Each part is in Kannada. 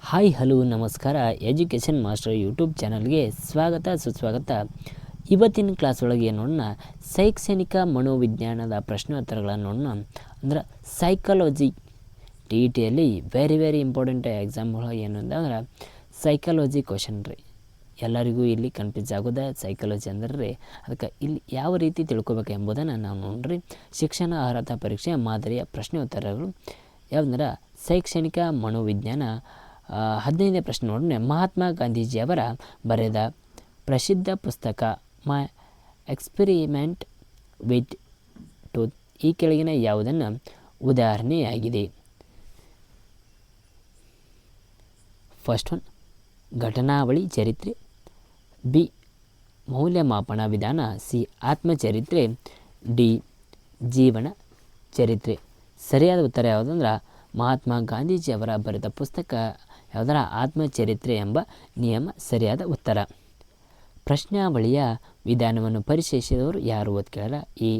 ಹಾಯ್ ಹಲೋ ನಮಸ್ಕಾರ. ಎಜುಕೇಷನ್ ಮಾಸ್ಟರ್ ಯೂಟ್ಯೂಬ್ ಚಾನಲ್ಗೆ ಸ್ವಾಗತ ಸುಸ್ವಾಗತ. ಇವತ್ತಿನ ಕ್ಲಾಸ್ ಒಳಗೆ ನೋಡೋಣ ಶೈಕ್ಷಣಿಕ ಮನೋವಿಜ್ಞಾನದ ಪ್ರಶ್ನೋತ್ತರಗಳನ್ನು ನೋಡೋಣ. ಅಂದ್ರೆ ಸೈಕಾಲಜಿ ಟಿ ಇ ಟಿಯಲ್ಲಿ ವೆರಿ ಇಂಪಾರ್ಟೆಂಟ್ ಎಕ್ಸಾಮ್ ಒಳಗೆ ಏನು ಅಂತಂದ್ರೆ ಸೈಕಾಲಜಿ ಕ್ವಶನ್ ರೀ. ಎಲ್ಲರಿಗೂ ಇಲ್ಲಿ ಕನ್ಫ್ಯೂಸ್ ಆಗೋದ ಸೈಕಾಲಜಿ ಅಂದ್ರೆ ರೀ. ಅದಕ್ಕೆ ಇಲ್ಲಿ ಯಾವ ರೀತಿ ತಿಳ್ಕೊಬೇಕು ಎಂಬುದನ್ನು ನಾವು ನೋಡ್ರಿ. ಶಿಕ್ಷಣ ಅರ್ಹತಾ ಪರೀಕ್ಷೆಯ ಮಾದರಿಯ ಪ್ರಶ್ನೋತ್ತರಗಳು ಯಾವುದಂದ್ರೆ ಶೈಕ್ಷಣಿಕ ಮನೋವಿಜ್ಞಾನ. 15ನೇ ಪ್ರಶ್ನೆ ನೋಡೋಣ. ಮಹಾತ್ಮ ಗಾಂಧೀಜಿಯವರ ಬರೆದ ಪ್ರಸಿದ್ಧ ಪುಸ್ತಕ ಮೈ ಎಕ್ಸ್ಪೆರಿಮೆಂಟ್ ವಿತ್ ಟೂತ್ ಈ ಕೆಳಗಿನ ಯಾವುದನ್ನು ಉದಾಹರಣೆಯಾಗಿದೆ? ಫಸ್ಟ್ ಒನ್ ಘಟನಾವಳಿ ಚರಿತ್ರೆ, ಬಿ ಮೌಲ್ಯಮಾಪನ ವಿಧಾನ, ಸಿ ಆತ್ಮಚರಿತ್ರೆ, ಡಿ ಜೀವನ ಚರಿತ್ರೆ. ಸರಿಯಾದ ಉತ್ತರ ಯಾವುದಂದ್ರೆ ಮಹಾತ್ಮ ಗಾಂಧೀಜಿಯವರ ಬರೆದ ಪುಸ್ತಕ ಯಾವುದರ ಆತ್ಮಚರಿತ್ರೆ ಎಂಬ ನಿಯಮ ಸರಿಯಾದ ಉತ್ತರ. ಪ್ರಶ್ನಾವಳಿಯ ವಿಧಾನವನ್ನು ಪರಿಚಯಿಸಿದವರು ಯಾರು ಅಂತ ಕೇಳಲ್ಲ. ಎ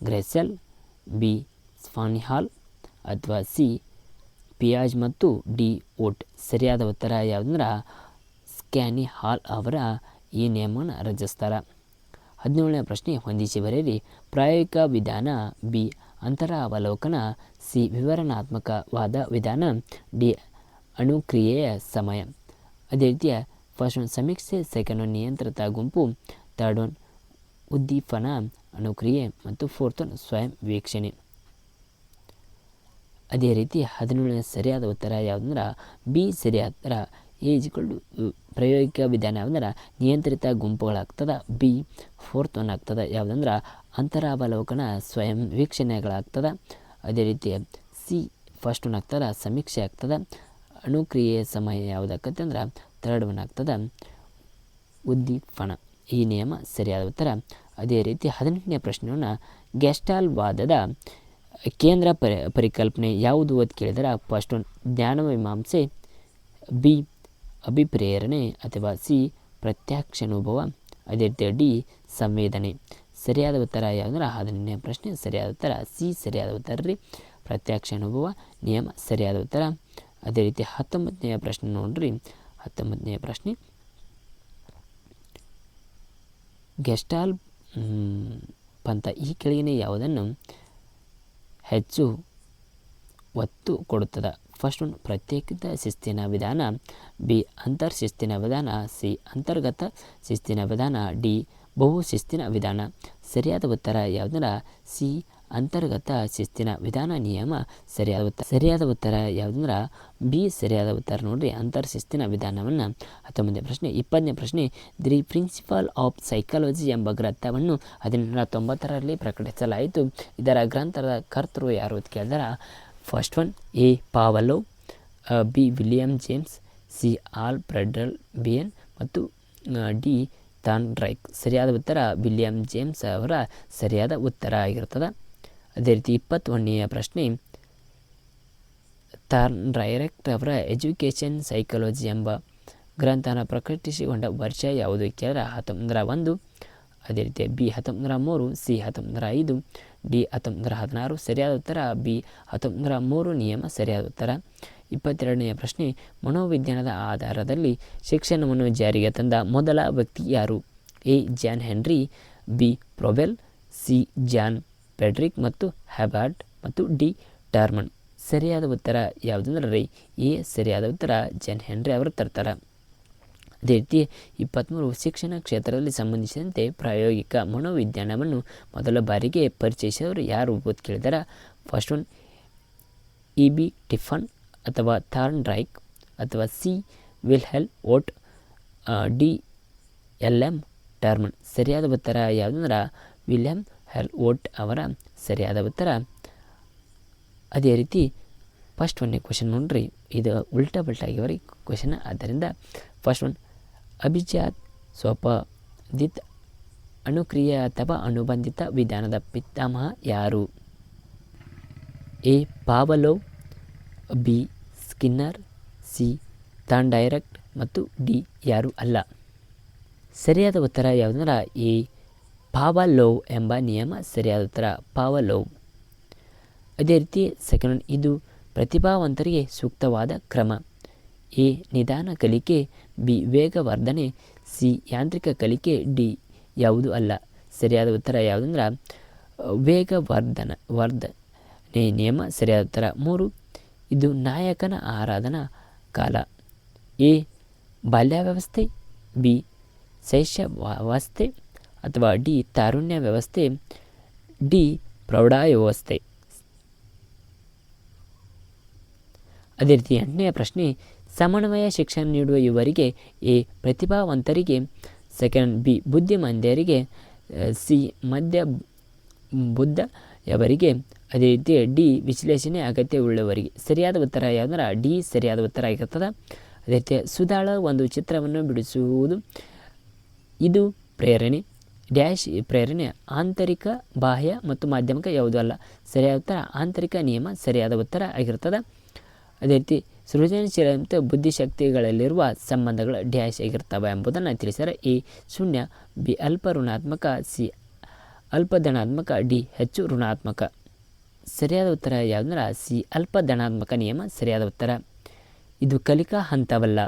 ಗ್ರೆಸೆಲ್, ಬಿ ಸ್ವಾನಿಹಾಲ್ ಅಥವಾ ಸಿ ಪಿಯಾಜ್ ಮತ್ತು ಡಿ ಓಟ್. ಸರಿಯಾದ ಉತ್ತರ ಯಾವುದಂದ್ರೆ ಸ್ಕ್ಯಾನಿ ಹಾಲ್ ಅವರ ಈ ನಿಯಮವನ್ನು ರಚಿಸ್ತಾರೆ. 17ನೇ ಪ್ರಶ್ನೆ ಹೊಂದಿಸಿ ಬರೆಯಿರಿ. ಪ್ರಾಯೋಗಿಕ ವಿಧಾನ, ಬಿ ಅಂತರಾವಲೋಕನ, ಸಿ ವಿವರಣಾತ್ಮಕವಾದ ವಿಧಾನ, ಡಿ ಅಣುಕ್ರಿಯೆಯ ಸಮಯ. ಅದೇ ರೀತಿಯ ಫಸ್ಟ್ ಒನ್ ಸಮೀಕ್ಷೆ, ಸೆಕೆಂಡ್ ಒನ್ ನಿಯಂತ್ರಿತ ಗುಂಪು, ಥರ್ಡ್ ಒನ್ ಉದ್ದೀಪನ ಅಣುಕ್ರಿಯೆ ಮತ್ತು ಫೋರ್ತ್ ಒನ್ ಸ್ವಯಂ ವೀಕ್ಷಣೆ. ಅದೇ ರೀತಿ 17ನೇ ಸರಿಯಾದ ಉತ್ತರ ಯಾವುದಂದ್ರೆ ಬಿ ಸರಿಯಾದ ಉತ್ತರ. ಪ್ರಾಯೋಗಿಕ ವಿಧಾನ ಯಾವುದಂದ್ರೆ ನಿಯಂತ್ರಿತ ಗುಂಪುಗಳಾಗ್ತದೆ, ಬಿ ಫೋರ್ತ್ ಒನ್ ಆಗ್ತದೆ ಯಾವುದಂದ್ರೆ ಅಂತರಾವಲೋಕನ ಸ್ವಯಂ ವೀಕ್ಷಣೆಗಳಾಗ್ತದೆ. ಅದೇ ರೀತಿ ಸಿ ಫಸ್ಟ್ ಒನ್ ಆಗ್ತದೆ ಸಮೀಕ್ಷೆ ಆಗ್ತದೆ. ಅಣುಕ್ರಿಯೆಯ ಸಮಯ ಯಾವುದಾಗತ್ತೆ ಅಂದ್ರೆ ಥರ್ಡ್ ಒನ್ ಆಗ್ತದೆ ಉದ್ದೀಪನ. ಈ ನಿಯಮ ಸರಿಯಾದ ಉತ್ತರ. ಅದೇ ರೀತಿ 18ನೇ ಪ್ರಶ್ನೆಯನ್ನು ಗೆಸ್ಟಾಲ್ ವಾದದ ಕೇಂದ್ರ ಪರಿಕಲ್ಪನೆ ಯಾವುದು ಅಂತ ಕೇಳಿದರೆ ಫಸ್ಟ್ ಒನ್ ಜ್ಞಾನಮೀಮಾಂಸೆ, ಬಿ ಅಭಿಪ್ರೇರಣೆ ಅಥವಾ ಸಿ ಪ್ರತ್ಯಕ್ಷಾನುಭವ, ಅದೇ ರೀತಿ ಡಿ ಸಂವೇದನೆ. ಸರಿಯಾದ ಉತ್ತರ ಯಾವುದಂದ್ರೆ 18ನೇ ಪ್ರಶ್ನೆ ಸರಿಯಾದ ಉತ್ತರ ಸಿ ಸರಿಯಾದ ಉತ್ತರ ರೀ. ಪ್ರತ್ಯಕ್ಷಾನುಭವ ನಿಯಮ ಸರಿಯಾದ ಉತ್ತರ. ಅದೇ ರೀತಿ 19ನೇ ಪ್ರಶ್ನೆ ನೋಡ್ರಿ. 19ನೇ ಪ್ರಶ್ನೆ ಗೆಸ್ಟಾಲ್ ಪಂಥ ಈ ಕೆಳಗಿನ ಯಾವುದನ್ನು ಹೆಚ್ಚು ಒತ್ತು ಕೊಡುತ್ತದೆ? ಫಸ್ಟ್ ಒನ್ ಪ್ರತ್ಯೇಕಿತ ಶಿಸ್ತಿನ ವಿಧಾನ, ಬಿ ಅಂತರ್ ಶಿಸ್ತಿನ ವಿಧಾನ, ಸಿ ಅಂತರ್ಗತ ಶಿಸ್ತಿನ ವಿಧಾನ, ಡಿ ಬಹು ಶಿಸ್ತಿನ ವಿಧಾನ. ಸರಿಯಾದ ಉತ್ತರ ಯಾವುದಂದ್ರೆ ಸಿ ಅಂತರ್ಗತ ಶಿಸ್ತಿನ ವಿಧಾನ ನಿಯಮ ಸರಿಯಾದ ಉತ್ತರ. ಸರಿಯಾದ ಉತ್ತರ ಯಾವುದಂದ್ರೆ ಬಿ ಸರಿಯಾದ ಉತ್ತರ ನೋಡ್ರಿ, ಅಂತರ್ ಶಿಸ್ತಿನ ವಿಧಾನವನ್ನು. 19ನೇ ಪ್ರಶ್ನೆ 20ನೇ ಪ್ರಶ್ನೆ ದಿ ಪ್ರಿನ್ಸಿಪಲ್ ಆಫ್ ಸೈಕಾಲಜಿ ಎಂಬ ಗ್ರಂಥವನ್ನು 1890ರಲ್ಲಿ ಪ್ರಕಟಿಸಲಾಯಿತು. ಇದರ ಗ್ರಂಥದ ಕರ್ತೃ ಯಾರು ಅಂತ ಕೇಳಿದರೆ first one A Pavlov, B William James, C Alfred Binet ಮತ್ತು ಡಿ ಥಾರ್ನ್ ಡ್ರೈಕ್. ಸರಿಯಾದ ಉತ್ತರ ವಿಲಿಯಂ ಜೇಮ್ಸ್ ಅವರ ಸರಿಯಾದ ಉತ್ತರ ಆಗಿರ್ತದೆ. ಅದೇ ರೀತಿ 21ನೇ ಪ್ರಶ್ನೆ ಥಾರ್ನ್ ಡ್ರೈಕ್ ಅವರ ಎಜುಕೇಷನ್ ಸೈಕಾಲಜಿ ಎಂಬ ಗ್ರಂಥನ ಪ್ರಕಟಿಸಿಕೊಂಡ ವರ್ಷ ಯಾವುದು ಕೇಳಿದರೆ 1901, ಅದೇ ರೀತಿ ಬಿ 1903, ಸಿ 1905, ಡಿ 1916. ಸರಿಯಾದ ಉತ್ತರ ಬಿ 1903 ನಿಯಮ ಸರಿಯಾದ ಉತ್ತರ. 22ನೇ ಪ್ರಶ್ನೆ ಮನೋವಿಜ್ಞಾನದ ಆಧಾರದಲ್ಲಿ ಶಿಕ್ಷಣವನ್ನು ಜಾರಿಗೆ ತಂದ ಮೊದಲ ವ್ಯಕ್ತಿ ಯಾರು? A John Henry, B Froebel, C John Pedrick ಮತ್ತು ಹ್ಯಾಬಾರ್ಡ್ ಮತ್ತು ಡಿ ಟಾರ್ಮನ್. ಸರಿಯಾದ ಉತ್ತರ ಯಾವುದಂದ್ರೆ ರೈ ಎ ಸರಿಯಾದ ಉತ್ತರ ಜಾನ್ ಹೆನ್ರಿ ಅವರು ತರ್ತಾರೆ. ಅದೇ ರೀತಿ 23 ಶಿಕ್ಷಣ ಕ್ಷೇತ್ರದಲ್ಲಿ ಸಂಬಂಧಿಸಿದಂತೆ ಪ್ರಾಯೋಗಿಕ ಮನೋವಿಜ್ಞಾನವನ್ನು ಮೊದಲ ಬಾರಿಗೆ ಪರಿಚಯಿಸಿದವರು ಯಾರು ಅಂತ ಕೇಳಿದರೆ first one E B Tiffin ಅಥವಾ ಥಾರ್ನ್ ಡ್ರೈಕ್ ಅಥವಾ C Wilhelm Wundt, D L M Terman. ಸರಿಯಾದ ಉತ್ತರ ಯಾವುದಂದ್ರೆ ವಿಲಿಯಂ ಹೆಲ್ ಓಟ್ ಅವರ ಸರಿಯಾದ ಉತ್ತರ. ಅದೇ ರೀತಿ ಫಸ್ಟ್ ಒನ್ನೇ ಕ್ವಶನ್ ನೋಡ್ರಿ, ಇದು ಉಲ್ಟಾ ಪಲ್ಟಾ ಆಗಿವರಿ ಕ್ವಶನ್. ಆದ್ದರಿಂದ ಫಸ್ಟ್ ಒನ್ ಅಭಿಜಾತ್ ಸ್ವಪದಿತ್ ಅಣುಕ್ರಿಯೆ ಅಥವಾ ಅನುಬಂಧಿತ ವಿಧಾನದ ಪಿತಾಮಹ ಯಾರು? A Pavlov, B Skinner, C Thorndike ಮತ್ತು ಡಿ ಯಾರು ಅಲ್ಲ. ಸರಿಯಾದ ಉತ್ತರ ಯಾವುದಂದ್ರೆ ಎ ಪಾವಲೋವ್ ಎಂಬ ನಿಯಮ ಸರಿಯಾದ ಉತ್ತರ ಪಾವಲೋವ್. ಅದೇ ರೀತಿ ಸೆಕೆಂಡ್ ಇದು ಪ್ರತಿಭಾವಂತರಿಗೆ ಸೂಕ್ತವಾದ ಕ್ರಮ. ಎ ನಿಧಾನ ಕಲಿಕೆ, ಬಿ ವೇಗವರ್ಧನೆ, ಸಿ ಯಾಂತ್ರಿಕ ಕಲಿಕೆ, ಡಿ ಯಾವುದು ಅಲ್ಲ. ಸರಿಯಾದ ಉತ್ತರ ಯಾವುದಂದ್ರೆ ವರ್ಧನೆ ನಿಯಮ ಸರಿಯಾದ ಉತ್ತರ. 3 ಇದು ನಾಯಕನ ಆರಾಧನಾ ಕಾಲ. ಎ ಬಾಲ್ಯಾವಸ್ಥೆ, ಬಿ ಶೈಶವಾವಸ್ಥೆ, ಅಥವಾ ಡಿ ತಾರುಣ್ಯ ವ್ಯವಸ್ಥೆ, ಡಿ ಪ್ರೌಢಾವಸ್ಥೆ. ಅದೇ ರೀತಿ 8ನೇ ಪ್ರಶ್ನೆ ಸಮನ್ವಯ ಶಿಕ್ಷಣ ನೀಡುವ ಇವರಿಗೆ ಎ ಪ್ರತಿಭಾವಂತರಿಗೆ, ಸೆಕೆಂಡ್ ಬಿ ಬುದ್ಧಿಮಾಂದ್ಯರಿಗೆ, ಸಿ ಮಧ್ಯ ಬುದ್ಧಯವರಿಗೆ, ಅದೇ ರೀತಿ ಡಿ ವಿಶ್ಲೇಷಣೆ ಅಗತ್ಯವುಳ್ಳವರಿಗೆ. ಸರಿಯಾದ ಉತ್ತರ ಯಾವುದಂದ್ರೆ ಡಿ ಸರಿಯಾದ ಉತ್ತರ ಆಗಿರ್ತದೆ. ಅದೇ ರೀತಿ ಸುಧಾಳ ಒಂದು ಚಿತ್ರವನ್ನು ಬಿಡಿಸುವುದು ಇದು ಪ್ರೇರಣೆ ಡ್ಯಾಶ್ ಪ್ರೇರಣೆ ಆಂತರಿಕ, ಬಾಹ್ಯ ಮತ್ತು ಮಾಧ್ಯಮಿಕ ಯಾವುದೂ ಅಲ್ಲ. ಸರಿಯಾದ ಉತ್ತರ ಆಂತರಿಕ ನಿಯಮ ಸರಿಯಾದ ಉತ್ತರ ಆಗಿರ್ತದೆ. ಅದೇ ರೀತಿ ಸೃಜನಶೀಲ ಮತ್ತು ಬುದ್ಧಿಶಕ್ತಿಗಳಲ್ಲಿರುವ ಸಂಬಂಧಗಳು ಡ್ಯಾಶ್ ಆಗಿರ್ತವೆ ಎಂಬುದನ್ನು ತಿಳಿಸಿದರೆ ಎ ಶೂನ್ಯ, ಬಿ ಅಲ್ಪ ಋಣಾತ್ಮಕ, ಸಿ ಅಲ್ಪ ಧನಾತ್ಮಕ, ಡಿ ಹೆಚ್ಚು ಋಣಾತ್ಮಕ. ಸರಿಯಾದ ಉತ್ತರ ಯಾವುದಂದ್ರೆ ಸಿ ಅಲ್ಪ ಧನಾತ್ಮಕ ನಿಯಮ ಸರಿಯಾದ ಉತ್ತರ. ಇದು ಕಲಿಕಾ ಹಂತವಲ್ಲ.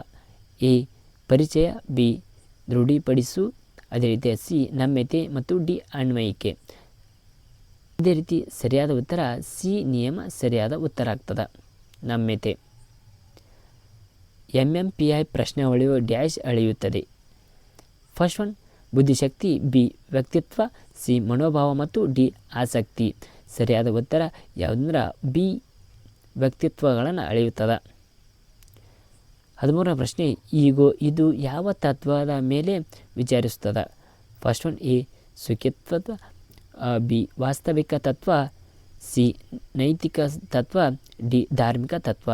ಎ ಪರಿಚಯ, ಬಿ ದೃಢೀಪಡಿಸು, ಅದೇ ರೀತಿ ಸಿ ನಮ್ಯತೆ ಮತ್ತು ಡಿ ಅನ್ವಯಿಕೆ. ಅದೇ ರೀತಿ ಸರಿಯಾದ ಉತ್ತರ ಸಿ ನಿಯಮ ಸರಿಯಾದ ಉತ್ತರ ಆಗ್ತದೆ. ನಮ್ಯತೆ. MMPI ಪ್ರಶ್ನೆ ಅಳೆಯುವ ಡ್ಯಾಶ್ ಅಳೆಯುತ್ತದೆ. ಫಸ್ಟ್ ಒನ್ ಬುದ್ಧಿಶಕ್ತಿ, ಬಿ ವ್ಯಕ್ತಿತ್ವ, ಸಿ ಮನೋಭಾವ ಮತ್ತು ಡಿ ಆಸಕ್ತಿ. ಸರಿಯಾದ ಉತ್ತರ ಯಾವುದಂದ್ರೆ ಬಿ ವ್ಯಕ್ತಿತ್ವಗಳನ್ನು ಅಳೆಯುತ್ತದೆ. 13ನೇ ಪ್ರಶ್ನೆ ಇದು ಯಾವ ತತ್ವದ ಮೇಲೆ ವಿಚಾರಿಸುತ್ತದೆ. ಫಸ್ಟ್ ಒನ್ ಎ ಸುಖಿತ್ವ, ಬಿ ವಾಸ್ತವಿಕ ತತ್ವ, ಸಿ ನೈತಿಕ ತತ್ವ, ಡಿ ಧಾರ್ಮಿಕ ತತ್ವ.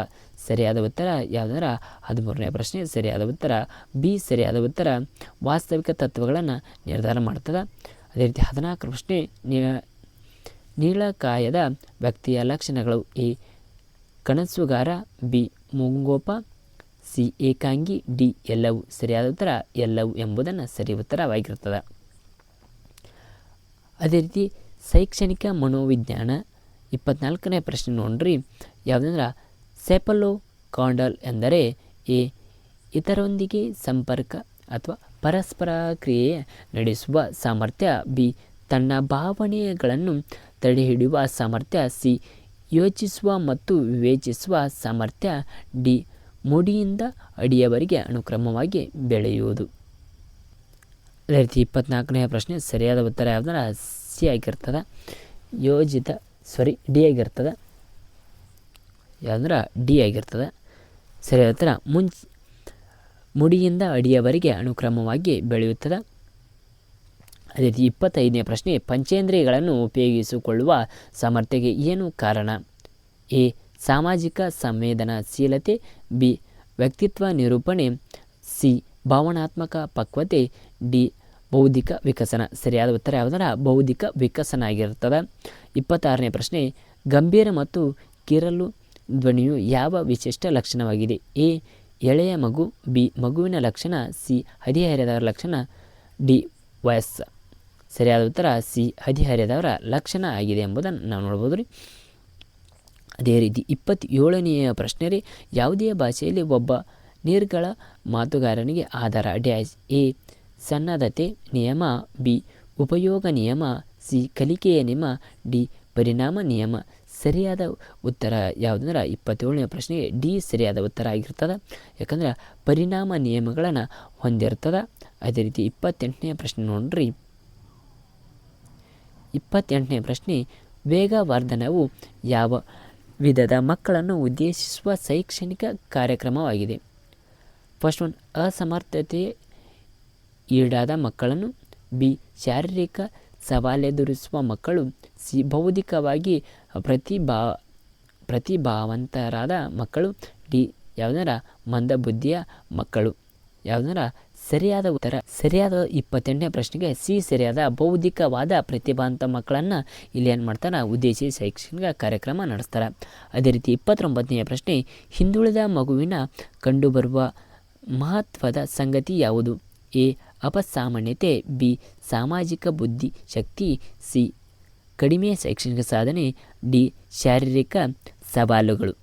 ಸರಿಯಾದ ಉತ್ತರ ಯಾವುದಂದ್ರೆ 13ನೇ ಪ್ರಶ್ನೆ ಸರಿಯಾದ ಉತ್ತರ ಬಿ ಸರಿಯಾದ ಉತ್ತರ ವಾಸ್ತವಿಕ ತತ್ವಗಳನ್ನು ನಿರ್ಧಾರ ಮಾಡ್ತದೆ. ಅದೇ ರೀತಿ 14ನೇ ಪ್ರಶ್ನೆ ನೀಳಕಾಯದ ವ್ಯಕ್ತಿಯ ಲಕ್ಷಣಗಳು. ಎ ಕನಸುಗಾರ, ಬಿ ಮುಂಗೋಪ, ಸಿ ಏಕಾಂಗಿ, ಡಿ ಎಲ್ಲವೂ. ಸರಿಯಾದ ಉತ್ತರ ಎಲ್ಲವೂ ಎಂಬುದನ್ನು ಸರಿ ಉತ್ತರವಾಗಿರ್ತದೆ. ಅದೇ ರೀತಿ ಶೈಕ್ಷಣಿಕ ಮನೋವಿಜ್ಞಾನ 24ನೇ ಪ್ರಶ್ನೆ ನೋಡ್ರಿ ಯಾವುದಂದ್ರೆ ಸೆಪಲೋ ಕಾಂಡಲ್ ಎಂದರೆ ಎ ಇತರರೊಂದಿಗೆ ಸಂಪರ್ಕ ಅಥವಾ ಪರಸ್ಪರ ಕ್ರಿಯೆ ನಡೆಸುವ ಸಾಮರ್ಥ್ಯ, ಬಿ ತನ್ನ ಭಾವನೆಗಳನ್ನು ತಡೆಹಿಡಿಯುವ ಸಾಮರ್ಥ್ಯ, ಸಿ ಯೋಚಿಸುವ ಮತ್ತು ವಿವೇಚಿಸುವ ಸಾಮರ್ಥ್ಯ, ಡಿ ಮುಡಿಯಿಂದ ಅಡಿಯವರೆಗೆ ಅನುಕ್ರಮವಾಗಿ ಬೆಳೆಯುವುದು. ಅದೇ ರೀತಿ 24ನೇ ಪ್ರಶ್ನೆ ಸರಿಯಾದ ಉತ್ತರ ಯಾವುದಂದ್ರೆ ಸಿ ಆಗಿರ್ತದೆ. ಡಿ ಆಗಿರ್ತದೆ. ಯಾವುದಂದ್ರೆ ಡಿ ಆಗಿರ್ತದೆ. ಸರಿಯಾದ ಉತ್ತರ ಮುಡಿಯಿಂದ ಅಡಿಯವರೆಗೆ ಅನುಕ್ರಮವಾಗಿ ಬೆಳೆಯುತ್ತದೆ. ಅದೇ ರೀತಿ 25ನೇ ಪ್ರಶ್ನೆ ಪಂಚೇಂದ್ರಿಯಗಳನ್ನು ಉಪಯೋಗಿಸಿಕೊಳ್ಳುವ ಸಾಮರ್ಥ್ಯಕ್ಕೆ ಏನು ಕಾರಣ. ಎ ಸಾಮಾಜಿಕ ಸಂವೇದನಾಶೀಲತೆ, ಬಿ ವ್ಯಕ್ತಿತ್ವ ನಿರೂಪಣೆ, ಸಿ ಭಾವನಾತ್ಮಕ ಪಕ್ವತೆ, ಡಿ ಬೌದ್ಧಿಕ ವಿಕಸನ. ಸರಿಯಾದ ಉತ್ತರ ಯಾವುದರ ಬೌದ್ಧಿಕ ವಿಕಸನ ಆಗಿರ್ತದೆ. 26ನೇ ಪ್ರಶ್ನೆ ಗಂಭೀರ ಮತ್ತು ಕಿರಲು ಧ್ವನಿಯು ಯಾವ ವಿಶಿಷ್ಟ ಲಕ್ಷಣವಾಗಿದೆ. ಎ ಎಳೆಯ ಮಗು, ಬಿ ಮಗುವಿನ ಲಕ್ಷಣ, ಸಿ ಹದಿಹರೆಯದವರ ಲಕ್ಷಣ, ಡಿ ವಯಸ್ಸು. ಸರಿಯಾದ ಉತ್ತರ ಸಿ ಹದಿಹರೆಯದವರ ಲಕ್ಷಣ ಆಗಿದೆ ಎಂಬುದನ್ನು ನಾವು ನೋಡ್ಬೋದು ರೀ. ಅದೇ ರೀತಿ 27ನೆಯ ಪ್ರಶ್ನೆ ರೀ ಯಾವುದೇ ಭಾಷೆಯಲ್ಲಿ ಒಬ್ಬ ನಿರ್ಗಳ ಮಾತುಗಾರನಿಗೆ ಆಧಾರ ಡ್ಯಾಶ್. ಎ ಸನ್ನದ್ಧತೆ ನಿಯಮ, ಬಿ ಉಪಯೋಗ ನಿಯಮ, ಸಿ ಕಲಿಕೆಯ ನಿಯಮ, ಡಿ ಪರಿಣಾಮ ನಿಯಮ. ಸರಿಯಾದ ಉತ್ತರ ಯಾವುದಂದ್ರೆ 27ನೇ ಪ್ರಶ್ನೆಗೆ ಡಿ ಸರಿಯಾದ ಉತ್ತರ ಆಗಿರ್ತದೆ. ಯಾಕಂದರೆ ಪರಿಣಾಮ ನಿಯಮಗಳನ್ನು ಹೊಂದಿರ್ತದೆ. ಅದೇ ರೀತಿ 28ನೇ ಪ್ರಶ್ನೆ ನೋಡ್ರಿ 28ನೇ ಪ್ರಶ್ನೆ ವೇಗವರ್ಧನವು ಯಾವ ವಿಧದ ಮಕ್ಕಳನ್ನು ಉದ್ದೇಶಿಸುವ ಶೈಕ್ಷಣಿಕ ಕಾರ್ಯಕ್ರಮವಾಗಿದೆ. ಫಸ್ಟ್ ಒನ್ ಅಸಮರ್ಥತೆ ಈಡಾದ ಮಕ್ಕಳನ್ನು, ಬಿ ಶಾರೀರಿಕ ಸವಾಲೆದುರಿಸುವ ಮಕ್ಕಳು, ಸಿ ಬೌದ್ಧಿಕವಾಗಿ ಪ್ರತಿಭಾವಂತರಾದ ಮಕ್ಕಳು, ಡಿ ಯಾವುದರ ಮಂದಬುದ್ಧಿಯ ಮಕ್ಕಳು. ಯಾವುದರ ಸರಿಯಾದ ಉತ್ತರ ಸರಿಯಾದ 28ನೇ ಪ್ರಶ್ನೆಗೆ ಸಿ ಸರಿಯಾದ ಬೌದ್ಧಿಕವಾದ ಪ್ರತಿಭಾವಂತ ಮಕ್ಕಳನ್ನು ಇಲ್ಲಿ ಏನು ಮಾಡ್ತಾರೆ ಉದ್ದೇಶಿಸಿ ಶೈಕ್ಷಣಿಕ ಕಾರ್ಯಕ್ರಮ ನಡೆಸ್ತಾರೆ. ಅದೇ ರೀತಿ 29ನೇ ಪ್ರಶ್ನೆ ಹಿಂದುಳಿದ ಮಗುವಿನ ಕಂಡುಬರುವ ಮಹತ್ವದ ಸಂಗತಿ ಯಾವುದು. ಎ ಅಪಸಾಮಾನ್ಯತೆ, ಬಿ ಸಾಮಾಜಿಕ ಬುದ್ಧಿ ಶಕ್ತಿ, ಸಿ ಕಡಿಮೆ ಶೈಕ್ಷಣಿಕ ಸಾಧನೆ, ಡಿ ಶಾರೀರಿಕ ಸವಾಲುಗಳು.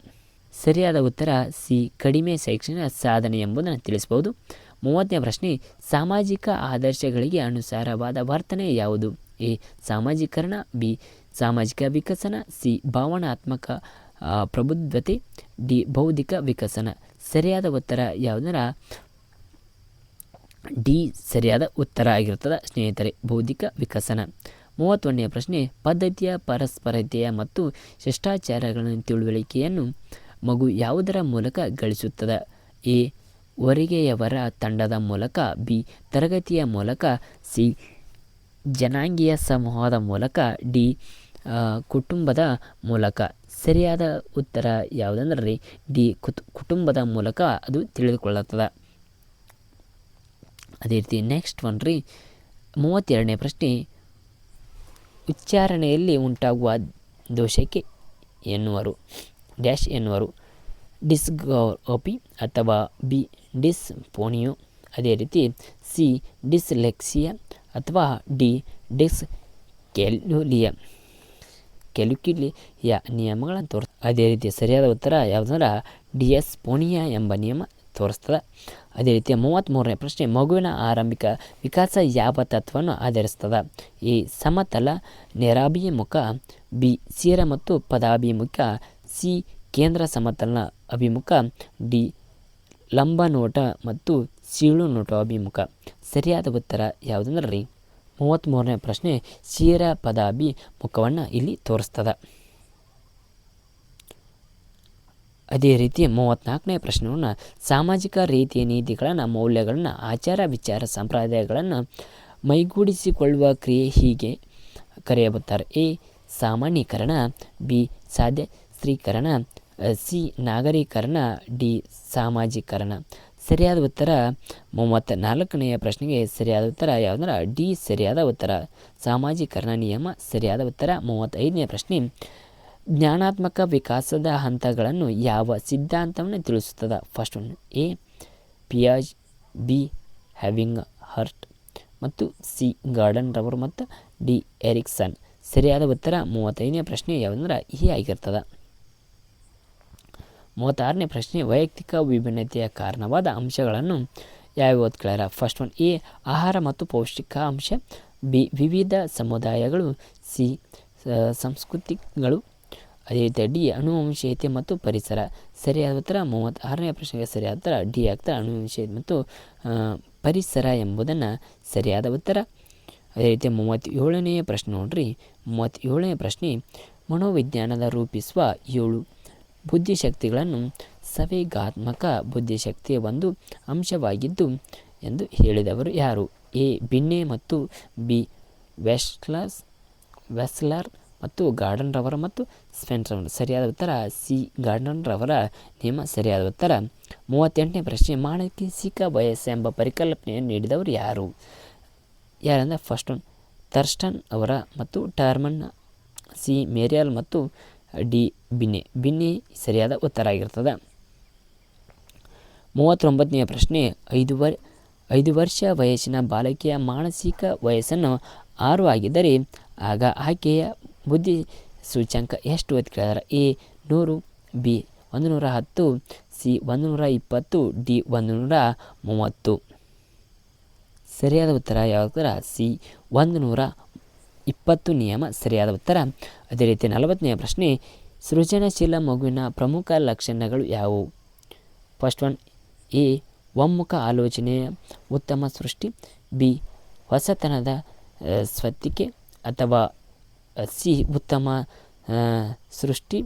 ಸರಿಯಾದ ಉತ್ತರ ಸಿ ಕಡಿಮೆ ಶೈಕ್ಷಣಿಕ ಸಾಧನೆ ಎಂಬುದನ್ನು ತಿಳಿಸಬಹುದು. 30ನೇ ಪ್ರಶ್ನೆ ಸಾಮಾಜಿಕ ಆದರ್ಶಗಳಿಗೆ ಅನುಸಾರವಾದ ವರ್ತನೆ ಯಾವುದು? ಎ ಸಾಮಾಜೀಕರಣ, ಬಿ ಸಾಮಾಜಿಕ ವಿಕಸನ, ಸಿ ಭಾವನಾತ್ಮಕ ಪ್ರಬುದ್ಧತೆ, ಡಿ ಬೌದ್ಧಿಕ ವಿಕಸನ. ಸರಿಯಾದ ಉತ್ತರ ಯಾವುದರ ಡಿ ಸರಿಯಾದ ಉತ್ತರ ಆಗಿರುತ್ತದೆ ಸ್ನೇಹಿತರೆ, ಬೌದ್ಧಿಕ ವಿಕಸನ. 31ನೇ ಪ್ರಶ್ನೆ ಪದ್ಧತಿಯ ಪರಸ್ಪರತೆಯ ಮತ್ತು ಶಿಷ್ಟಾಚಾರಗಳ ತಿಳುವಳಿಕೆಯನ್ನು ಮಗು ಯಾವುದರ ಮೂಲಕ ಗಳಿಸುತ್ತದೆ? ಎ ಹೊರಿಗೆಯವರ ತಂಡದ ಮೂಲಕ, ಬಿ ತರಗತಿಯ ಮೂಲಕ, ಸಿ ಜನಾಂಗೀಯ ಸಮೂಹದ ಮೂಲಕ, ಡಿ ಕುಟುಂಬದ ಮೂಲಕ. ಸರಿಯಾದ ಉತ್ತರ ಯಾವುದಂದ್ರೆ ಡಿ ಕುಟುಂಬದ ಮೂಲಕ ಅದು ತಿಳಿದುಕೊಳ್ಳುತ್ತದೆ. ಅದೇ ರೀತಿ ನೆಕ್ಸ್ಟ್ ಒನ್ ರೀ 32ನೇ ಪ್ರಶ್ನೆ ಉಚ್ಚಾರಣೆಯಲ್ಲಿ ಉಂಟಾಗುವ ದೋಷಕ್ಕೆ ಎನ್ನುವರು ಡ್ಯಾಶ್ ಎನ್ನುವರು? ಡಿಸ್ಗ್ರಾಫಿ ಅಥವಾ ಬಿ ಡಿಸ್ಫೋನಿಯೋ, ಅದೇ ರೀತಿ ಸಿ ಡಿಸ್ಲೆಕ್ಸಿಯಾ ಅಥವಾ ಡಿ ಕ್ಯಾಲ್ಕುಲಿಯ ನಿಯಮಗಳನ್ನು ಅದೇ ರೀತಿ ಸರಿಯಾದ ಉತ್ತರ ಯಾವುದಂದ್ರೆ ಡಿಸ್ಫೋನಿಯಾ ಎಂಬ ನಿಯಮ ತೋರಿಸ್ತದೆ. ಅದೇ ರೀತಿ 33ನೇ ಪ್ರಶ್ನೆ ಮಗುವಿನ ಆರಂಭಿಕ ವಿಕಾಸ ಯಾವ ತತ್ವವನ್ನು ಆಧರಿಸ್ತದೆ? ಎ ಸಮತಲ ನೇರಾಭಿಮುಖ, ಬಿ ತೀರ ಮತ್ತು ಪದಾಭಿಮುಖ, ಸಿ ಕೇಂದ್ರ ಸಮತಲ ಅಭಿಮುಖ, ಡಿ ಲಂಬನೋಟ ಮತ್ತು ಸೀಳು ನೋಟಾಭಿಮುಖ. ಸರಿಯಾದ ಉತ್ತರ ಯಾವುದಂದ್ರೆ ರೀ 33ನೇ ಪ್ರಶ್ನೆ ತೀರ ಪದಾಭಿಮುಖವನ್ನು ಇಲ್ಲಿ ತೋರಿಸ್ತದೆ. ಅದೇ ರೀತಿ 34ನೇ ಪ್ರಶ್ನೆಯನ್ನು ಸಾಮಾಜಿಕ ರೀತಿಯ ನೀತಿಗಳನ್ನು, ಮೌಲ್ಯಗಳನ್ನು, ಆಚಾರ ವಿಚಾರ ಸಂಪ್ರದಾಯಗಳನ್ನು ಮೈಗೂಡಿಸಿಕೊಳ್ಳುವ ಕ್ರಿಯೆ ಹೀಗೆ ಕರೆಯಬುತ್ತಾರೆ? ಎ ಸಾಮಾನ್ಯೀಕರಣ, ಬಿ ಸಾಧ್ಯಸ್ತ್ರೀಕರಣ, ಸಿ ನಾಗರೀಕರಣ, ಡಿ ಸಾಮಾಜೀಕರಣ. ಸರಿಯಾದ ಉತ್ತರ 34ನೇ ಪ್ರಶ್ನೆಗೆ ಸರಿಯಾದ ಉತ್ತರ ಯಾವುದಂದ್ರೆ ಡಿ ಸರಿಯಾದ ಉತ್ತರ ಸಾಮಾಜೀಕರಣ ನಿಯಮ ಸರಿಯಾದ ಉತ್ತರ. 35ನೇ ಪ್ರಶ್ನೆ ಜ್ಞಾನಾತ್ಮಕ ವಿಕಾಸದ ಹಂತಗಳನ್ನು ಯಾವ ಸಿದ್ಧಾಂತವನ್ನು ತಿಳಿಸುತ್ತದೆ? First one A ಪಿಯಾಜ್, be having hurt ಮತ್ತು ಸಿ ಗಾರ್ಡನ್ ರವರ್ ಮತ್ತು ಡಿ ಎರಿಕ್ಸನ್. ಸರಿಯಾದ ಉತ್ತರ 35ನೇ ಪ್ರಶ್ನೆ ಯಾವುದಂದ್ರೆ ಈ ಆಗಿರ್ತದೆ. 36ನೇ ಪ್ರಶ್ನೆ ವೈಯಕ್ತಿಕ ವಿಭಿನ್ನತೆಯ ಕಾರಣವಾದ ಅಂಶಗಳನ್ನು ಯಾವ ಕೇಳ್ಯಾರ? ಫಸ್ಟ್ ಒನ್ ಎ ಆಹಾರ ಮತ್ತು ಪೌಷ್ಟಿಕಾಂಶ, ಬಿ ವಿವಿಧ ಸಮುದಾಯಗಳು, ಸಿ ಸಂಸ್ಕೃತಿಗಳು, ಅದೇ ರೀತಿ ಡಿ ಅನುವಂಶೀಯತೆ ಮತ್ತು ಪರಿಸರ. ಸರಿಯಾದ ಉತ್ತರ 36ನೇ ಪ್ರಶ್ನೆಗೆ ಸರಿಯಾದ ಉತ್ತರ ಡಿ ಆಗ್ತದೆ, ಅನುವಂಶೀಯತೆ ಮತ್ತು ಪರಿಸರ ಎಂಬುದನ್ನು ಸರಿಯಾದ ಉತ್ತರ. ಅದೇ ರೀತಿ 37ನೇ ಪ್ರಶ್ನೆ ನೋಡ್ರಿ. 37ನೇ ಪ್ರಶ್ನೆ ಮನೋವಿಜ್ಞಾನದ ರೂಪಿಸುವ 7 ಬುದ್ಧಿಶಕ್ತಿಗಳನ್ನು ಸಂವೇಗಾತ್ಮಕ ಬುದ್ಧಿಶಕ್ತಿಯ ಒಂದು ಅಂಶವಾಗಿದ್ದು ಎಂದು ಹೇಳಿದವರು ಯಾರು? ಎ ಬಿನ್ನೆ ಮತ್ತು ಬಿ ವೆಸ್ಲರ್ ಮತ್ತು ಗಾರ್ಡನ್ ರವರ್ ಮತ್ತು ಸ್ಪೆನ್ಸರ್. ಸರಿಯಾದ ಉತ್ತರ ಸಿ ಗಾರ್ಡನ್ ರವರ ನಿಯಮ ಸರಿಯಾದ ಉತ್ತರ. 38ನೇ ಪ್ರಶ್ನೆ ಮಾನಸಿಕ ವಯಸ್ಸು ಎಂಬ ಪರಿಕಲ್ಪನೆಯನ್ನು ನೀಡಿದವರು ಯಾರು? ಯಾರಂದ್ರೆ ಫಸ್ಟ್ ಒನ್ ಥರ್ಸ್ಟನ್ ಅವರ ಮತ್ತು ಟರ್ಮನ್, ಸಿ ಮೇರಿಯಲ್ ಮತ್ತು ಡಿ ಬಿನ್ನೆ ಸರಿಯಾದ ಉತ್ತರ ಆಗಿರ್ತದೆ. 39ನೇ ಪ್ರಶ್ನೆ 5 ವರ್ಷ ವಯಸ್ಸಿನ ಬಾಲಕಿಯ ಮಾನಸಿಕ ವಯಸ್ಸನ್ನು 6 ಆಗಿದ್ದರೆ ಆಗ ಆಕೆಯ ಬುದ್ಧಿ ಸೂಚ್ಯಂಕ ಎಷ್ಟು ಅಂತ ಕೇಳಿದಾರೆ? A 100, B 110, C 120, D 130. ಸರಿಯಾದ ಉತ್ತರ ಯಾವ್ದಾರ ಸಿ 120 ನಿಯಮ ಸರಿಯಾದ ಉತ್ತರ. ಅದೇ ರೀತಿ 40ನೇ ಪ್ರಶ್ನೆ ಸೃಜನಶೀಲ ಮಗುವಿನ ಪ್ರಮುಖ ಲಕ್ಷಣಗಳು ಯಾವುವು? ಫಸ್ಟ್ ಒನ್ ಎ ಒಮ್ಮುಖ ಆಲೋಚನೆಯ ಉತ್ತಮ ಸೃಷ್ಟಿ, ಬಿ ಹೊಸತನದ ಸ್ಫಟಿಕೆ ಅಥವಾ ಸಿ ಉತ್ತಮ ಸೃಷ್ಟಿ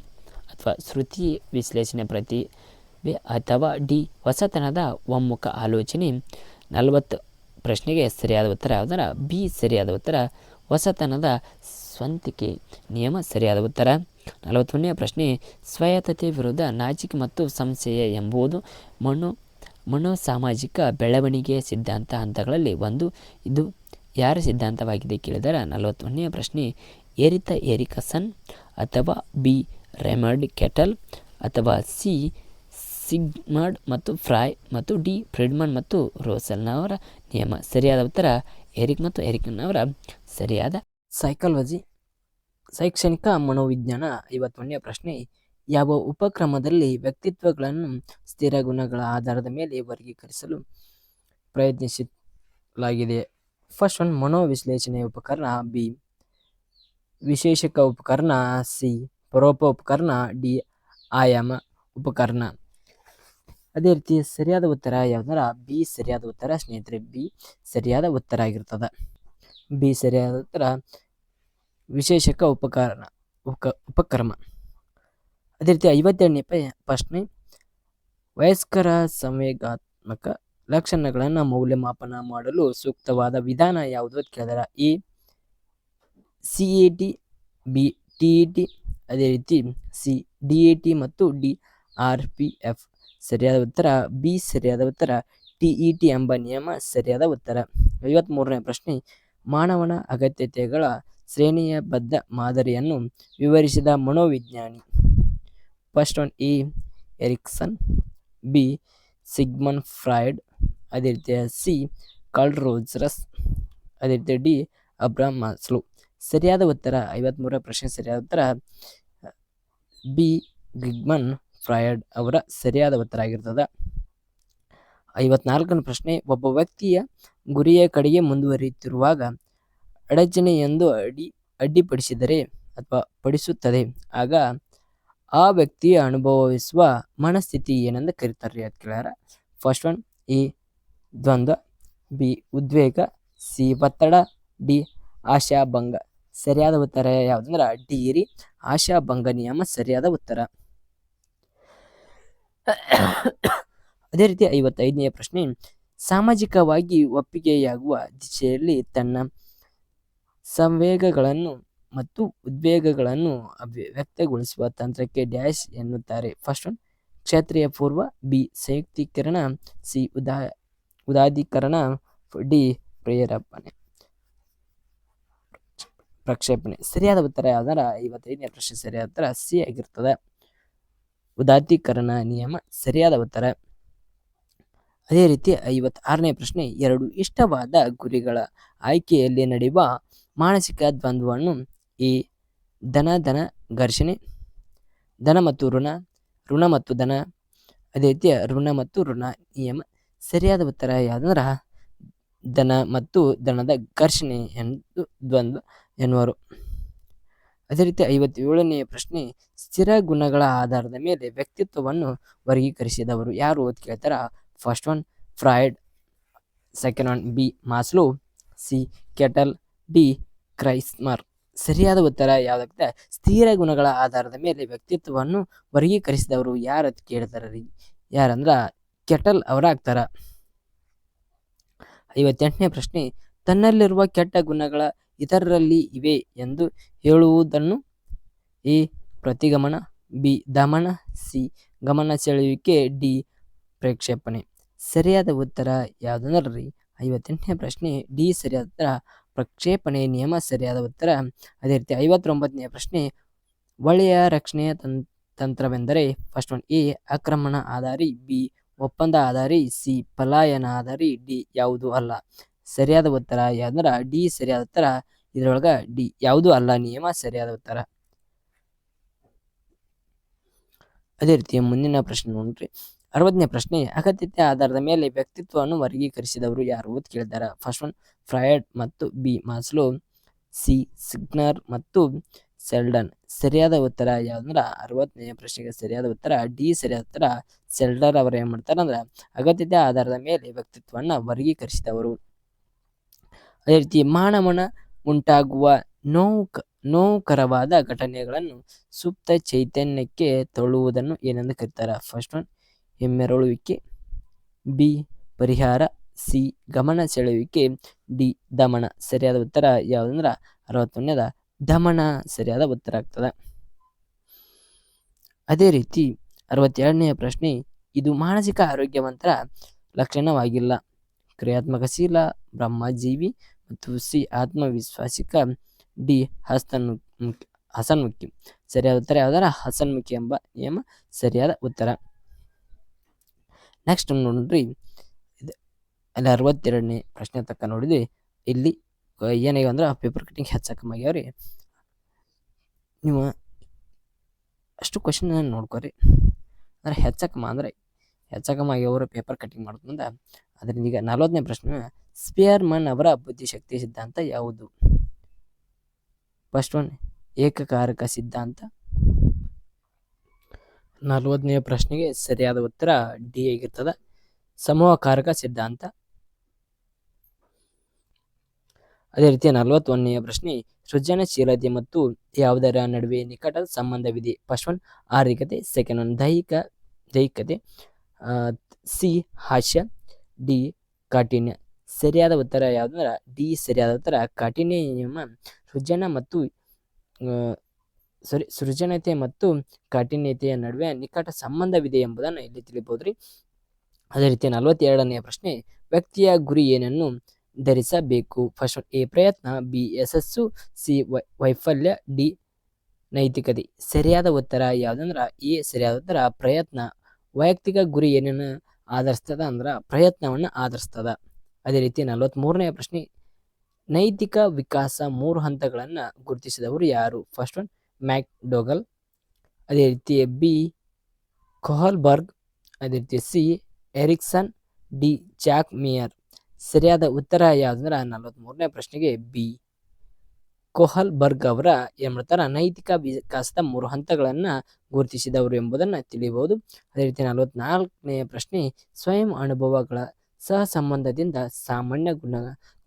ಅಥವಾ ಶ್ರುತಿ ವಿಶ್ಲೇಷಣೆ ಪ್ರತಿಭೆ ಅಥವಾ ಡಿ ಹೊಸತನದ ಒಮ್ಮುಖ ಆಲೋಚನೆ. 40 ಪ್ರಶ್ನೆಗೆ ಸರಿಯಾದ ಉತ್ತರ ಯಾವುದರ ಬಿ ಸರಿಯಾದ ಉತ್ತರ ಹೊಸತನದ ಸ್ವಂತಿಕೆ ನಿಯಮ ಸರಿಯಾದ ಉತ್ತರ. 41ನೇ ಪ್ರಶ್ನೆ ಸ್ವಾಯತ್ತತೆ ವಿರುದ್ಧ ನಾಚಿಕೆ ಮತ್ತು ಸಂಶಯ ಎಂಬುದು ಮನೋಸಾಮಾಜಿಕ ಬೆಳವಣಿಗೆಯ ಸಿದ್ಧಾಂತ ಹಂತಗಳಲ್ಲಿ ಒಂದು. ಇದು ಯಾರ ಸಿದ್ಧಾಂತವಾಗಿದೆ ಕೇಳಿದರೆ 41ನೇ ಪ್ರಶ್ನೆ ಎರಿತ ಎರಿಕಸನ್ ಅಥವಾ ಬಿ ರೇಮಂಡ್ ಕೆಟಲ್ ಅಥವಾ ಸಿ ಸಿಗ್ಮಂಡ್ ಮತ್ತು ಫ್ರಾಯ್ ಮತ್ತು ಡಿ ಫ್ರೀಡ್ಮನ್ ಮತ್ತು ರೋಸೆಲ್ನವರ ನಿಯಮ. ಸರಿಯಾದ ಉತ್ತರ ಎರಿಕ್ ಮತ್ತು ಎರಿಕನ್ ಅವರ ಸರಿಯಾದ ಸೈಕಾಲಜಿ ಶೈಕ್ಷಣಿಕ ಮನೋವಿಜ್ಞಾನ. 51ನೇ ಪ್ರಶ್ನೆ ಯಾವ ಉಪಕ್ರಮದಲ್ಲಿ ವ್ಯಕ್ತಿತ್ವಗಳನ್ನು ಸ್ಥಿರ ಗುಣಗಳ ಆಧಾರದ ಮೇಲೆ ವರ್ಗೀಕರಿಸಲು ಪ್ರಯತ್ನಿಸಲಾಗಿದೆ? ಫಸ್ಟ್ ಒನ್ ಮನೋವಿಶ್ಲೇಷಣೆಯ ಉಪಕರಣ, ಬಿ ವಿಶೇಷಕ ಉಪಕರಣ, ಸಿ ಪರೋಪ ಉಪಕರಣ, ಡಿ ಆಯಾಮ ಉಪಕರಣ. ಅದೇ ರೀತಿ ಸರಿಯಾದ ಉತ್ತರ ಯಾವ್ದಾರ ಬಿ ಸರಿಯಾದ ಉತ್ತರ ಸ್ನೇಹಿತರೆ, ಬಿ ಸರಿಯಾದ ಉತ್ತರ ಆಗಿರ್ತದ. ಬಿ ಸರಿಯಾದ ಉತ್ತರ ವಿಶೇಷಕ ಉಪಕ್ರಮ. ಅದೇ ರೀತಿ 52ನೇ ಪ್ರಶ್ನೆ, ವಯಸ್ಕರ ಸಂವೇಗಾತ್ಮಕ ಲಕ್ಷಣಗಳನ್ನು ಮೌಲ್ಯಮಾಪನ ಮಾಡಲು ಸೂಕ್ತವಾದ ವಿಧಾನ ಯಾವುದು ಅಂತ ಕೇಳಿದಾರ. ಎ CAT, ಬಿ TET, ಅದೇ ರೀತಿ ಸಿ DAT ಮತ್ತು ಡಿ RPF. ಸರಿಯಾದ ಉತ್ತರ ಬಿ ಸರಿಯಾದ ಉತ್ತರ TET ಎಂಬ ನಿಯಮ ಸರಿಯಾದ ಉತ್ತರ. 53ನೇ ಪ್ರಶ್ನೆ, ಮಾನವನ ಅಗತ್ಯತೆಗಳ ಶ್ರೇಣಿಯಬದ್ಧ ಮಾದರಿಯನ್ನು ವಿವರಿಸಿದ ಮನೋವಿಜ್ಞಾನಿ. First one A Erikson, B Sigmund Freud, ಅದೇ ರೀತಿ ಸಿ ಕಾರ್ಲ್ ರೋಜರ್ಸ್, ಅದೇ ರೀತಿ ಡಿ ಅಬ್ರಹಾಂ ಮಾಸ್ಲೋ. ಸರಿಯಾದ ಉತ್ತರ 53ರ ಪ್ರಶ್ನೆ ಸರಿಯಾದ ಉತ್ತರ ಬಿ ಸಿಗ್ಮಂಡ್ ಫ್ರಾಯ್ಡ್ ಅವರ ಸರಿಯಾದ ಉತ್ತರ ಆಗಿರ್ತದೆ. 54ನೇ ಪ್ರಶ್ನೆ, ಒಬ್ಬ ವ್ಯಕ್ತಿಯ ಗುರಿಯ ಕಡೆಗೆ ಮುಂದುವರಿಯುತ್ತಿರುವಾಗ ಅಡಚಣೆಯೊಂದು ಅಡ್ಡಿಪಡಿಸಿದರೆ ಅಥವಾ ಪಡಿಸುತ್ತದೆ, ಆಗ ಆ ವ್ಯಕ್ತಿಯ ಅನುಭವಿಸುವ ಮನಸ್ಥಿತಿ ಏನೆಂದು ಕರೀತಾರೆ ಅಂತ ಕೇಳ್ಯಾರ. ಫಸ್ಟ್ ಒನ್ ಎ ದ್ವಂದ್ವ, ಬಿ ಉದ್ವೇಗ, ಸಿ ಒತ್ತಡ, ಡಿ ಆಶಾಭಂಗ. ಸರಿಯಾದ ಉತ್ತರ ಯಾವುದಂದ್ರೆ ಡಿ ರಿ ಆಶಾಭಂಗ ನಿಯಮ ಸರಿಯಾದ ಉತ್ತರ. ಅದೇ ರೀತಿ 55ನೇ ಪ್ರಶ್ನೆ, ಸಾಮಾಜಿಕವಾಗಿ ಒಪ್ಪಿಗೆಯಾಗುವ ದಿಶೆಯಲ್ಲಿ ತನ್ನ ಸಂವೇಗಗಳನ್ನು ಮತ್ತು ಉದ್ವೇಗಗಳನ್ನು ವ್ಯಕ್ತಗೊಳಿಸುವ ತಂತ್ರಕ್ಕೆ ಡ್ಯಾಶ್ ಎನ್ನುತ್ತಾರೆ. ಫಸ್ಟ್ ಒನ್ ಕ್ಷೇತ್ರೀಯ ಪೂರ್ವ, ಬಿ ಸಂಯುಕ್ತೀಕರಣ, ಸಿ ಉದಾದೀಕರಣ, ಡಿ ಪ್ರಕ್ಷೇಪಣೆ. ಸರಿಯಾದ ಉತ್ತರ ಯಾವ್ದಾರ 55ನೇ ಪ್ರಶ್ನೆ ಸರಿಯಾದ ಉತ್ತರ ಸಿ ಆಗಿರ್ತದೆ, ಉದಾತ್ತೀಕರಣ ನಿಯಮ ಸರಿಯಾದ ಉತ್ತರ. ಅದೇ ರೀತಿ 56ನೇ ಪ್ರಶ್ನೆ, ಎರಡು ಇಷ್ಟವಾದ ಗುರಿಗಳ ಆಯ್ಕೆಯಲ್ಲಿ ನಡೆಯುವ ಮಾನಸಿಕ ದ್ವಂದ್ವವನ್ನು ಎ ಧನ ಘರ್ಷಣೆ, ಧನ ಮತ್ತು ಋಣ, ಋಣ ಮತ್ತು ಧನ, ಅದೇ ರೀತಿ ಋಣ ಮತ್ತು ಋಣ ನಿಯಮ. ಸರಿಯಾದ ಉತ್ತರ ಯಾವುದಂದ್ರೆ ಧನ ಮತ್ತು ಧನದ ಘರ್ಷಣೆ ಎಂದು ದ್ವಂದ್ವ ಎನ್ನುವರು. ಅದೇ ರೀತಿ 57ನೇ ಪ್ರಶ್ನೆ, ಸ್ಥಿರ ಗುಣಗಳ ಆಧಾರದ ಮೇಲೆ ವ್ಯಕ್ತಿತ್ವವನ್ನು ವರ್ಗೀಕರಿಸಿದವರು ಯಾರು ಅಂತ ಕೇಳ್ತಾರ. First one Freud, second one B Maslow, C Cattell, D Kretschmer. ಸರಿಯಾದ ಉತ್ತರ ಯಾವ್ದಾಗ್ತದೆ, ಸ್ಥಿರ ಗುಣಗಳ ಆಧಾರದ ಮೇಲೆ ವ್ಯಕ್ತಿತ್ವವನ್ನು ವರ್ಗೀಕರಿಸಿದವರು ಯಾರು ಅಂತ ಕೇಳ್ತಾರ ರೀ, ಯಾರಂದ್ರ ಕೆಟಲ್ ಅವರ ಆಗ್ತಾರ. 58ನೇ ಪ್ರಶ್ನೆ, ತನ್ನಲ್ಲಿರುವ ಕೆಟ್ಟ ಗುಣಗಳ ಇತರರಲ್ಲಿ ಇವೆ ಎಂದು ಹೇಳುವುದನ್ನು ಎ ಪ್ರತಿಗಮನ, ಬಿ ದಮನ, ಸಿ ಗಮನ ಸೆಳೆಯುವಿಕೆ, ಡಿ ಪ್ರಕ್ಷೇಪಣೆ. ಸರಿಯಾದ ಉತ್ತರ ಯಾವುದಂದ್ರಿ 58ನೇ ಪ್ರಶ್ನೆ ಡಿ ಸರಿಯಾದ ಉತ್ತರ ಪ್ರಕ್ಷೇಪಣೆ ನಿಯಮ ಸರಿಯಾದ ಉತ್ತರ. ಅದೇ ರೀತಿ 59ನೇ ಪ್ರಶ್ನೆ, ಒಳ್ಳೆಯ ರಕ್ಷಣೆಯ ತಂತ್ರವೆಂದರೆ ಫಸ್ಟ್ ಒನ್ ಎ ಆಕ್ರಮಣ ಆಧಾರಿ, ಬಿ ಒಪ್ಪಂದ ಆಧಾರಿ, ಸಿ ಪಲಾಯನ ಆಧಾರಿ, ಡಿ ಯಾವುದು ಅಲ್ಲ. ಸರಿಯಾದ ಉತ್ತರ ಯಾವ್ದಂದ್ರ ಡಿ ಸರಿಯಾದ ಉತ್ತರ. ಇದರೊಳಗ ಡಿ ಯಾವುದು ಅಲ್ಲ ನಿಯಮ ಸರಿಯಾದ ಉತ್ತರ. ಅದೇ ರೀತಿ ಮುಂದಿನ ಪ್ರಶ್ನೆ ನೋಡ್ರಿ, 60ನೇ ಪ್ರಶ್ನೆ, ಅಗತ್ಯತೆ ಆಧಾರದ ಮೇಲೆ ವ್ಯಕ್ತಿತ್ವವನ್ನು ವರ್ಗೀಕರಿಸಿದವರು ಯಾರು ಅಂತ ಕೇಳಿದ್ದಾರೆ. ಫಸ್ಟ್ ಒನ್ ಫ್ರಾಯ್ಡ್ ಮತ್ತು ಬಿ ಮಾಸ್ಲೋ, ಸಿ ಸಿಗ್ನರ್ ಮತ್ತು ಸೆಲ್ಡನ್. ಸರಿಯಾದ ಉತ್ತರ ಯಾವ್ದಂದ್ರ 60ನೇ ಪ್ರಶ್ನೆಗೆ ಸರಿಯಾದ ಉತ್ತರ ಡಿ ಸರಿಯಾದ ಉತ್ತರ. ಸೆಲ್ಡರ್ ಅವರು ಏನ್ ಮಾಡ್ತಾರ ಅಂದ್ರ ಅಗತ್ಯತೆ ಆಧಾರದ ಮೇಲೆ ವ್ಯಕ್ತಿತ್ವವನ್ನು ವರ್ಗೀಕರಿಸಿದವರು. ಅದೇ ರೀತಿ ಮಾನವನ ಉಂಟಾಗುವ ನೋವುಕರವಾದ ಘಟನೆಗಳನ್ನು ಸುಪ್ತ ಚೈತನ್ಯಕ್ಕೆ ತಳ್ಳುವುದನ್ನು ಏನೆಂದು ಕರೀತಾರೆ. ಫಸ್ಟ್ ಒನ್ ಹೆಮ್ಮೆರಳುವಿಕೆ, ಬಿ ಪರಿಹಾರ, ಸಿ ಗಮನ ಸೆಳೆಯುವಿಕೆ, ಡಿ ದಮನ. ಸರಿಯಾದ ಉತ್ತರ ಯಾವುದಂದ್ರ 61ನೇದ ದಮನ ಸರಿಯಾದ ಉತ್ತರ ಆಗ್ತದೆ. ಅದೇ ರೀತಿ 62ನೇ ಪ್ರಶ್ನೆ, ಇದು ಮಾನಸಿಕ ಆರೋಗ್ಯವಂತರ ಲಕ್ಷಣವಾಗಿಲ್ಲ. ಕ್ರಿಯಾತ್ಮಕಶೀಲ, ಬ್ರಹ್ಮಜೀವಿ ಮತ್ತು ಸಿ ಆತ್ಮವಿಶ್ವಾಸಿಕ, ಡಿ ಹಸನ್ಮುಖಿ. ಸರಿಯಾದ ಉತ್ತರ ಯಾವ್ದಾರ ಹಸನ್ಮುಖಿ ಎಂಬ ನಿಯಮ ಸರಿಯಾದ ಉತ್ತರ. ನೆಕ್ಸ್ಟ್ ನೋಡ್ರಿ, ಅಲ್ಲಿ 62ನೇ ಪ್ರಶ್ನೆ ತಕ್ಕ ನೋಡಿದ್ವಿ. ಇಲ್ಲಿ ಏನಾಗ್ಯಾವ ಅಂದ್ರೆ ಪೇಪರ್ ಕಟಿಂಗ್ ಹೆಚ್ಚು ಕಮ್ಮಿ ಆಗ್ಯಾವ್ರಿ. ನೀವು ಅಷ್ಟು ಕ್ವಶನ್ ನೋಡ್ಕೊರಿ. ಅಂದರೆ ಹೆಚ್ಚಕಮ್ಮ ಅಂದರೆ ಹೆಚ್ಚಕಮ್ಮಾಗಿ ಅವರು ಪೇಪರ್ ಕಟಿಂಗ್ ಮಾಡೋದ್ರಿಂದ ಅದರಿಂದ ಈಗ 40ನೇ ಪ್ರಶ್ನೆ, ಸ್ಪಿಯರ್ಮನ್ ಅವರ ಬುದ್ಧಿಶಕ್ತಿ ಸಿದ್ಧಾಂತ ಯಾವುದು? ಫಸ್ಟ್ ಒನ್ ಏಕಕಾರಕ ಸಿದ್ಧಾಂತ. 40ನೇ ಪ್ರಶ್ನೆಗೆ ಸರಿಯಾದ ಉತ್ತರ ಡಿ ಆಗಿರ್ತದೆ, ಸಮೂಹಕಾರಕ ಸಿದ್ಧಾಂತ. ಅದೇ ರೀತಿ 41ನೇ ಪ್ರಶ್ನೆ, ಸೃಜನಶೀಲತೆ ಮತ್ತು ಯಾವುದರ ನಡುವೆ ನಿಕಟ ಸಂಬಂಧವಿದೆ? ಫಸ್ಟ್ ಒನ್ ಆರ್ಥಿಕತೆ, ಸೆಕೆಂಡ್ ಒನ್ ದೈಹಿಕತೆ, ಸಿ ಹಾಸ್ಯ, ಡಿ ಕಾಠಿಣ್ಯ. ಸರಿಯಾದ ಉತ್ತರ ಯಾವುದಂದ್ರೆ ಡಿ ಸರಿಯಾದ ಉತ್ತರ. ಕಾಠಿಣ್ಯ ನಿಯಮ ಸೃಜನತೆ ಮತ್ತು ಕಾಠಿಣ್ಯತೆಯ ನಡುವೆ ನಿಕಟ ಸಂಬಂಧವಿದೆ ಎಂಬುದನ್ನು ಇಲ್ಲಿ ತಿಳಿಬಹುದ್ರಿ. ಅದೇ ರೀತಿ 42ನೇ ಪ್ರಶ್ನೆ, ವ್ಯಕ್ತಿಯ ಗುರಿ ಏನನ್ನು ಧರಿಸಬೇಕು? ಫಸ್ಟ್ ಒನ್ ಎ ಪ್ರಯತ್ನ, ಬಿ ಯಶಸ್ಸು, ಸಿ ವೈಫಲ್ಯ, ಡಿ ನೈತಿಕತೆ. ಸರಿಯಾದ ಉತ್ತರ ಯಾವುದಂದ್ರೆ ಎ ಸರಿಯಾದ ಉತ್ತರ ಪ್ರಯತ್ನ. ವೈಯಕ್ತಿಕ ಗುರಿ ಏನನ್ನು ಆಧರಿಸ್ತದ ಅಂದ್ರೆ ಪ್ರಯತ್ನವನ್ನು ಆಧರಿಸ್ತದ. ಅದೇ ರೀತಿ 43ನೇ ಪ್ರಶ್ನೆ, ನೈತಿಕ ವಿಕಾಸ 3 ಹಂತಗಳನ್ನು ಗುರುತಿಸಿದವರು ಯಾರು? ಫಸ್ಟ್ ಒನ್ ಮ್ಯಾಕ್ಡೊಗಲ್, ಅದೇ ರೀತಿ ಬಿ ಕೊಹಲ್ಬರ್ಗ್, ಅದೇ ರೀತಿ C Ericsson, D Jack mayor. ಸರಿಯಾದ ಉತ್ತರ ಯಾವುದಂದ್ರೆ 43ನೇ ಪ್ರಶ್ನೆಗೆ ಬಿ ಕೊಹಲ್ಬರ್ಗ್ ಅವರ ಏನ್ ಮಾಡ್ತಾರ ನೈತಿಕ ವಿಕಾಸದ 3 ಹಂತಗಳನ್ನು ಗುರುತಿಸಿದವರು ಎಂಬುದನ್ನು ತಿಳಿಯಬಹುದು. ಅದೇ ರೀತಿ 44ನೇ ಪ್ರಶ್ನೆ, ಸ್ವಯಂ ಅನುಭವಗಳ ಸಹಸಂಬಂಧದಿಂದ ಸಾಮಾನ್ಯ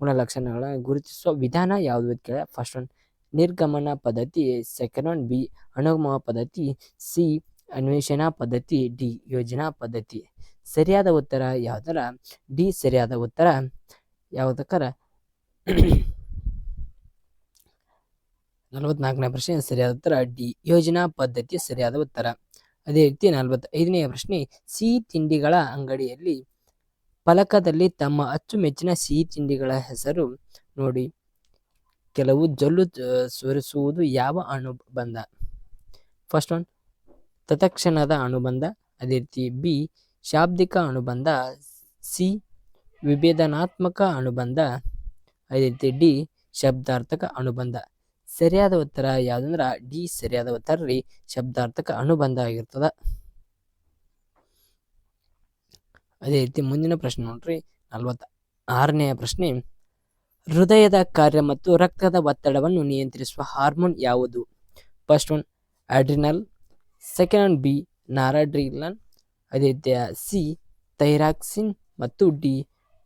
ಗುಣಲಕ್ಷಣಗಳನ್ನು ಗುರುತಿಸುವ ವಿಧಾನ ಯಾವುದು ಕೇಳ? ಫಸ್ಟ್ ಒನ್ ನಿರ್ಗಮನ ಪದ್ಧತಿ, ಸೆಕೆಂಡ್ ಒನ್ ಬಿ ಅನುಗಮ ಪದ್ಧತಿ, ಸಿ ಅನ್ವೇಷಣಾ ಪದ್ಧತಿ, ಡಿ ಯೋಜನಾ ಪದ್ಧತಿ. ಸರಿಯಾದ ಉತ್ತರ ಯಾವುದರ ಡಿ ಸರಿಯಾದ ಉತ್ತರ. ಯಾವುದಕ್ಕರ 44ನೇ ಪ್ರಶ್ನೆ ಸರಿಯಾದ ಉತ್ತರ ಡಿ ಯೋಜನಾ ಪದ್ಧತಿ ಸರಿಯಾದ ಉತ್ತರ. ಅದೇ ರೀತಿ 45ನೇ ಪ್ರಶ್ನೆ, ಸಿಹಿ ತಿಂಡಿಗಳ ಅಂಗಡಿಯಲ್ಲಿ ಫಲಕದಲ್ಲಿ ತಮ್ಮ ಅಚ್ಚುಮೆಚ್ಚಿನ ಸಿಹಿ ತಿಂಡಿಗಳ ಹೆಸರು ನೋಡಿ ಕೆಲವು ಜೊಲ್ಲು ಸುರಿಸುವುದು ಯಾವ ಅನುಬಂಧ? ಫಸ್ಟ್ ಒನ್ ತತ್ಕ್ಷಣದ ಅನುಬಂಧ, ಅದೇ ರೀತಿ ಬಿ ಶಾಬ್ದಿಕ ಅನುಬಂಧ, ಸಿ ವಿಭೇದನಾತ್ಮಕ ಅನುಬಂಧ, ಅದೇ ರೀತಿ ಡಿ ಶಬ್ದಾರ್ಥಕ ಅನುಬಂಧ. ಸರಿಯಾದ ಉತ್ತರ ಯಾವುದಂದ್ರ ಡಿ ಸರಿಯಾದ ಉತ್ತರ ರೀ, ಶಬ್ದಾರ್ಥಕ ಅನುಬಂಧ ಆಗಿರ್ತದ. ಅದೇ ರೀತಿ ಮುಂದಿನ ಪ್ರಶ್ನೆ ನೋಡ್ರಿ 46ನೇ ಪ್ರಶ್ನೆ, ಹೃದಯದ ಕಾರ್ಯ ಮತ್ತು ರಕ್ತದ ಒತ್ತಡವನ್ನು ನಿಯಂತ್ರಿಸುವ ಹಾರ್ಮೋನ್ ಯಾವುದು? First one adrenaline, second one B noradrenaline, ಅದೇ ರೀತಿ ಸಿ ಥೈರಾಕ್ಸಿನ್ ಮತ್ತು ಡಿ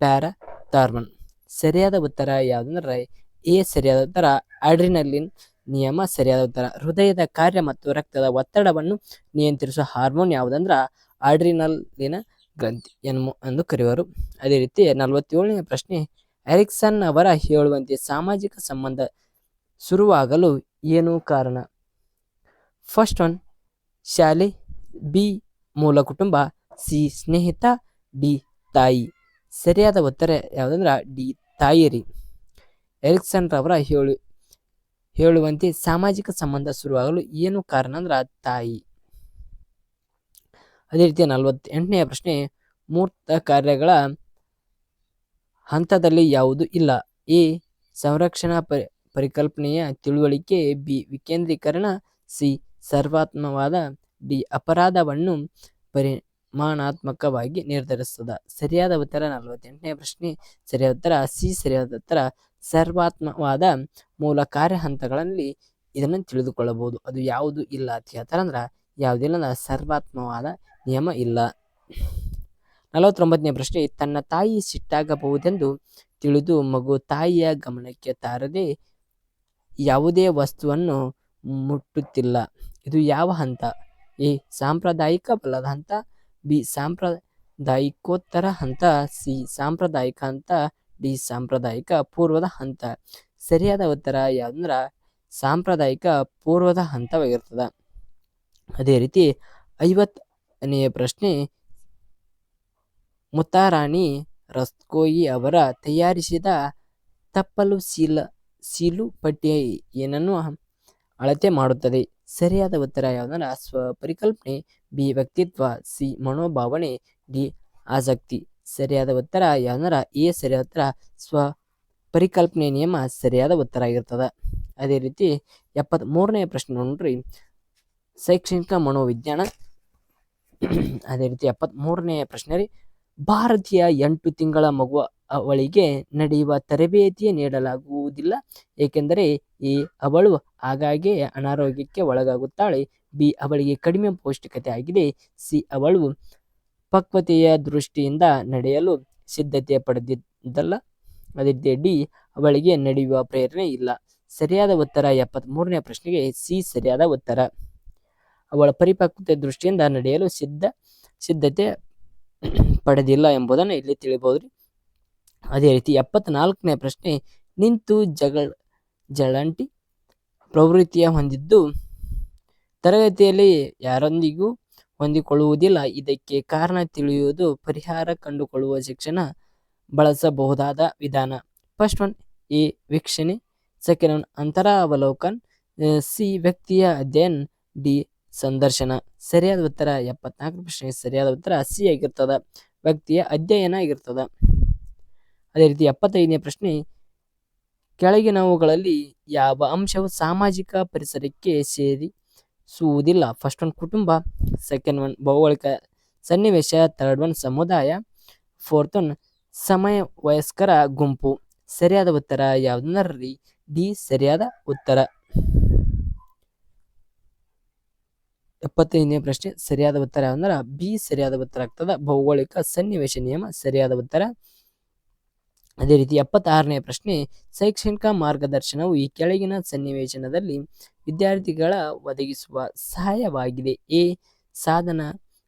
ಪ್ಯಾರಾಥಾರ್ಮನ್. ಸರಿಯಾದ ಉತ್ತರ ಯಾವುದಂದ್ರೆ ಎ ಸರಿಯಾದ ಉತ್ತರ ಅಡ್ರಿನಲಿನ್ ನಿಯಮ ಸರಿಯಾದ ಉತ್ತರ. ಹೃದಯದ ಕಾರ್ಯ ಮತ್ತು ರಕ್ತದ ಒತ್ತಡವನ್ನು ನಿಯಂತ್ರಿಸುವ ಹಾರ್ಮೋನ್ ಯಾವುದಂದ್ರ ಅಡ್ರಿನಲಿನ ಗ್ರಂಥಿ ಎಂದು ಕರೆಯುವರು. ಅದೇ ರೀತಿ 47ನೇ ಪ್ರಶ್ನೆ, ಎರಿಕ್ಸನ್ ಅವರ ಹೇಳುವಂತೆ ಸಾಮಾಜಿಕ ಸಂಬಂಧ ಶುರುವಾಗಲು ಏನು ಕಾರಣ? ಫಸ್ಟ್ ಒನ್ ಶಾಲೆ, ಬಿ ಮೂಲ ಕುಟುಂಬ, ಸಿ ಸ್ನೇಹಿತ, ಡಿ ತಾಯಿ. ಸರಿಯಾದ ಉತ್ತರ ಯಾವುದಂದ್ರ ಡಿ ತಾಯಿ ರೀ. ಎರಿಕ್ಸನ್ ರವರ ಹೇಳುವಂತೆ ಸಾಮಾಜಿಕ ಸಂಬಂಧ ಶುರುವಾಗಲು ಏನು ಕಾರಣ ಅಂದ್ರ ತಾಯಿ. ಅದೇ ರೀತಿ 48ನೇ ಪ್ರಶ್ನೆ, ಮೂರ್ತ ಕಾರ್ಯಗಳ ಹಂತದಲ್ಲಿ ಯಾವುದು ಇಲ್ಲ? ಎ ಸಂರಕ್ಷಣಾ ಪರಿಕಲ್ಪನೆಯ ತಿಳುವಳಿಕೆ, ಬಿ ವಿಕೇಂದ್ರೀಕರಣ, ಸಿ ಸರ್ವಾತ್ಮವಾದ, ಡಿ ಅಪರಾಧವನ್ನು ಪರಿಮಾಣಾತ್ಮಕವಾಗಿ ನಿರ್ಧರಿಸ್ತದ. ಸರಿಯಾದ ಉತ್ತರ 48ನೇ ಪ್ರಶ್ನೆ ಸರಿಯಾದ ಉತ್ತರ ಸಿ ಸರಿಯಾದ ಉತ್ತರ. ಸರ್ವಾತ್ಮವಾದ ಮೂಲ ಕಾರ್ಯ ಹಂತಗಳಲ್ಲಿ ಇದನ್ನು ತಿಳಿದುಕೊಳ್ಳಬಹುದು. ಅದು ಯಾವುದು ಇಲ್ಲ ಅಂತ ಹೇಳ್ತಾರಂದ್ರ ಯಾವುದಿಲ್ಲ ಅಂದ್ರೆ ಸರ್ವಾತ್ಮವಾದ ನಿಯಮ ಇಲ್ಲ. 49ನೇ ಪ್ರಶ್ನೆ, ತನ್ನ ತಾಯಿ ಸಿಟ್ಟಾಗಬಹುದೆಂದು ತಿಳಿದು ಮಗು ತಾಯಿಯ ಗಮನಕ್ಕೆ ತಾರದೆ ಯಾವುದೇ ವಸ್ತುವನ್ನು ಮುಟ್ಟುತ್ತಿಲ್ಲ. ಇದು ಯಾವ ಹಂತ? ಎ ಸಾಂಪ್ರದಾಯಿಕ ಬಲದ ಹಂತ, ಬಿ ಸಾಂಪ್ರದಾಯಿಕೋತ್ತರ ಹಂತ, ಸಿ ಸಾಂಪ್ರದಾಯಿಕ ಹಂತ, ಡಿ ಸಾಂಪ್ರದಾಯಿಕ ಪೂರ್ವದ ಹಂತ. ಸರಿಯಾದ ಉತ್ತರ ಯಾವುದಂದ್ರ ಸಾಂಪ್ರದಾಯಿಕ ಪೂರ್ವದ ಹಂತವಾಗಿರ್ತದ. ಅದೇ ರೀತಿ 50ನೇ ಪ್ರಶ್ನೆ, ಮುತ್ತಾರಾಣಿ ರಸ್ಕೋಯಿ ಅವರ ತಯಾರಿಸಿದ ತಪ್ಪಲು ಸೀಲು ಪಟ್ಟಿ ಏನನ್ನು ಅಳತೆ ಮಾಡುತ್ತದೆ? ಸರಿಯಾದ ಉತ್ತರ ಯಾವುದಂದ್ರೆ ಸ್ವಪರಿಕಲ್ಪನೆ, ಬಿ ವ್ಯಕ್ತಿತ್ವ, ಸಿ ಮನೋಭಾವನೆ, ಡಿ ಆಸಕ್ತಿ. ಸರಿಯಾದ ಉತ್ತರ ಯಾವುದಂದ್ರ ಎ ಸರಿಯಾದ ಉತ್ತರ ಸ್ವಪರಿಕಲ್ಪನೆ ನಿಯಮ ಸರಿಯಾದ ಉತ್ತರ ಆಗಿರ್ತದ. ಅದೇ ರೀತಿ 73ನೇ ಪ್ರಶ್ನೆ ನೋಡ್ರಿ, ಶೈಕ್ಷಣಿಕ ಮನೋವಿಜ್ಞಾನ. ಅದೇ ರೀತಿ 73ನೇ ಪ್ರಶ್ನೆ ರೀ, ಭಾರತೀಯ 8 ತಿಂಗಳ ಮಗು ಅವಳಿಗೆ ನಡೆಯುವ ತರಬೇತಿ ನೀಡಲಾಗುವುದಿಲ್ಲ ಏಕೆಂದರೆ ಎ ಅವಳು ಆಗಾಗ್ಗೆ ಅನಾರೋಗ್ಯಕ್ಕೆ ಒಳಗಾಗುತ್ತಾಳೆ, ಬಿ ಅವಳಿಗೆ ಕಡಿಮೆ ಪೌಷ್ಟಿಕತೆ ಆಗಿದೆ, ಸಿ ಅವಳು ಪಕ್ವತೆಯ ದೃಷ್ಟಿಯಿಂದ ನಡೆಯಲು ಸಿದ್ಧತೆ ಪಡೆದಿದ್ದಲ್ಲ, ಅದೇ ರೀತಿ ಡಿ ಅವಳಿಗೆ ನಡೆಯುವ ಪ್ರೇರಣೆ ಇಲ್ಲ. ಸರಿಯಾದ ಉತ್ತರ 73ನೇ ಪ್ರಶ್ನೆಗೆ ಸಿ ಸರಿಯಾದ ಉತ್ತರ. ಅವಳ ಪರಿಪಕ್ವತೆ ದೃಷ್ಟಿಯಿಂದ ನಡೆಯಲು ಸಿದ್ಧತೆ ಪಡೆದಿಲ್ಲ ಎಂಬುದನ್ನು ಇಲ್ಲಿ ತಿಳಿಬಹುದು. ಅದೇ ರೀತಿ 74ನೇ ಪ್ರಶ್ನೆ, ನಿಂತು ಜಳಂಟಿ ಪ್ರವೃತ್ತಿಯ ಹೊಂದಿದ್ದು ತರಗತಿಯಲ್ಲಿ ಯಾರೊಂದಿಗೂ ಹೊಂದಿಕೊಳ್ಳುವುದಿಲ್ಲ, ಇದಕ್ಕೆ ಕಾರಣ ತಿಳಿಯುವುದು ಪರಿಹಾರ ಕಂಡುಕೊಳ್ಳುವ ಶಿಕ್ಷಣ ಬಳಸಬಹುದಾದ ವಿಧಾನ. ಫಸ್ಟ್ ಒನ್ ಎ ವೀಕ್ಷಣೆ, ಸೆಕೆಂಡ್ ಒನ್ ಅಂತರ ಅವಲೋಕನ್, ಸಿ ವ್ಯಕ್ತಿಯ ಅಧ್ಯಯನ, ಡಿ ಸಂದರ್ಶನ. ಸರಿಯಾದ ಉತ್ತರ 74 ಪ್ರಶ್ನೆ ಸರಿಯಾದ ಉತ್ತರ ಸಿ ಆಗಿರ್ತದ, ವ್ಯಕ್ತಿಯ ಅಧ್ಯಯನ ಆಗಿರ್ತದ. ಅದೇ ರೀತಿ 75ನೇ ಪ್ರಶ್ನೆ, ಕೆಳಗಿನವುಗಳಲ್ಲಿ ಯಾವ ಅಂಶವು ಸಾಮಾಜಿಕ ಪರಿಸರಕ್ಕೆ ಸೇರಿಸುವುದಿಲ್ಲ? ಫಸ್ಟ್ ಒನ್ ಕುಟುಂಬ, ಸೆಕೆಂಡ್ ಒನ್ ಭೌಗೋಳಿಕ ಸನ್ನಿವೇಶ, ಥರ್ಡ್ ಒನ್ ಸಮುದಾಯ, ಫೋರ್ತ್ ಒನ್ ಸಮವಯಸ್ಕರ ಗುಂಪು. ಸರಿಯಾದ ಉತ್ತರ ಯಾವುದಂದ್ರಿ ಡಿ ಸರಿಯಾದ ಉತ್ತರ. 75ನೇ ಪ್ರಶ್ನೆ ಸರಿಯಾದ ಉತ್ತರ ಯಾವಂದ್ರ ಬಿ ಸರಿಯಾದ ಉತ್ತರ ಆಗ್ತದ, ಭೌಗೋಳಿಕ ಸನ್ನಿವೇಶ ನಿಯಮ ಸರಿಯಾದ ಉತ್ತರ. ಅದೇ ರೀತಿ 76ನೇ ಪ್ರಶ್ನೆ, ಶೈಕ್ಷಣಿಕ ಮಾರ್ಗದರ್ಶನವು ಈ ಕೆಳಗಿನ ಸನ್ನಿವೇಶನದಲ್ಲಿ ವಿದ್ಯಾರ್ಥಿಗಳ ಒದಗಿಸುವ ಸಹಾಯವಾಗಿದೆ. ಎ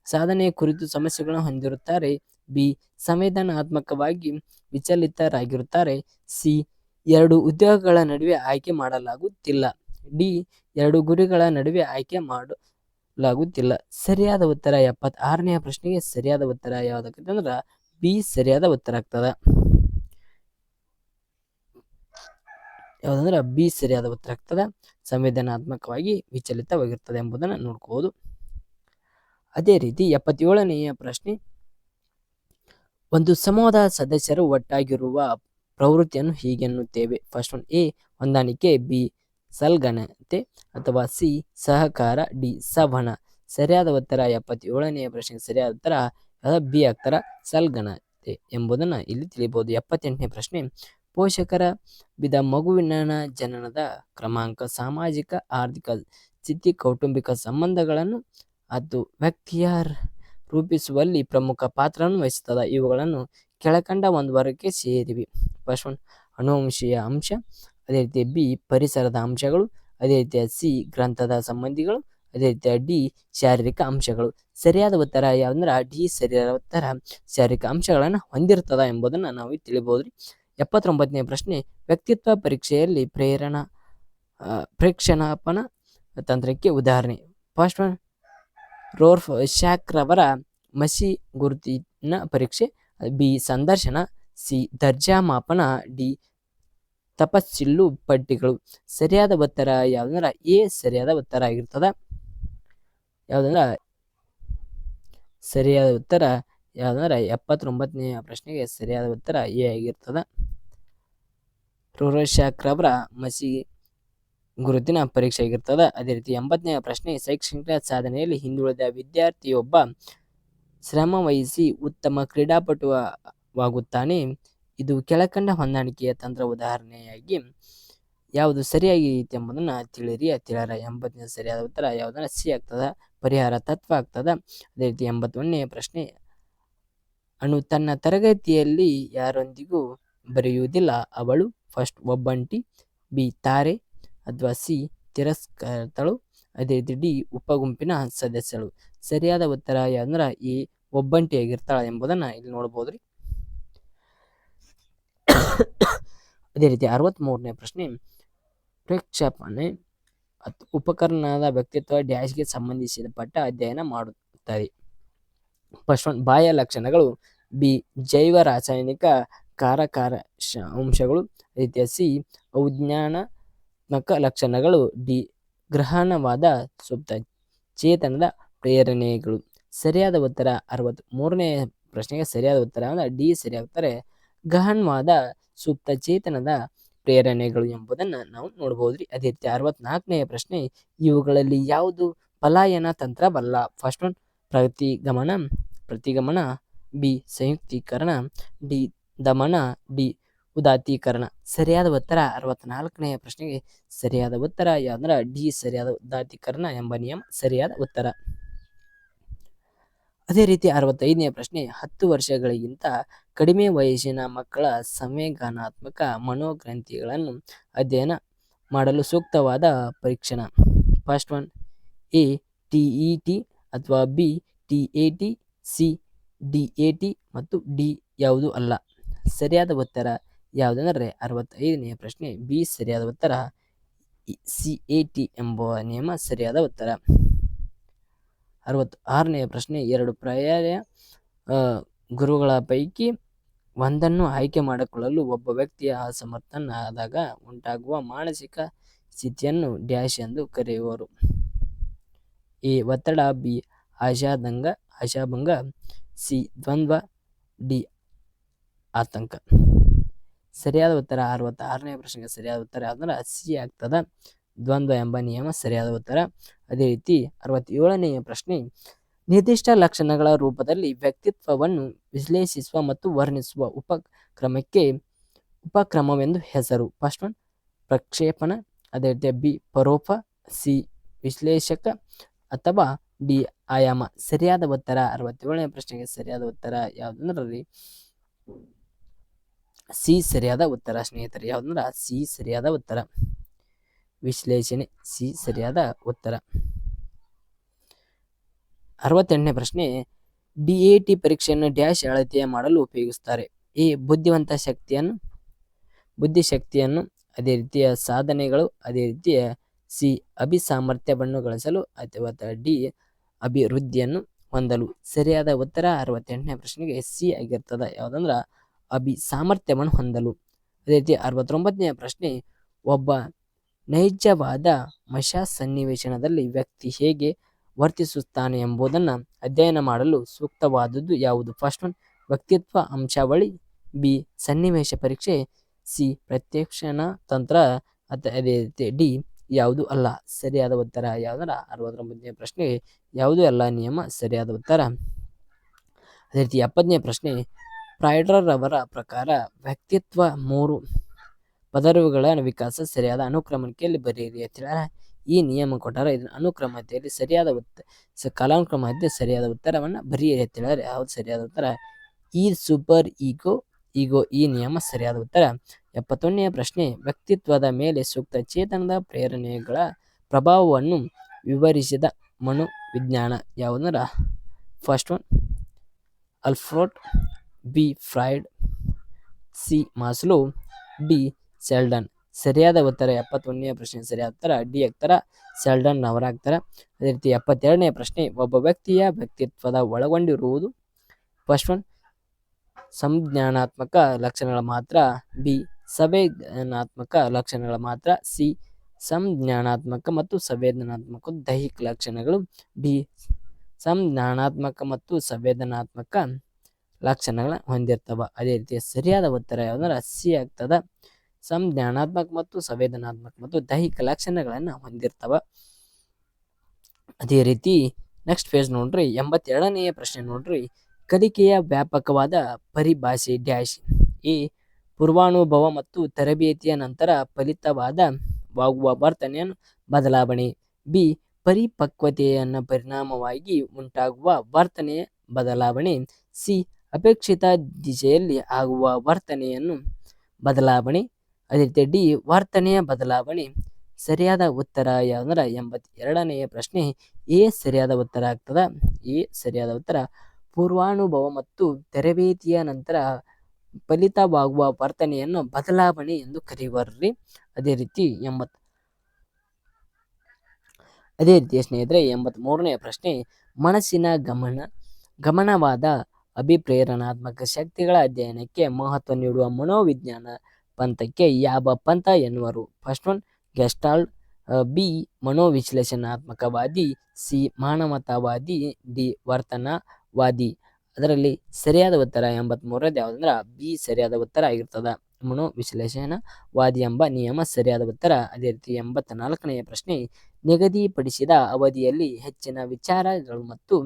ಸಾಧನೆಯ ಕುರಿತು ಸಮಸ್ಯೆಗಳನ್ನು ಹೊಂದಿರುತ್ತಾರೆ, ಬಿ ಸಂವೇದನಾತ್ಮಕವಾಗಿ ವಿಚಲಿತರಾಗಿರುತ್ತಾರೆ, ಸಿ 2 ಉದ್ಯೋಗಗಳ ನಡುವೆ ಆಯ್ಕೆ ಮಾಡಲಾಗುತ್ತಿಲ್ಲ, ಡಿ 2 ಗುರಿಗಳ ನಡುವೆ ಆಯ್ಕೆ ಮಾಡಲಾಗುತ್ತಿಲ್ಲ. ಸರಿಯಾದ ಉತ್ತರ 76ನೇ ಪ್ರಶ್ನೆಗೆ ಸರಿಯಾದ ಉತ್ತರ ಯಾವ್ದಾಗ್ತದೆ ಅಂದ್ರೆ ಬಿ ಸರಿಯಾದ ಉತ್ತರ ಆಗ್ತದ. ಯಾವುದಂದ್ರೆ ಬಿ ಸರಿಯಾದ ಉತ್ತರ ಆಗ್ತದ, ಸಂವೇದನಾತ್ಮಕವಾಗಿ ವಿಚಲಿತವಾಗಿರ್ತದೆ ಎಂಬುದನ್ನು ನೋಡ್ಕೋಬಹುದು. ಅದೇ ರೀತಿ 77ನೆಯ ಪ್ರಶ್ನೆ, ಒಂದು ಸಮೂಹದ ಸದಸ್ಯರು ಒಟ್ಟಾಗಿರುವ ಪ್ರವೃತ್ತಿಯನ್ನು ಹೀಗೆನ್ನುತ್ತೇವೆ. ಫಸ್ಟ್ ಒನ್ ಎ ಹೊಂದಾಣಿಕೆ, ಬಿ ಸಲ್ಗಣತೆ, ಅಥವಾ ಸಿ ಸಹಕಾರ, ಡಿ ಸಂವಹನ. ಸರಿಯಾದ ಉತ್ತರ 77ನೆಯ ಪ್ರಶ್ನೆಗೆ ಸರಿಯಾದ ಉತ್ತರ ಬಿ ಆಗ್ತಾರ, ಸಲ್ಗಣತೆ ಎಂಬುದನ್ನು ಇಲ್ಲಿ ತಿಳಿಬಹುದು. 78ನೇ ಪ್ರಶ್ನೆ, ಪೋಷಕರ ವಿಧ ಮಗುವಿನ ಜನನದ ಕ್ರಮಾಂಕ, ಸಾಮಾಜಿಕ ಆರ್ಥಿಕ ಸ್ಥಿತಿ, ಕೌಟುಂಬಿಕ ಸಂಬಂಧಗಳನ್ನು ಅದು ವ್ಯಕ್ತಿಯ ರೂಪಿಸುವಲ್ಲಿ ಪ್ರಮುಖ ಪಾತ್ರವನ್ನು ವಹಿಸುತ್ತದೆ. ಇವುಗಳನ್ನು ಕೆಳಕಂಡ ಒಂದು ವರ್ಗಕ್ಕೆ ಸೇರಿವೆ. ಫಸ್ಟ್ ಒನ್ ಅನುವಂಶೀಯ ಅಂಶ, ಅದೇ ರೀತಿ ಬಿ ಪರಿಸರದ ಅಂಶಗಳು, ಅದೇ ರೀತಿಯ ಸಿ ಗ್ರಂಥದ ಸಂಬಂಧಿಗಳು, ಅದೇ ರೀತಿಯ ಡಿ ಶಾರೀರಿಕ ಅಂಶಗಳು. ಸರಿಯಾದ ಉತ್ತರ ಯಾವಂದ್ರೆ ಡಿ ಸರಿಯಾದ ಉತ್ತರ, ಶಾರೀರಿಕ ಅಂಶಗಳನ್ನು ಹೊಂದಿರ್ತದ ಎಂಬುದನ್ನು ನಾವು ತಿಳಿಬಹುದು. 79ನೇ ಪ್ರಶ್ನೆ, ವ್ಯಕ್ತಿತ್ವ ಪರೀಕ್ಷೆಯಲ್ಲಿ ಪ್ರೇಕ್ಷಣಾಪನ ತಂತ್ರಕ್ಕೆ ಉದಾಹರಣೆ. ಫಸ್ಟ್ ಒನ್ ರೋರ್ಫ್ ಶಾಕ್ರವರ ಮಸಿ ಗುರುತಿನ ಪರೀಕ್ಷೆ, ಬಿ ಸಂದರ್ಶನ, ಸಿ ದರ್ಜಾ ಮಾಪನ, ಡಿ ತಪಸ್ಸಿಲ್ಲು ಪಟ್ಟಿಗಳು. ಸರಿಯಾದ ಉತ್ತರ ಯಾವ್ದಂದ್ರ ಎ ಸರಿಯಾದ ಉತ್ತರ ಆಗಿರ್ತದ. ಯಾವ್ದಂದ್ರ ಸರಿಯಾದ ಉತ್ತರ ಯಾವ್ದಂದ್ರ 79ನೇ ಪ್ರಶ್ನೆಗೆ ಸರಿಯಾದ ಉತ್ತರ ಎ ಆಗಿರ್ತದ. ರೋರ್ಶಾಕ್ರವರ ಮಸಿ ಗುರುತಿನ ಪರೀಕ್ಷೆ ಆಗಿರ್ತದ. ಅದೇ ರೀತಿ 80ನೇ ಪ್ರಶ್ನೆ, ಶೈಕ್ಷಣಿಕ ಸಾಧನೆಯಲ್ಲಿ ಹಿಂದುಳಿದ ವಿದ್ಯಾರ್ಥಿಯೊಬ್ಬ ಶ್ರಮವಹಿಸಿ ಉತ್ತಮ ಕ್ರೀಡಾಪಟುವಾಗುತ್ತಾನೆ. ಇದು ಕೆಳಕಂಡ ಹೊಂದಾಣಿಕೆಯ ತಂತ್ರ ಉದಾಹರಣೆಯಾಗಿ ಯಾವುದು ಸರಿಯಾಗೈತೆ ಎಂಬುದನ್ನು ತಿಳಿಯಿರಿ. 80ನೇ ಸರಿಯಾದ ಉತ್ತರ ಯಾವುದನ್ನ ಸಿ ಆಗ್ತದ, ಪರಿಹಾರ ತತ್ವ ಆಗ್ತದ. ಅದೇ ರೀತಿ 81ನೇ ಪ್ರಶ್ನೆ, ಅನು ತನ್ನ ತರಗತಿಯಲ್ಲಿ ಯಾರೊಂದಿಗೂ ಬರೆಯುವುದಿಲ್ಲ, ಅವಳು ಫಸ್ಟ್ ಒಬ್ಬಂಟಿ, ಬಿ ತಾರೆ, ಅಥವಾ ಸಿ ತಿರಸ್ಕರ್ತಳು, ಅದೇ ರೀತಿ ಡಿ ಉಪಗುಂಪಿನ ಸದಸ್ಯಳು. ಸರಿಯಾದ ಉತ್ತರ ಯಾವಂದ್ರ ಈ ಒಬ್ಬಂಟಿ ಆಗಿರ್ತಾಳ ಎಂಬುದನ್ನ ಇಲ್ಲಿ ನೋಡ್ಬೋದ್ರಿ. ಅದೇ ರೀತಿ 63ನೇ ಪ್ರಶ್ನೆ, ಪ್ರೇಕ್ಷಾಪಣೆ ಉಪಕರಣದ ವ್ಯಕ್ತಿತ್ವ ಡ್ಯಾಶ್ಗೆ ಸಂಬಂಧಿಸಿದ ಅಧ್ಯಯನ ಮಾಡುತ್ತದೆ. ಫಸ್ಟ್ ಒನ್ ಬಾಹ್ಯ ಲಕ್ಷಣಗಳು, ಬಿ ಜೈವ ರಾಸಾಯನಿಕ ಕಾರಕಾಂಶಗಳು, ರೀತಿಯ ಸಿ ಔಜ್ಞಾನಾತ್ಮಕ ಲಕ್ಷಣಗಳು, ಡಿ ಗ್ರಹಣವಾದ ಸುಪ್ತ ಚೇತನದ ಪ್ರೇರಣೆಗಳು. ಸರಿಯಾದ ಉತ್ತರ 63ನೇ ಪ್ರಶ್ನೆಗೆ ಸರಿಯಾದ ಉತ್ತರ ಅಂದ್ರೆ ಡಿ ಸರಿಯಾಗ್ತಾರೆ, ಗಹನವಾದ ಸುಪ್ತ ಚೇತನದ ಪ್ರೇರಣೆಗಳು ಎಂಬುದನ್ನು ನಾವು ನೋಡ್ಬೋದ್ರಿ. ಅದೇ ರೀತಿ 64ನೇ ಪ್ರಶ್ನೆ, ಇವುಗಳಲ್ಲಿ ಯಾವುದು ಪಲಾಯನ ತಂತ್ರವಲ್ಲ. ಫಸ್ಟ್ ಒನ್ ಪ್ರತಿಗಮನ, ಬಿ ಸಂಯುಕ್ತೀಕರಣ, ಡಿ ದಮನ, ಡಿ ಉದಾತ್ತೀಕರಣ. ಸರಿಯಾದ ಉತ್ತರ 64ನೇ ಪ್ರಶ್ನೆಗೆ ಸರಿಯಾದ ಉತ್ತರ ಯಾವ್ದಂದ್ರೆ ಡಿ ಸರಿಯಾದ ಉದಾತ್ತೀಕರಣ ಎಂಬ ನಿಯಮ ಸರಿಯಾದ ಉತ್ತರ. ಅದೇ ರೀತಿ 65ನೇ ಪ್ರಶ್ನೆ, 10 ವರ್ಷಗಳಿಗಿಂತ ಕಡಿಮೆ ವಯಸ್ಸಿನ ಮಕ್ಕಳ ಸಂವೇದನಾತ್ಮಕ ಮನೋಗ್ರಂಥಿಗಳನ್ನು ಅಧ್ಯಯನ ಮಾಡಲು ಸೂಕ್ತವಾದ ಪರೀಕ್ಷಣ. ಫಸ್ಟ್ ಒನ್ ಎ TET ಅಥವಾ ಬಿ TAT, ಸಿ DAT ಮತ್ತು ಡಿ ಯಾವುದು ಅಲ್ಲ. ಸರಿಯಾದ ಉತ್ತರ ಯಾವುದಂದ್ರೆ 65ನೇ ಪ್ರಶ್ನೆ ಬಿ ಸರಿಯಾದ ಉತ್ತರ CAT ಎಂಬ ನಿಯಮ ಸರಿಯಾದ ಉತ್ತರ. 66ನೇ ಪ್ರಶ್ನೆ, 2 ಪರ್ಯಾಯ ಗುರುಗಳ ಪೈಕಿ ಒಂದನ್ನು ಆಯ್ಕೆ ಮಾಡಿಕೊಳ್ಳಲು ಒಬ್ಬ ವ್ಯಕ್ತಿಯ ಅಸಮರ್ಥನಾದಾಗ ಉಂಟಾಗುವ ಮಾನಸಿಕ ಸ್ಥಿತಿಯನ್ನು ಡ್ಯಾಶ್ ಎಂದು ಕರೆಯುವರು. ಎ ಒತ್ತಡ, ಬಿ ಆಶಾಭಂಗ, ಸಿ ದ್ವಂದ್ವ, ಡಿ ಆತಂಕ. ಸರಿಯಾದ ಉತ್ತರ 66ನೇ ಪ್ರಶ್ನೆಗೆ ಸರಿಯಾದ ಉತ್ತರ ಯಾವ್ದಂದ್ರೆ ಸಿ ಆಗ್ತದ, ದ್ವಂದ್ವ ಎಂಬ ನಿಯಮ ಸರಿಯಾದ ಉತ್ತರ. ಅದೇ ರೀತಿ 67ನೇ ಪ್ರಶ್ನೆ, ನಿರ್ದಿಷ್ಟ ಲಕ್ಷಣಗಳ ರೂಪದಲ್ಲಿ ವ್ಯಕ್ತಿತ್ವವನ್ನು ವಿಶ್ಲೇಷಿಸುವ ಮತ್ತು ವರ್ಣಿಸುವ ಉಪಕ್ರಮವೆಂದು ಹೆಸರು. ಫಸ್ಟ್ ಒನ್ ಪ್ರಕ್ಷೇಪಣ, ಅದೇ ರೀತಿ ಬಿ ಪರೋಪ, ಸಿ ವಿಶ್ಲೇಷಕ ಅಥವಾ ಡಿ ಆಯಾಮ. ಸರಿಯಾದ ಉತ್ತರ 67ನೇ ಪ್ರಶ್ನೆಗೆ ಸರಿಯಾದ ಉತ್ತರ ಯಾವ್ದಂದ್ರೆ ಸಿ ಸರಿಯಾದ ಉತ್ತರ ಸ್ನೇಹಿತರೆ. ಯಾವ್ದಂದ್ರೆ ಸಿ ಸರಿಯಾದ ಉತ್ತರ, ವಿಶ್ಲೇಷಣೆ ಸಿ ಸರಿಯಾದ ಉತ್ತರ. 68ನೇ ಪ್ರಶ್ನೆ, DAT ಪರೀಕ್ಷೆಯನ್ನು ಡ್ಯಾಶ್ ಅಳತೆ ಮಾಡಲು ಉಪಯೋಗಿಸುತ್ತಾರೆ. ಎ ಬುದ್ಧಿಶಕ್ತಿಯನ್ನು, ಅದೇ ರೀತಿಯ ಸಾಧನೆಗಳು, ಅದೇ ರೀತಿಯ ಸಿ ಅಭಿಸಾಮರ್ಥ್ಯವನ್ನು ಗಳಿಸಲು ಅಥವಾ ಡಿ ಅಭಿವೃದ್ಧಿಯನ್ನು ಹೊಂದಲು. ಸರಿಯಾದ ಉತ್ತರ 68ನೇ ಪ್ರಶ್ನೆಗೆ ಸಿ ಆಗಿರ್ತದ. ಯಾವ್ದಂದ್ರ ಅಭಿಸಾಮರ್ಥ್ಯವನ್ನು ಹೊಂದಲು. ಅದೇ ರೀತಿ 69ನೇ ಪ್ರಶ್ನೆ, ಒಬ್ಬ ನೈಜವಾದ ಸನ್ನಿವೇಶದಲ್ಲಿ ವ್ಯಕ್ತಿ ಹೇಗೆ ವರ್ತಿಸುತ್ತಾನೆ ಎಂಬುದನ್ನು ಅಧ್ಯಯನ ಮಾಡಲು ಸೂಕ್ತವಾದದ್ದು ಯಾವುದು. ಫಸ್ಟ್ ಒನ್ ವ್ಯಕ್ತಿತ್ವ ಅಂಶಾವಳಿ, ಬಿ ಸನ್ನಿವೇಶ ಪರೀಕ್ಷೆ, ಸಿ ಪ್ರತ್ಯಕ್ಷಣ ತಂತ್ರ, ಅದೇ ರೀತಿ ಡಿ ಯಾವುದು ಅಲ್ಲ. ಸರಿಯಾದ ಉತ್ತರ ಯಾವ್ದಂದ್ರೆ 69ನೇ ಪ್ರಶ್ನೆ ಯಾವುದು ಅಲ್ಲ ನಿಯಮ ಸರಿಯಾದ ಉತ್ತರ. ಅದೇ ರೀತಿ 70ನೇ ಪ್ರಶ್ನೆ, ಫ್ರಾಯ್ಡರ್ ಅವರ ಪ್ರಕಾರ ವ್ಯಕ್ತಿತ್ವ 3 ಪದರಗಳ ವಿಕಾಸ ಸರಿಯಾದ ಅನುಕ್ರಮಣಿಕೆಯಲ್ಲಿ ಬರೆಯಿರಿ ಅಂತ ಹೇಳ್ಯಾರ. ಈ ನಿಯಮ ಕೊಟ್ಟಾರ, ಇದನ್ನ ಅನುಕ್ರಮತೆಯಲ್ಲಿ ಸರಿಯಾದ ಕಾಲಾನುಕ್ರಮದಲ್ಲಿ ಸರಿಯಾದ ಉತ್ತರವನ್ನು ಬರೆಯಿರಿ ಅಂತ ಹೇಳ್ಯಾರ. ಯಾವ್ದು ಸರಿಯಾದ ಉತ್ತರ ಈ ಸೂಪರ್ ಈಗೋ ಈ ನಿಯಮ ಸರಿಯಾದ ಉತ್ತರ. 71ನೇ ಪ್ರಶ್ನೆ, ವ್ಯಕ್ತಿತ್ವದ ಮೇಲೆ ಸೂಕ್ತ ಚೇತನದ ಪ್ರೇರಣೆಗಳ ಪ್ರಭಾವವನ್ನು ವಿವರಿಸಿದ ಮನೋವಿಜ್ಞಾನ ಯಾವುದಂದ್ರ first one Allport, B Freud, C Maslow, D Sheldon. ಸರಿಯಾದ ಉತ್ತರ 71ನೇ ಪ್ರಶ್ನೆ ಸರಿಯಾದ ಉತ್ತರ ಡಿ ಆಗ್ತಾರ, ಸೆಲ್ಡನ್ ಅವರಾಗ್ತಾರ. ಅದೇ ರೀತಿ 72ನೇ ಪ್ರಶ್ನೆ, ಒಬ್ಬ ವ್ಯಕ್ತಿಯ ವ್ಯಕ್ತಿತ್ವದ ಒಳಗೊಂಡಿರುವುದು ಫಸ್ಟ್ ಒನ್ ಸಂಜ್ಞಾನಾತ್ಮಕ ಲಕ್ಷಣಗಳ ಮಾತ್ರ, ಬಿ ಸಂವೇದನಾತ್ಮಕ ಲಕ್ಷಣಗಳ ಮಾತ್ರ, ಸಿ ಸಂಜ್ಞಾನಾತ್ಮಕ ಮತ್ತು ಸಂವೇದನಾತ್ಮಕ ದೈಹಿಕ ಲಕ್ಷಣಗಳು, ಡಿ ಸಂಜ್ಞಾನಾತ್ಮಕ ಮತ್ತು ಸಂವೇದನಾತ್ಮಕ ಲಕ್ಷಣಗಳ ಹೊಂದಿರ್ತವ. ಅದೇ ರೀತಿ ಸರಿಯಾದ ಉತ್ತರ ಯಾವ್ದಂದ್ರೆ ಸಿ ಆಗ್ತದ, ಸಂಜ್ಞಾನಾತ್ಮಕ ಮತ್ತು ಸಂವೇದನಾತ್ಮಕ ಮತ್ತು ದೈಹಿಕ ಲಕ್ಷಣಗಳನ್ನು ಹೊಂದಿರ್ತವ. ಅದೇ ರೀತಿ ನೆಕ್ಸ್ಟ್ ಪೇಜ್ ನೋಡ್ರಿ, 82ನೇ ಪ್ರಶ್ನೆ ನೋಡ್ರಿ, ಕಲಿಕೆಯ ವ್ಯಾಪಕವಾದ ಪರಿಭಾಷೆ ಡ್ಯಾಶ್. ಎ ಪೂರ್ವಾನುಭವ ಮತ್ತು ತರಬೇತಿಯ ನಂತರ ಫಲಿತವಾಗುವ ವರ್ತನೆಯನ್ನು ಬದಲಾವಣೆ, ಬಿ ಪರಿಪಕ್ವತೆಯನ್ನು ಪರಿಣಾಮವಾಗಿ ಉಂಟಾಗುವ ವರ್ತನೆಯ ಬದಲಾವಣೆ, ಸಿ ಅಪೇಕ್ಷಿತ ದಿಶೆಯಲ್ಲಿ ಆಗುವ ವರ್ತನೆಯನ್ನು ಬದಲಾವಣೆ, ಅದೇ ರೀತಿ ಡಿ ವರ್ತನೆಯ ಬದಲಾವಣೆ. ಸರಿಯಾದ ಉತ್ತರ ಯಾವಂದ್ರೆ 82ನೇ ಪ್ರಶ್ನೆ ಎ ಸರಿಯಾದ ಉತ್ತರ ಆಗ್ತದ. ಎ ಸರಿಯಾದ ಉತ್ತರ ಪೂರ್ವಾನುಭವ ಮತ್ತು ತರಬೇತಿಯ ನಂತರ ಫಲಿತವಾಗುವ ವರ್ತನೆಯನ್ನು ಬದಲಾವಣೆ ಎಂದು ಕರೆಯುವರ್ರಿ. ಅದೇ ರೀತಿ ಸ್ನೇಹಿತರೆ 83ನೇ ಪ್ರಶ್ನೆ, ಮನಸ್ಸಿನ ಗಮನವಾದ ಅಭಿಪ್ರೇರಣಾತ್ಮಕ ಶಕ್ತಿಗಳ ಅಧ್ಯಯನಕ್ಕೆ ಮಹತ್ವ ನೀಡುವ ಮನೋವಿಜ್ಞಾನ ಪಂಥಕ್ಕೆ ಯಾವ ಪಂಥ ಎನ್ನುವರು. ಫಸ್ಟ್ ಒನ್ ಗೆಸ್ಟಾಲ್ಟ್, ಬಿ ಮನೋವಿಶ್ಲೇಷಣಾತ್ಮಕವಾದಿ, ಸಿ ಮಾನವತಾವಾದಿ, ಡಿ ವರ್ತನವಾದಿ. ಅದರಲ್ಲಿ ಸರಿಯಾದ ಉತ್ತರ 83ನೇದು ಯಾವುದಂದ್ರೆ ಬಿ ಸರಿಯಾದ ಉತ್ತರ ಆಗಿರ್ತದ, ಮನೋವಿಶ್ಲೇಷಣವಾದಿ ಎಂಬ ನಿಯಮ ಸರಿಯಾದ ಉತ್ತರ. ಅದೇ ರೀತಿ 84ನೇ ಪ್ರಶ್ನೆ, ನಿಗದಿಪಡಿಸಿದ ಅವಧಿಯಲ್ಲಿ ಹೆಚ್ಚಿನ ವಿಚಾರಗಳು ಮತ್ತು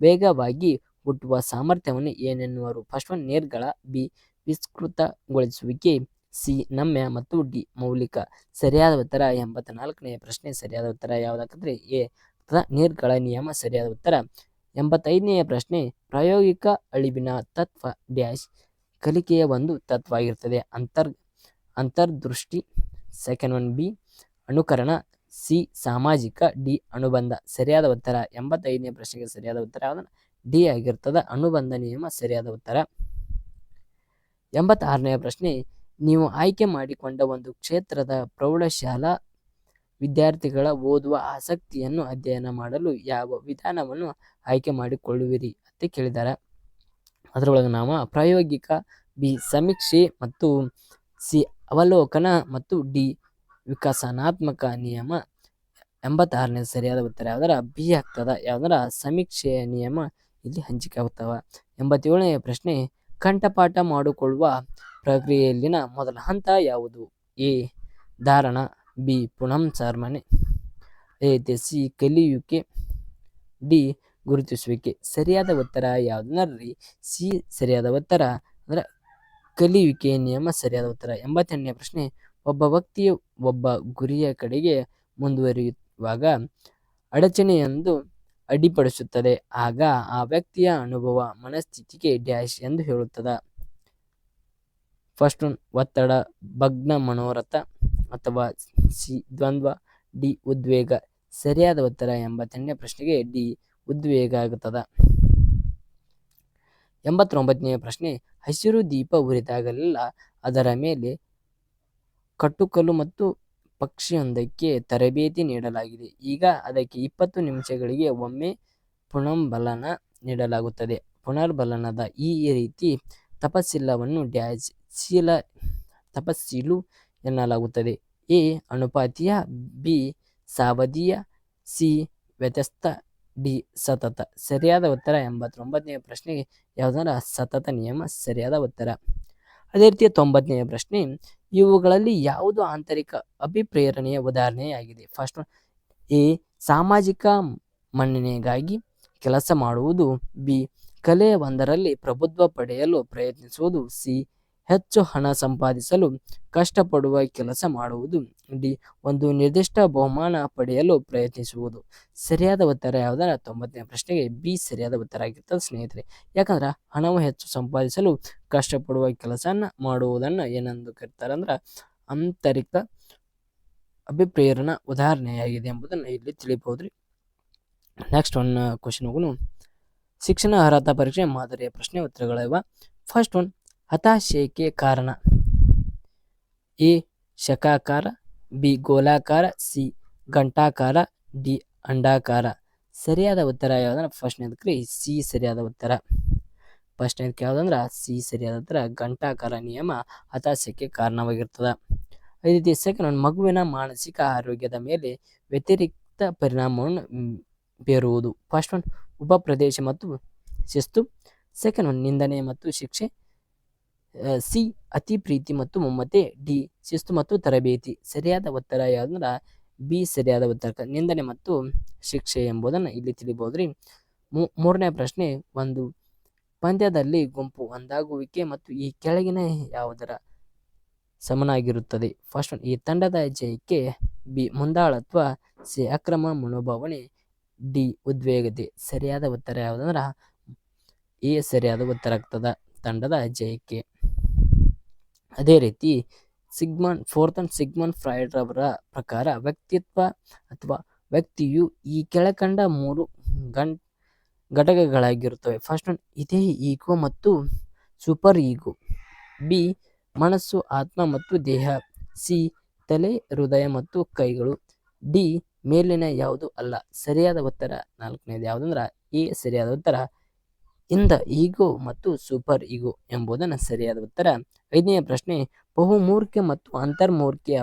ವೇಗವಾಗಿ ಹುಟ್ಟುವ ಸಾಮರ್ಥ್ಯವನ್ನು ಏನೆನ್ನುವರು? ಫಸ್ಟ್ ಒನ್ ನೀರ್ಗಳ, ಬಿ ವಿಸ್ತೃತಗೊಳಿಸುವಿಕೆ, ಸಿ ನಮ್ಯ ಮತ್ತು ಡಿ ಮೌಲಿಕ. ಸರಿಯಾದ ಉತ್ತರ 84ನೇ ಪ್ರಶ್ನೆ ಸರಿಯಾದ ಉತ್ತರ ಯಾವುದಾಕಂದ್ರೆ ಎ ನೀರ್ಗಳ ನಿಯಮ ಸರಿಯಾದ ಉತ್ತರ. 85ನೇ ಪ್ರಶ್ನೆ ಪ್ರಾಯೋಗಿಕ ಅಳಿವಿನ ತತ್ವ ಡ್ಯಾಶ್ ಕಲಿಕೆಯ ಒಂದು ತತ್ವ ಆಗಿರ್ತದೆ? ಅಂತರ್ದೃಷ್ಟಿ. ಸೆಕೆಂಡ್ ಒನ್ ಬಿ ಅನುಕರಣ, ಸಿ ಸಾಮಾಜಿಕ, ಡಿ ಅನುಬಂಧ. ಸರಿಯಾದ ಉತ್ತರ 85ನೇ ಪ್ರಶ್ನೆಗೆ ಸರಿಯಾದ ಉತ್ತರ ಯಾವುದು? ಡಿ ಆಗಿರ್ತದ, ಅನುಬಂಧ ನಿಯಮ ಸರಿಯಾದ ಉತ್ತರ. 86ನೇ ಪ್ರಶ್ನೆ ನೀವು ಆಯ್ಕೆ ಮಾಡಿಕೊಂಡ ಒಂದು ಕ್ಷೇತ್ರದ ಪ್ರೌಢಶಾಲಾ ವಿದ್ಯಾರ್ಥಿಗಳ ಓದುವ ಆಸಕ್ತಿಯನ್ನು ಅಧ್ಯಯನ ಮಾಡಲು ಯಾವ ವಿಧಾನವನ್ನು ಆಯ್ಕೆ ಮಾಡಿಕೊಳ್ಳುವಿರಿ ಅಂತ ಕೇಳಿದ್ದಾರೆ. ಅದರೊಳಗೆ ನಾವು ಪ್ರಾಯೋಗಿಕ, ಬಿ ಸಮೀಕ್ಷೆ ಮತ್ತು ಸಿ ಅವಲೋಕನ ಮತ್ತು ಡಿ ವಿಕಸನಾತ್ಮಕ ನಿಯಮ. 86ನೇ ಸರಿಯಾದ ಉತ್ತರ ಯಾವ್ದಾರ ಬಿ ಆಗ್ತದ. ಯಾವ್ದಾರ ಸಮೀಕ್ಷೆಯ ನಿಯಮ ಇಲ್ಲಿ ಹಂಚಿಕೆ ಆಗ್ತಾವ. 87ನೇ ಪ್ರಶ್ನೆ ಕಂಠಪಾಠ ಮಾಡಿಕೊಳ್ಳುವ ಪ್ರಕ್ರಿಯೆಯಲ್ಲಿನ ಮೊದಲ ಹಂತ ಯಾವುದು? ಎ ಧಾರಣ, ಬಿ ಪುನಃಸಂಸ್ಮರಣೆ, ಸಿ ಕಲಿಯುವಿಕೆ, ಡಿ ಗುರುತಿಸುವಿಕೆ. ಸರಿಯಾದ ಉತ್ತರ ಯಾವ್ದನ್ನರಿ ಸಿ ಸರಿಯಾದ ಉತ್ತರ ಅಂದ್ರೆ ಕಲಿಯುವಿಕೆ ನಿಯಮ ಸರಿಯಾದ ಉತ್ತರ. 88ನೇ ಪ್ರಶ್ನೆ ಒಬ್ಬ ವ್ಯಕ್ತಿಯು ಒಬ್ಬ ಗುರಿಯ ಕಡೆಗೆ ಮುಂದುವರಿಯುವಾಗ ಅಡಚಣೆಯೊಂದು ಅಡ್ಡಿಪಡಿಸುತ್ತದೆ, ಆಗ ಆ ವ್ಯಕ್ತಿಯ ಅನುಭವ ಮನಸ್ಥಿತಿಗೆ ಡ್ಯಾಶ್ ಎಂದು ಹೇಳುತ್ತದೆ? ಫಸ್ಟ್ ಒತ್ತಡ, ಭಗ್ನ ಮನೋರಥ ಅಥವಾ ಸಿ ದ್ವಂದ್ವ, ಡಿ ಉದ್ವೇಗ. ಸರಿಯಾದ ಉತ್ತರ 88ನೇ ಪ್ರಶ್ನೆಗೆ ಡಿ ಉದ್ವೇಗ ಆಗುತ್ತದೆ. 89ನೇ ಪ್ರಶ್ನೆ ಹಸಿರು ದೀಪ ಉರಿದಾಗಲೆಲ್ಲ ಅದರ ಮೇಲೆ ಕಟ್ಟುಕಲ್ಲು ಮತ್ತು ಪಕ್ಷಿಯೊಂದಕ್ಕೆ ತರಬೇತಿ ನೀಡಲಾಗಿದೆ. ಈಗ ಅದಕ್ಕೆ 20 ನಿಮಿಷಗಳಿಗೆ ಒಮ್ಮೆ ಪುನರ್ಬಲನ ನೀಡಲಾಗುತ್ತದೆ. ಪುನರ್ಬಲನದ ಈ ರೀತಿ ತಪಶೀಲವನ್ನು ಡ್ಯಾಶ್ ಶೀಲ ತಪಸ್ಸೀಲು ಎನ್ನಲಾಗುತ್ತದೆ? ಎ ಅನುಪಾತೀಯ, ಬಿ ಸಾವಧಿಯ, ಸಿ ವ್ಯತ್ಯಸ್ತ, ಡಿ ಸತತ. ಸರಿಯಾದ ಉತ್ತರ 89ನೇ ಪ್ರಶ್ನೆಗೆ ಯಾವುದರ ಸತತ ನಿಯಮ ಸರಿಯಾದ ಉತ್ತರ. ಅದೇ ರೀತಿ 90ನೇ ಪ್ರಶ್ನೆ ಇವುಗಳಲ್ಲಿ ಯಾವುದು ಆಂತರಿಕ ಅಭಿಪ್ರೇರಣೆಯ ಉದಾಹರಣೆಯಾಗಿದೆ? ಫಸ್ಟ್ ಎ ಸಾಮಾಜಿಕ ಮನ್ನಣೆಗಾಗಿ ಕೆಲಸ ಮಾಡುವುದು, ಬಿ ಕಲೆ ಒಂದರಲ್ಲಿ ಪ್ರಭುತ್ವ ಪಡೆಯಲು ಪ್ರಯತ್ನಿಸುವುದು, ಸಿ ಹೆಚ್ಚು ಹಣ ಸಂಪಾದಿಸಲು ಕಷ್ಟಪಡುವ ಕೆಲಸ ಮಾಡುವುದು, ಡಿ ಒಂದು ನಿರ್ದಿಷ್ಟ ಬಹುಮಾನ ಪಡೆಯಲು ಪ್ರಯತ್ನಿಸುವುದು. ಸರಿಯಾದ ಉತ್ತರ ಯಾವುದರ 90ನೇ ಪ್ರಶ್ನೆಗೆ ಬಿ ಸರಿಯಾದ ಉತ್ತರ ಆಗಿರ್ತದೆ ಸ್ನೇಹಿತರೆ. ಯಾಕಂದ್ರೆ ಹಣವು ಹೆಚ್ಚು ಸಂಪಾದಿಸಲು ಕಷ್ಟಪಡುವ ಕೆಲಸನ ಮಾಡುವುದನ್ನು ಏನೆಂದು ಕರೀತಾರೆ ಅಂದ್ರೆ ಆಂತರಿಕ ಅಭಿಪ್ರೇರಣಾ ಉದಾಹರಣೆಯಾಗಿದೆ ಎಂಬುದನ್ನು ಇಲ್ಲಿ ತಿಳಿಬಹುದ್ರಿ. ನೆಕ್ಸ್ಟ್ ಒನ್ ಕ್ವಶನ್ ಹೋಗೋಣ. ಶಿಕ್ಷಣ ಅರ್ಹತಾ ಪರೀಕ್ಷೆ ಮಾದರಿಯ ಪ್ರಶ್ನೆ ಉತ್ತರಗಳಿವ. ಫಸ್ಟ್ ಒನ್ ಹತಾಶೆಗೆ ಕಾರಣ? ಎ ಶಕಾಕಾರ, ಬಿ ಗೋಲಾಕಾರ, ಸಿ ಘಂಟಾಕಾರ, ಡಿ ಅಂಡಾಕಾರ. ಸರಿಯಾದ ಉತ್ತರ ಯಾವ್ದಂದ್ರೆ ಫಸ್ಟ್ನೇದಕ್ರಿ ಸಿ ಸರಿಯಾದ ಉತ್ತರ. ಫಸ್ಟ್ನೇದಕ್ಕೆ ಯಾವ್ದಂದ್ರೆ ಸಿ ಸರಿಯಾದ ಉತ್ತರ. ಘಂಟಾಕಾರ ನಿಯಮ ಹತಾಶೆಗೆ ಕಾರಣವಾಗಿರ್ತದೆ. ಅದೇ ರೀತಿ ಸೆಕೆಂಡ್ ಒನ್ ಮಗುವಿನ ಮಾನಸಿಕ ಆರೋಗ್ಯದ ಮೇಲೆ ವ್ಯತಿರಿಕ್ತ ಪರಿಣಾಮವನ್ನು ಬೀರುವುದು. ಫಸ್ಟ್ ಒನ್ ಉಪಪ್ರದೇಶ ಮತ್ತು ಶಿಸ್ತು, ಸೆಕೆಂಡ್ ಒನ್ ನಿಂದನೆ ಮತ್ತು ಶಿಕ್ಷೆ, ಸಿ ಅತಿ ಪ್ರೀತಿ ಮತ್ತು ಮಮತೆ, ಡಿ ಶಿಸ್ತು ಮತ್ತು ತರಬೇತಿ. ಸರಿಯಾದ ಉತ್ತರ ಯಾವ್ದಂದ್ರೆ ಬಿ ಸರಿಯಾದ ಉತ್ತರ, ನಿಂದನೆ ಮತ್ತು ಶಿಕ್ಷೆ ಎಂಬುದನ್ನು ಇಲ್ಲಿ ತಿಳಿಬಹುದ್ರಿ. ಮೂರನೇ ಪ್ರಶ್ನೆ ಒಂದು ಪಂದ್ಯದಲ್ಲಿ ಗುಂಪು ಒಂದಾಗುವಿಕೆ ಮತ್ತು ಈ ಕೆಳಗಿನ ಯಾವುದರ ಸಮನಾಗಿರುತ್ತದೆ? ಫಸ್ಟ್ ಒನ್ ಈ ತಂಡದ ಜಯಕ್ಕೆ, ಬಿ ಮುಂದಾಳತ್ವ, ಸಿ ಅಕ್ರಮ ಮನೋಭಾವನೆ, ಡಿ ಉದ್ವೇಗತೆ. ಸರಿಯಾದ ಉತ್ತರ ಯಾವುದಂದ್ರೆ ಎ ಸರಿಯಾದ ಉತ್ತರ ಆಗ್ತದ, ತಂಡದ ಜಯಕ್ಕೆ. ಅದೇ ರೀತಿ ಸಿಗ್ಮಂಡ್ ಫ್ರಾಯ್ಡ್ ರವರ ಪ್ರಕಾರ ವ್ಯಕ್ತಿತ್ವ ಅಥವಾ ವ್ಯಕ್ತಿಯು ಈ ಕೆಳಕಂಡ 3 ಘಟಕಗಳಾಗಿರುತ್ತವೆ. ಫಸ್ಟ್ ಒನ್ ಇದೇ ಈಗೋ ಮತ್ತು ಸೂಪರ್ ಈಗೋ, ಬಿ ಮನಸ್ಸು, ಆತ್ಮ ಮತ್ತು ದೇಹ, ಸಿ ತಲೆ, ಹೃದಯ ಮತ್ತು ಕೈಗಳು, ಡಿ ಮೇಲಿನ ಯಾವುದು ಅಲ್ಲ. ಸರಿಯಾದ ಉತ್ತರ ನಾಲ್ಕನೇದು ಯಾವುದಂದ್ರೆ ಎ ಸರಿಯಾದ ಉತ್ತರ, ಇಂದ ಈಗೋ ಮತ್ತು ಸೂಪರ್ ಈಗೋ ಎಂಬುದನ್ನು ಸರಿಯಾದ ಉತ್ತರ. ಐದನೇ ಪ್ರಶ್ನೆ ಬಹುಮೂರ್ಖೆ ಮತ್ತು ಅಂತರ್ಮೂರ್ಖೆಯ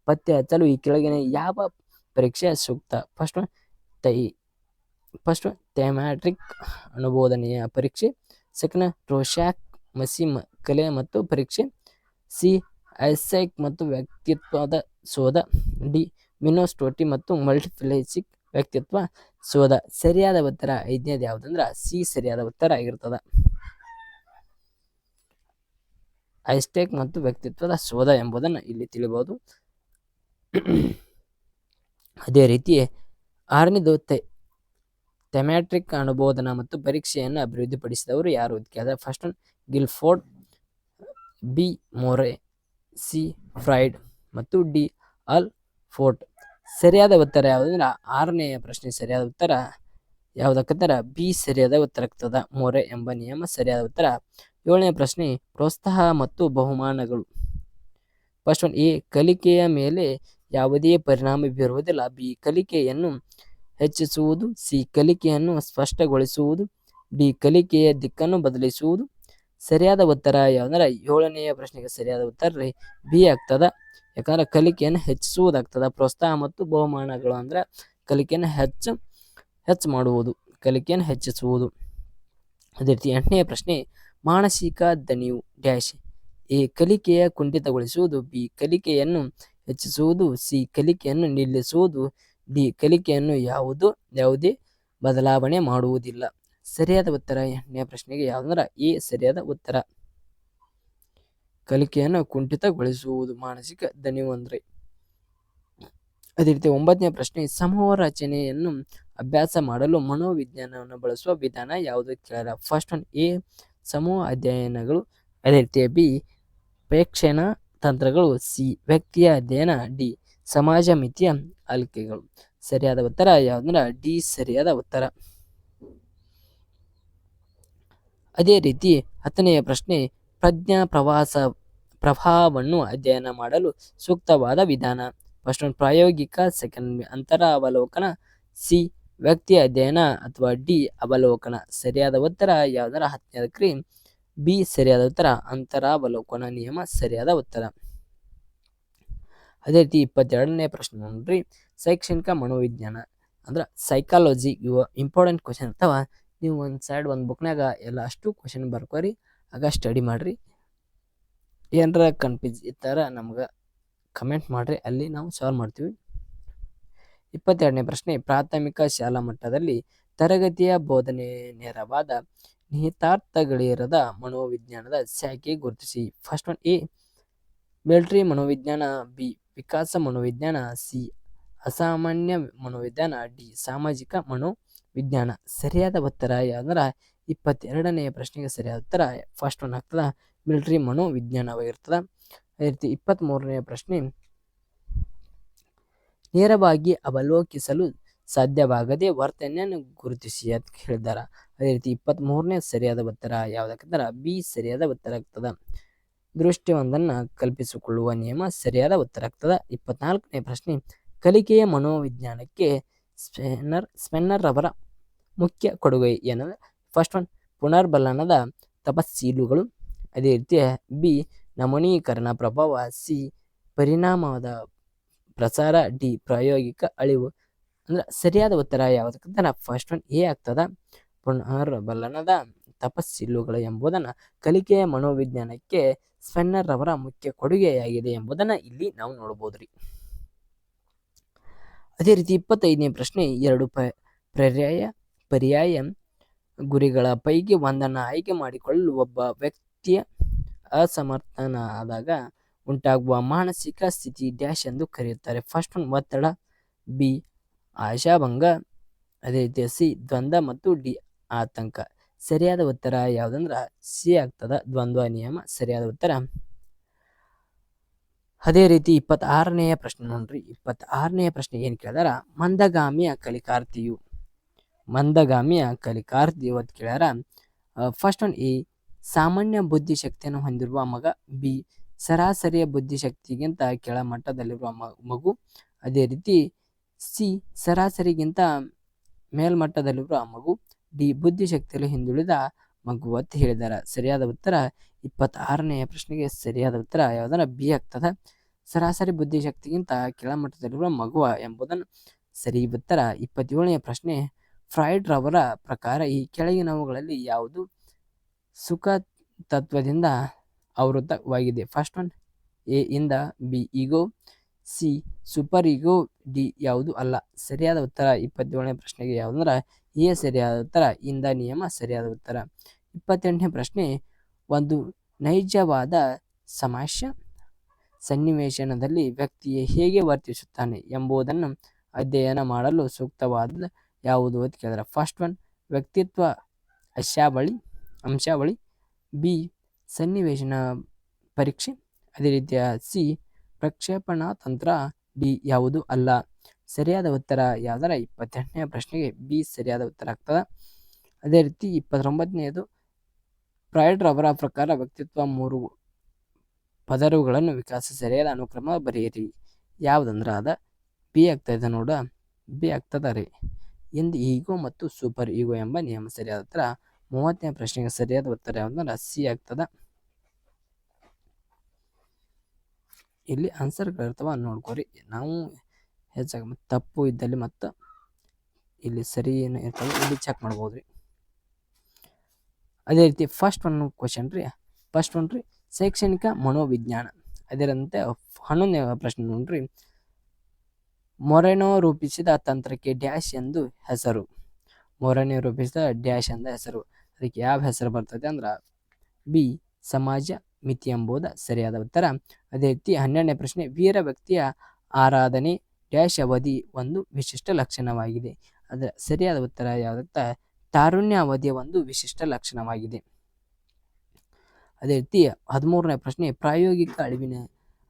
ಪತ್ತೆ ಹಚ್ಚಲು ಈ ಕೆಳಗಿನ ಯಾವ ಪರೀಕ್ಷೆ ಸೂಕ್ತ? ಫಸ್ಟ್ ಥೆಮ್ಯಾಟ್ರಿಕ್ ಅನುಬೋಧನೆಯ ಪರೀಕ್ಷೆ, ಸೆಕೆಂಡ್ ರೋಶಾಕ್ ಮಸಿಮ್ ಕಲೆ ಮತ್ತು ಪರೀಕ್ಷೆ, ಸಿ ಐಸೈಕ್ ಮತ್ತು ವ್ಯಕ್ತಿತ್ವದ ಶೋಧ, ಡಿ ಮಿನೋಸ್ಟೋಟಿ ಮತ್ತು ಮಲ್ಟಿಫಿಲಿಸಿಕ್ ವ್ಯಕ್ತಿತ್ವ ಶೋಧ. ಸರಿಯಾದ ಉತ್ತರ 5ನೇದು ಯಾವುದಂದ್ರ ಸಿ ಸರಿಯಾದ ಉತ್ತರ ಆಗಿರ್ತದ. ಐಸ್ಟೆಕ್ ಮತ್ತು ವ್ಯಕ್ತಿತ್ವದ ಶೋಧ ಎಂಬುದನ್ನು ಇಲ್ಲಿ ತಿಳಿಬಹುದು. ಅದೇ ರೀತಿ 6ನೇದು ಥೆಮ್ಯಾಟ್ರಿಕ್ ಅನುಬೋಧನ ಮತ್ತು ಪರೀಕ್ಷೆಯನ್ನು ಅಭಿವೃದ್ಧಿಪಡಿಸಿದವರು ಯಾರು ಅಂತ ಕೇಳಿದ್ರೆ ಫಸ್ಟ್ ಒನ್ ಗಿಲ್ಫೋರ್ಡ್, ಬಿ ಮೋರೆ, ಸಿ ಫ್ರೈಡ್ ಮತ್ತು ಡಿ ಅಲ್ ಫೋರ್ಟ್. ಸರಿಯಾದ ಉತ್ತರ ಯಾವುದಂದ್ರೆ 6ನೇ ಪ್ರಶ್ನೆ ಸರಿಯಾದ ಉತ್ತರ ಯಾವುದಕ್ಕಂತಾರ ಬಿ ಸರಿಯಾದ ಉತ್ತರ ಆಗ್ತದ. ಮೋರೆ ಎಂಬ ನಿಯಮ ಸರಿಯಾದ ಉತ್ತರ. 7ನೇ ಪ್ರಶ್ನೆ ಪ್ರೋತ್ಸಾಹ ಮತ್ತು ಬಹುಮಾನಗಳು. ಫಸ್ಟ್ ಒನ್ ಎ ಕಲಿಕೆಯ ಮೇಲೆ ಯಾವುದೇ ಪರಿಣಾಮ ಬೀರುವುದಿಲ್ಲ, ಬಿ ಕಲಿಕೆಯನ್ನು ಹೆಚ್ಚಿಸುವುದು, ಸಿ ಕಲಿಕೆಯನ್ನು ಸ್ಪಷ್ಟಗೊಳಿಸುವುದು, ಡಿ ಕಲಿಕೆಯ ದಿಕ್ಕನ್ನು ಬದಲಿಸುವುದು. ಸರಿಯಾದ ಉತ್ತರ ಯಾವಂದ್ರೆ 7ನೇ ಪ್ರಶ್ನೆಗೆ ಸರಿಯಾದ ಉತ್ತರ ಬಿ ಆಗ್ತದ. ಯಾಕಂದ್ರೆ ಕಲಿಕೆಯನ್ನು ಹೆಚ್ಚಿಸುವುದಾಗ್ತದ. ಪ್ರೋತ್ಸಾಹ ಮತ್ತು ಬಹುಮಾನಗಳು ಅಂದ್ರೆ ಕಲಿಕೆಯನ್ನು ಹೆಚ್ಚು ಮಾಡುವುದು, ಕಲಿಕೆಯನ್ನು ಹೆಚ್ಚಿಸುವುದು. ಅದೇ ರೀತಿ 8ನೇ ಪ್ರಶ್ನೆ ಮಾನಸಿಕ ದಣಿವು ಡ್ಯಾಶ್. ಎ ಕಲಿಕೆಯ ಕುಂಠಿತಗೊಳಿಸುವುದು, ಬಿ ಕಲಿಕೆಯನ್ನು ಹೆಚ್ಚಿಸುವುದು, ಸಿ ಕಲಿಕೆಯನ್ನು ನಿಲ್ಲಿಸುವುದು, ಡಿ ಕಲಿಕೆಯನ್ನು ಯಾವುದೇ ಬದಲಾವಣೆ ಮಾಡುವುದಿಲ್ಲ. ಸರಿಯಾದ ಉತ್ತರ 8ನೇ ಪ್ರಶ್ನೆಗೆ ಯಾವುದಂದ್ರೆ ಎ ಸರಿಯಾದ ಉತ್ತರ. ಕಲಿಕೆಯನ್ನು ಕುಂಠಿತಗೊಳಿಸುವುದು ಮಾನಸಿಕ ದಣಿವು ಅಂದ್ರೆ. ಅದೇ ರೀತಿ 9ನೇ ಪ್ರಶ್ನೆ ಸಮೂಹ ರಚನೆಯನ್ನು ಅಭ್ಯಾಸ ಮಾಡಲು ಮನೋವಿಜ್ಞಾನವನ್ನು ಬಳಸುವ ವಿಧಾನ ಯಾವುದು ಕೇಳಾರ. ಫಸ್ಟ್ ಒನ್ ಎ ಸಮೂಹ ಅಧ್ಯಯನಗಳು, ಅದೇ ರೀತಿ ಬಿ ಪ್ರೇಕ್ಷಣ ತಂತ್ರಗಳು, ಸಿ ವ್ಯಕ್ತಿಯ ಅಧ್ಯಯನ, ಡಿ ಸಮಾಜ ಮಿತಿಯ ಆಯ್ಕೆಗಳು. ಸರಿಯಾದ ಉತ್ತರ ಯಾವುದಂದ್ರೆ ಡಿ ಸರಿಯಾದ ಉತ್ತರ. ಅದೇ ರೀತಿ 10ನೆಯ ಪ್ರಶ್ನೆ ಪ್ರಜ್ಞಾ ಪ್ರವಾಹವನ್ನು ಅಧ್ಯಯನ ಮಾಡಲು ಸೂಕ್ತವಾದ ವಿಧಾನ. ಫಸ್ಟ್ ಒನ್ ಪ್ರಾಯೋಗಿಕ, ಸೆಕೆಂಡ್ ಅಂತರಾವಲೋಕನ, ಸಿ ವ್ಯಕ್ತಿ ಅಧ್ಯಯನ ಅಥವಾ ಡಿ ಅವಲೋಕನ. ಸರಿಯಾದ ಉತ್ತರ ಯಾವ್ದಾರ 10ನೇದಕ್ರಿ ಬಿ ಸರಿಯಾದ ಉತ್ತರ. ಅಂತರಾವಲೋಕನ ನಿಯಮ ಸರಿಯಾದ ಉತ್ತರ. ಅದೇ ರೀತಿ 22ನೇ ಪ್ರಶ್ನೆ ನೋಡ್ರಿ ಶೈಕ್ಷಣಿಕ ಮನೋವಿಜ್ಞಾನ ಅಂದ್ರೆ ಸೈಕಾಲಜಿ. ಇವ ಇಂಪಾರ್ಟೆಂಟ್ ಕ್ವಶನ್ ಇರ್ತಾವ. ನೀವು ಒಂದು ಬುಕ್ನಾಗ ಎಲ್ಲ ಅಷ್ಟು ಕ್ವಶನ್ ಬರ್ಕೋರಿ, ಆಗ ಸ್ಟಡಿ ಮಾಡ್ರಿ. ಏನರ ಕನ್ಫ್ಯೂಸ್ ಇತ್ತಾರ ನಮ್ಗೆ ಕಮೆಂಟ್ ಮಾಡ್ರಿ, ಅಲ್ಲಿ ನಾವು ಸಾಲ್ವ್ ಮಾಡ್ತೀವಿ. 22ನೇ ಪ್ರಶ್ನೆ ಪ್ರಾಥಮಿಕ ಶಾಲಾ ಮಟ್ಟದಲ್ಲಿ ತರಗತಿಯ ಬೋಧನೆ ನೇರವಾದ ನಿಹಿತಾರ್ಥಗಳಿರದ ಮನೋವಿಜ್ಞಾನದ ಶಾಖೆ ಗುರುತಿಸಿ. ಫಸ್ಟ್ ಒನ್ ಎ ಮಿಲಿಟರಿ ಮನೋವಿಜ್ಞಾನ, ಬಿ ವಿಕಾಸ ಮನೋವಿಜ್ಞಾನ, ಸಿ ಅಸಾಮಾನ್ಯ ಮನೋವಿಜ್ಞಾನ, ಡಿ ಸಾಮಾಜಿಕ ಮನೋವಿಜ್ಞಾನ. ಸರಿಯಾದ ಉತ್ತರ ಯಾವ್ದಂದ್ರೆ 22ನೇ ಪ್ರಶ್ನೆಗೆ ಸರಿಯಾದ ಉತ್ತರ ಫಸ್ಟ್ ಒನ್ ಆಗ್ತದ, ಮಿಲಿಟರಿ ಮನೋವಿಜ್ಞಾನವಾಗಿರ್ತದ. ಅದೇ ರೀತಿ 23ನೇ ಪ್ರಶ್ನೆ ನೇರವಾಗಿ ಅವಲೋಕಿಸಲು ಸಾಧ್ಯವಾಗದೆ ವರ್ತನೆಯನ್ನು ಗುರುತಿಸಿ ಅಂತ ಹೇಳಿದಾರ. ಅದೇ ರೀತಿ 23ನೇ ಸರಿಯಾದ ಉತ್ತರ ಯಾವುದಕ್ಕಂದ್ರೆ ಬಿ ಸರಿಯಾದ ಉತ್ತರ ಆಗ್ತದ. ದೃಷ್ಟಿಯೊಂದನ್ನು ಕಲ್ಪಿಸಿಕೊಳ್ಳುವ ನಿಯಮ ಸರಿಯಾದ ಉತ್ತರ ಆಗ್ತದ. 24ನೇ ಪ್ರಶ್ನೆ ಕಲಿಕೆಯ ಮನೋವಿಜ್ಞಾನಕ್ಕೆ ಸ್ಪೆನ್ನರ್ ಅವರ ಮುಖ್ಯ ಕೊಡುಗೆ ಏನಂದ್ರೆ ಫಸ್ಟ್ ಒನ್ ಪುನರ್ಬಲನದ ತಪಸ್ಸೀಲುಗಳು, ಅದೇ ರೀತಿ ಬಿ ನಮೂನೀಕರಣ ಪ್ರಭಾವ, ಸಿ ಪರಿಣಾಮದ ಪ್ರಸಾರ, ಡಿ ಪ್ರಾಯೋಗಿಕ ಅಳಿವು. ಅಂದ್ರೆ ಸರಿಯಾದ ಉತ್ತರ ಯಾವುದಕ್ಕಂತ ಫಸ್ಟ್ ಒನ್ ಎ ಆಗ್ತದ, ಪುನರ್ಬಲನದ ತಪಸ್ಸೀಲುಗಳು ಎಂಬುದನ್ನು ಕಲಿಕೆಯ ಮನೋವಿಜ್ಞಾನಕ್ಕೆ ಸ್ಪೆನ್ನರ್ ಅವರ ಮುಖ್ಯ ಕೊಡುಗೆಯಾಗಿದೆ ಎಂಬುದನ್ನು ಇಲ್ಲಿ ನಾವು ನೋಡಬಹುದ್ರಿ. ಅದೇ ರೀತಿ 25ನೇ ಪ್ರಶ್ನೆ 2 ಪರ್ಯಾಯ ಗುರಿಗಳ ಪೈಕಿ ಒಂದನ್ನು ಆಯ್ಕೆ ಮಾಡಿಕೊಳ್ಳಲು ಒಬ್ಬ ವ್ಯಕ್ತಿಯ ಅಸಮರ್ಥನಾದಾಗ ಉಂಟಾಗುವ ಮಾನಸಿಕ ಸ್ಥಿತಿ ಡ್ಯಾಶ್ ಎಂದು ಕರೆಯುತ್ತಾರೆ. ಫಸ್ಟ್ ಒನ್ ಒತ್ತಡ, ಬಿ ಆಶಾಭಂಗ, ಅದೇ ರೀತಿ ಸಿ ದ್ವಂದ್ವ ಮತ್ತು ಡಿ ಆತಂಕ. ಸರಿಯಾದ ಉತ್ತರ ಯಾವುದಂದ್ರ ಸಿ ಆಗ್ತದ, ದ್ವಂದ್ವ ನಿಯಮ ಸರಿಯಾದ ಉತ್ತರ. ಅದೇ ರೀತಿ 26ನೇ ಪ್ರಶ್ನೆ ನೋಡ್ರಿ. 26ನೇ ಪ್ರಶ್ನೆ ಏನ್ ಕೇಳಿದಾರ, ಮಂದಗಾಮಿಯ ಕಲಿಕಾರ್ಥಿಯು ಅಂತ ಕೇಳ್ಯಾರ. ಫಸ್ಟ್ ಒನ್ ಎ ಸಾಮಾನ್ಯ ಬುದ್ಧಿಶಕ್ತಿಯನ್ನು ಹೊಂದಿರುವ ಮಗ, ಬಿ ಸರಾಸರಿಯ ಬುದ್ಧಿಶಕ್ತಿಗಿಂತ ಕೆಳಮಟ್ಟದಲ್ಲಿರುವ ಮಗು, ಅದೇ ರೀತಿ ಸಿ ಸರಾಸರಿಗಿಂತ ಮೇಲ್ಮಟ್ಟದಲ್ಲಿರುವ ಮಗು, ಡಿ ಬುದ್ಧಿಶಕ್ತಿಯಲ್ಲಿ ಹಿಂದುಳಿದ ಮಗು ಅಂತ ಹೇಳಿದಾರ. ಸರಿಯಾದ ಉತ್ತರ 26ನೇ ಪ್ರಶ್ನೆಗೆ ಸರಿಯಾದ ಉತ್ತರ ಯಾವುದನ್ನ ಬಿ ಆಗ್ತದ, ಸರಾಸರಿ ಬುದ್ಧಿಶಕ್ತಿಗಿಂತ ಕೆಳಮಟ್ಟದಲ್ಲಿರುವ ಮಗುವ ಎಂಬುದನ್ನು ಸರಿ ಉತ್ತರ. 27ನೇ ಪ್ರಶ್ನೆ ಫ್ರಾಯ್ಡ್ ರವರ ಪ್ರಕಾರ ಈ ಕೆಳಗಿನವುಗಳಲ್ಲಿ ಯಾವುದು ಸುಖ ತತ್ವದಿಂದ ಆವೃತವಾಗಿದೆ. ಫಸ್ಟ್ ಒನ್ ಎ ಇಂದ, ಬಿ ಈಗೋ, ಸಿ ಸೂಪರ್ ಈಗೋ, ಡಿ ಯಾವುದು ಅಲ್ಲ. ಸರಿಯಾದ ಉತ್ತರ 27ನೇ ಪ್ರಶ್ನೆಗೆ ಯಾವುದಂದ್ರೆ ಎ ಸರಿಯಾದ ಉತ್ತರ. ಇಂದ ನಿಯಮ ಸರಿಯಾದ ಉತ್ತರ. 28ನೇ ಪ್ರಶ್ನೆ, ಒಂದು ನೈಜವಾದ ಸಮಸ್ಯೆ ಸನ್ನಿವೇಶನದಲ್ಲಿ ವ್ಯಕ್ತಿಯು ಹೇಗೆ ವರ್ತಿಸುತ್ತಾನೆ ಎಂಬುದನ್ನು ಅಧ್ಯಯನ ಮಾಡಲು ಸೂಕ್ತವಾದ ಯಾವುದು ಅಂತ ಕೇಳಿದ್ರೆ ಫಸ್ಟ್ ಒನ್ ವ್ಯಕ್ತಿತ್ವ ಅಂಶಾವಳಿ, ಬಿ ಸನ್ನಿವೇಶನ ಪರೀಕ್ಷೆ, ಅದೇ ರೀತಿಯ ಸಿ ಪ್ರಕ್ಷೇಪಣಾ ತಂತ್ರ, ಡಿ ಯಾವುದು ಅಲ್ಲ. ಸರಿಯಾದ ಉತ್ತರ ಯಾವ್ದಾರ 28ನೇ ಪ್ರಶ್ನೆಗೆ ಬಿ ಸರಿಯಾದ ಉತ್ತರ ಆಗ್ತದೆ. ಅದೇ ರೀತಿ 29ನೇದು ಫ್ರಾಯ್ಡ್ ರವರ ಪ್ರಕಾರ ವ್ಯಕ್ತಿತ್ವ 3 ಪದರುಗಳನ್ನು ವಿಕಾಸ ಸರಿಯಾದ ಅನುಕ್ರಮ ಬರೆಯಿರಿ. ಯಾವುದಂದ್ರೆ ಅದ ಬಿ ಆಗ್ತದೆ ನೋಡ, ಬಿ ಆಗ್ತದ ರೀ. ಇಂದು ಈಗೋ ಮತ್ತು ಸೂಪರ್ ಈಗೋ ಎಂಬ ನಿಯಮ ಸರಿಯಾದ ಉತ್ತರ. 30ನೇ ಪ್ರಶ್ನೆಗೆ ಸರಿಯಾದ ಉತ್ತರ ಯಾವುದಂದ್ರೆ ಸಿ ಆಗ್ತದ. ಇಲ್ಲಿ ಆನ್ಸರ್ಗಳಿರ್ತಾವ ನೋಡ್ಕೋರಿ. ನಾವು ಹೆಚ್ಚಾಗಿ ತಪ್ಪು ಇದ್ದಲ್ಲಿ ಮತ್ತು ಇಲ್ಲಿ ಸರಿ ಏನು ಇರ್ತವೆ ಇಲ್ಲಿ ಚೆಕ್ ಮಾಡ್ಬೋದ್ರಿ. ಅದೇ ರೀತಿ ಫಸ್ಟ್ ಒನ್ ಕ್ವಶನ್ ರೀ, ಫಸ್ಟ್ ಒನ್ ರೀ ಶೈಕ್ಷಣಿಕ ಮನೋವಿಜ್ಞಾನ. ಅದರಂತೆ 11ನೇ ಪ್ರಶ್ನೆ ನೋಡ್ರಿ, ಮೊರೆನೋ ರೂಪಿಸಿದ ತಂತ್ರಕ್ಕೆ ಡ್ಯಾಶ್ ಎಂದು ಹೆಸರು. ಮೊರೆನೋ ರೂಪಿಸಿದ ಡ್ಯಾಶ್ ಎಂದ ಹೆಸರು. ಅದಕ್ಕೆ ಯಾವ ಹೆಸರು ಬರ್ತದೆ ಅಂದ್ರೆ ಬಿ ಸಮಾಜ ಮಿತಿ ಎಂಬುದು ಸರಿಯಾದ ಉತ್ತರ. ಅದೇ ರೀತಿ 12ನೇ ಪ್ರಶ್ನೆ, ವೀರ ವ್ಯಕ್ತಿಯ ಆರಾಧನೆ ಡ್ಯಾಶ್ ಅವಧಿ ಒಂದು ವಿಶಿಷ್ಟ ಲಕ್ಷಣವಾಗಿದೆ. ಅದರ ಸರಿಯಾದ ಉತ್ತರ ಯಾವುದಂತ ತಾರುಣ್ಯ ಅವಧಿಯ ಒಂದು ವಿಶಿಷ್ಟ ಲಕ್ಷಣವಾಗಿದೆ. ಅದೇ ರೀತಿ 13ನೇ ಪ್ರಶ್ನೆ, ಪ್ರಾಯೋಗಿಕ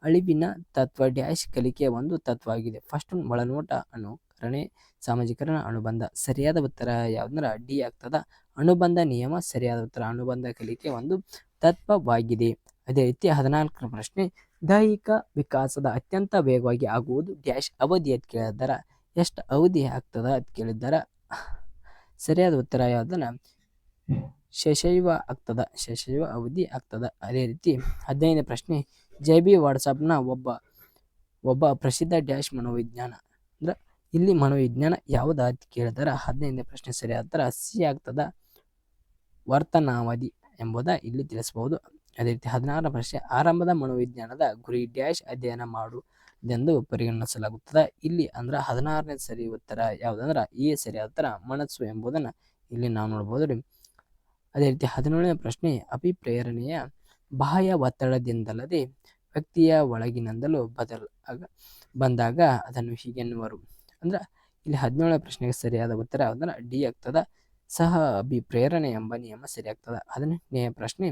ಅಳಿವಿನ ತತ್ವ ಡ್ಯಾಶ್ ಕಲಿಕೆಯ ಒಂದು ತತ್ವ ಆಗಿದೆ. ಫಸ್ಟ್ ಒಳನೋಟ, ಅನುಕರಣೆ, ಸಾಮಾಜಿಕರಣ, ಅನುಬಂಧ. ಸರಿಯಾದ ಉತ್ತರ ಯಾವ್ದಂದ್ರೆ ಡಿ ಆಗ್ತದ. ಅನುಬಂಧ ನಿಯಮ ಸರಿಯಾದ ಉತ್ತರ. ಅನುಬಂಧ ಕಲಿಕೆ ಒಂದು ತತ್ವವಾಗಿದೆ. ಅದೇ ರೀತಿ 14ನೇ ಪ್ರಶ್ನೆ, ದೈಹಿಕ ವಿಕಾಸದ ಅತ್ಯಂತ ವೇಗವಾಗಿ ಆಗುವುದು ಡ್ಯಾಶ್ ಅವಧಿ ಅಂತ ಕೇಳಿದ್ದಾರ. ಎಷ್ಟು ಅವಧಿ ಆಗ್ತದ ಅಂತ ಕೇಳಿದ್ದಾರ. ಸರಿಯಾದ ಉತ್ತರ ಯಾವ್ದನ್ನ ಶೈಶವ ಆಗ್ತದ, ಶೈಶವ ಅವಧಿ ಆಗ್ತದ. ಅದೇ ರೀತಿ 15ನೇ ಪ್ರಶ್ನೆ, ಜೆ.ಬಿ. ವಾಟ್ಸಪ್ನ ಒಬ್ಬ ಪ್ರಸಿದ್ಧ ಡ್ಯಾಶ್ ಮನೋವಿಜ್ಞಾನ ಅಂದ್ರೆ ಇಲ್ಲಿ ಮನೋವಿಜ್ಞಾನ ಯಾವ್ದು ಅಂತ ಕೇಳಿದಾರ. 15ನೇ ಪ್ರಶ್ನೆ ಸರಿಯಾದ ಉತ್ತರ ಸಿ ಆಗ್ತದ, ವರ್ತನಾವಧಿ ಎಂಬುದ ಇಲ್ಲಿ ತಿಳಿಸಬಹುದು. ಅದೇ ರೀತಿ 16ನೇ ಪ್ರಶ್ನೆ, ಆರಂಭದ ಮನೋವಿಜ್ಞಾನದ ಗುರಿ ಡ್ಯಾಶ್ ಅಧ್ಯಯನ ಮಾಡುವುದೆಂದು ಪರಿಗಣಿಸಲಾಗುತ್ತದೆ. ಇಲ್ಲಿ ಅಂದ್ರೆ 16ನೇ ಸರಿ ಉತ್ತರ ಯಾವುದಂದ್ರೆ ಎ ಸರಿಯಾದ ಉತ್ತರ ಮನಸ್ಸು ಎಂಬುದನ್ನು ಇಲ್ಲಿ ನಾವು ನೋಡ್ಬೋದು ರೀ. ಅದೇ ರೀತಿ 17ನೇ ಪ್ರಶ್ನೆ, ಅಭಿಪ್ರೇರಣೆಯ ಬಾಹ್ಯ ಒತ್ತಡದಿಂದಲ್ಲದೆ ವ್ಯಕ್ತಿಯ ಒಳಗಿನಿಂದಲೂ ಬಂದಾಗ ಅದನ್ನು ಹೀಗೆನ್ನುವರು. ಅಂದ್ರೆ ಇಲ್ಲಿ 17ನೇ ಪ್ರಶ್ನೆಗೆ ಸರಿಯಾದ ಉತ್ತರ ಯಾವುದಂದ್ರೆ ಡಿ ಆಗ್ತದ, ಸಹ ಅಭಿಪ್ರೇರಣೆ ಎಂಬ ನಿಯಮ ಸರಿ ಆಗ್ತದ. 18ನೇ ಪ್ರಶ್ನೆ,